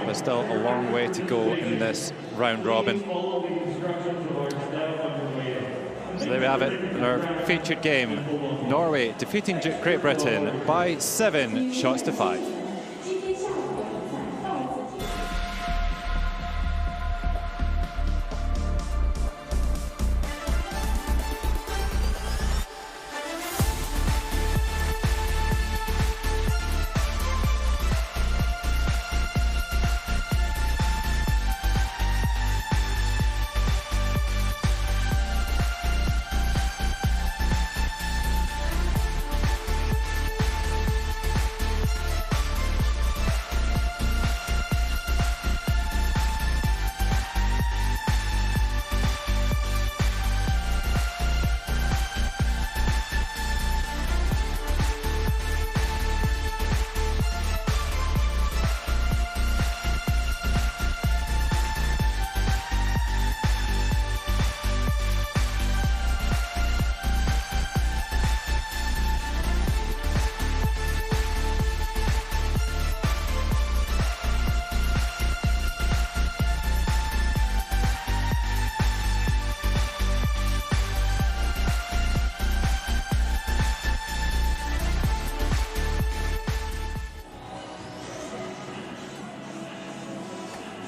But still a long way to go in this round robin. So there we have it, in our featured game. Norway defeating Great Britain by 7 shots to 5.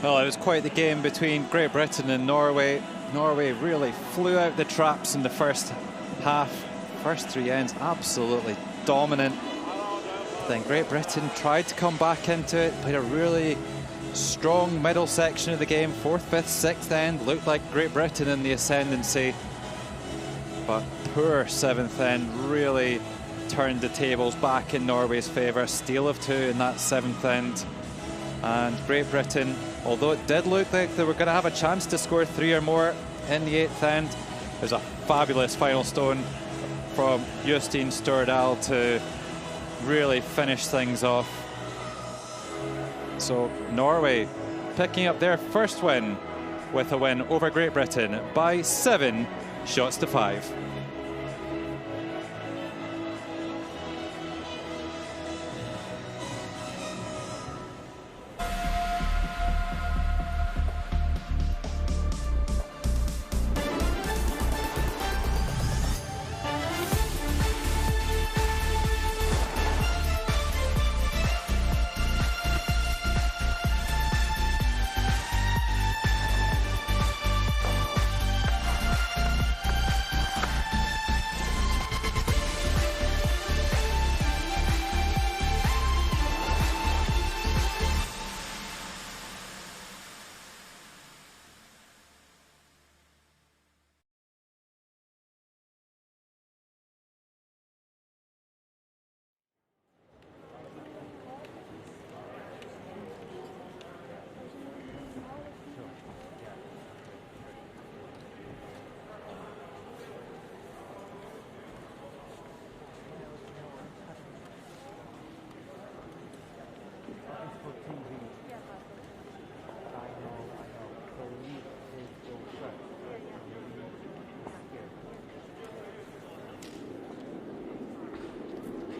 Well, it was quite the game between Great Britain and Norway. Norway really flew out the traps in the first half. First 3 ends, absolutely dominant. Then Great Britain tried to come back into it, played a really strong middle section of the game. 4th, 5th, 6th end looked like Great Britain in the ascendancy. But poor 7th end really turned the tables back in Norway's favour. Steal of 2 in that 7th end. And Great Britain, although it did look like they were going to have a chance to score 3 or more in the 8th end, there's a fabulous final stone from Justine Stordal to really finish things off. So Norway picking up their first win with a win over Great Britain by 7 shots to 5.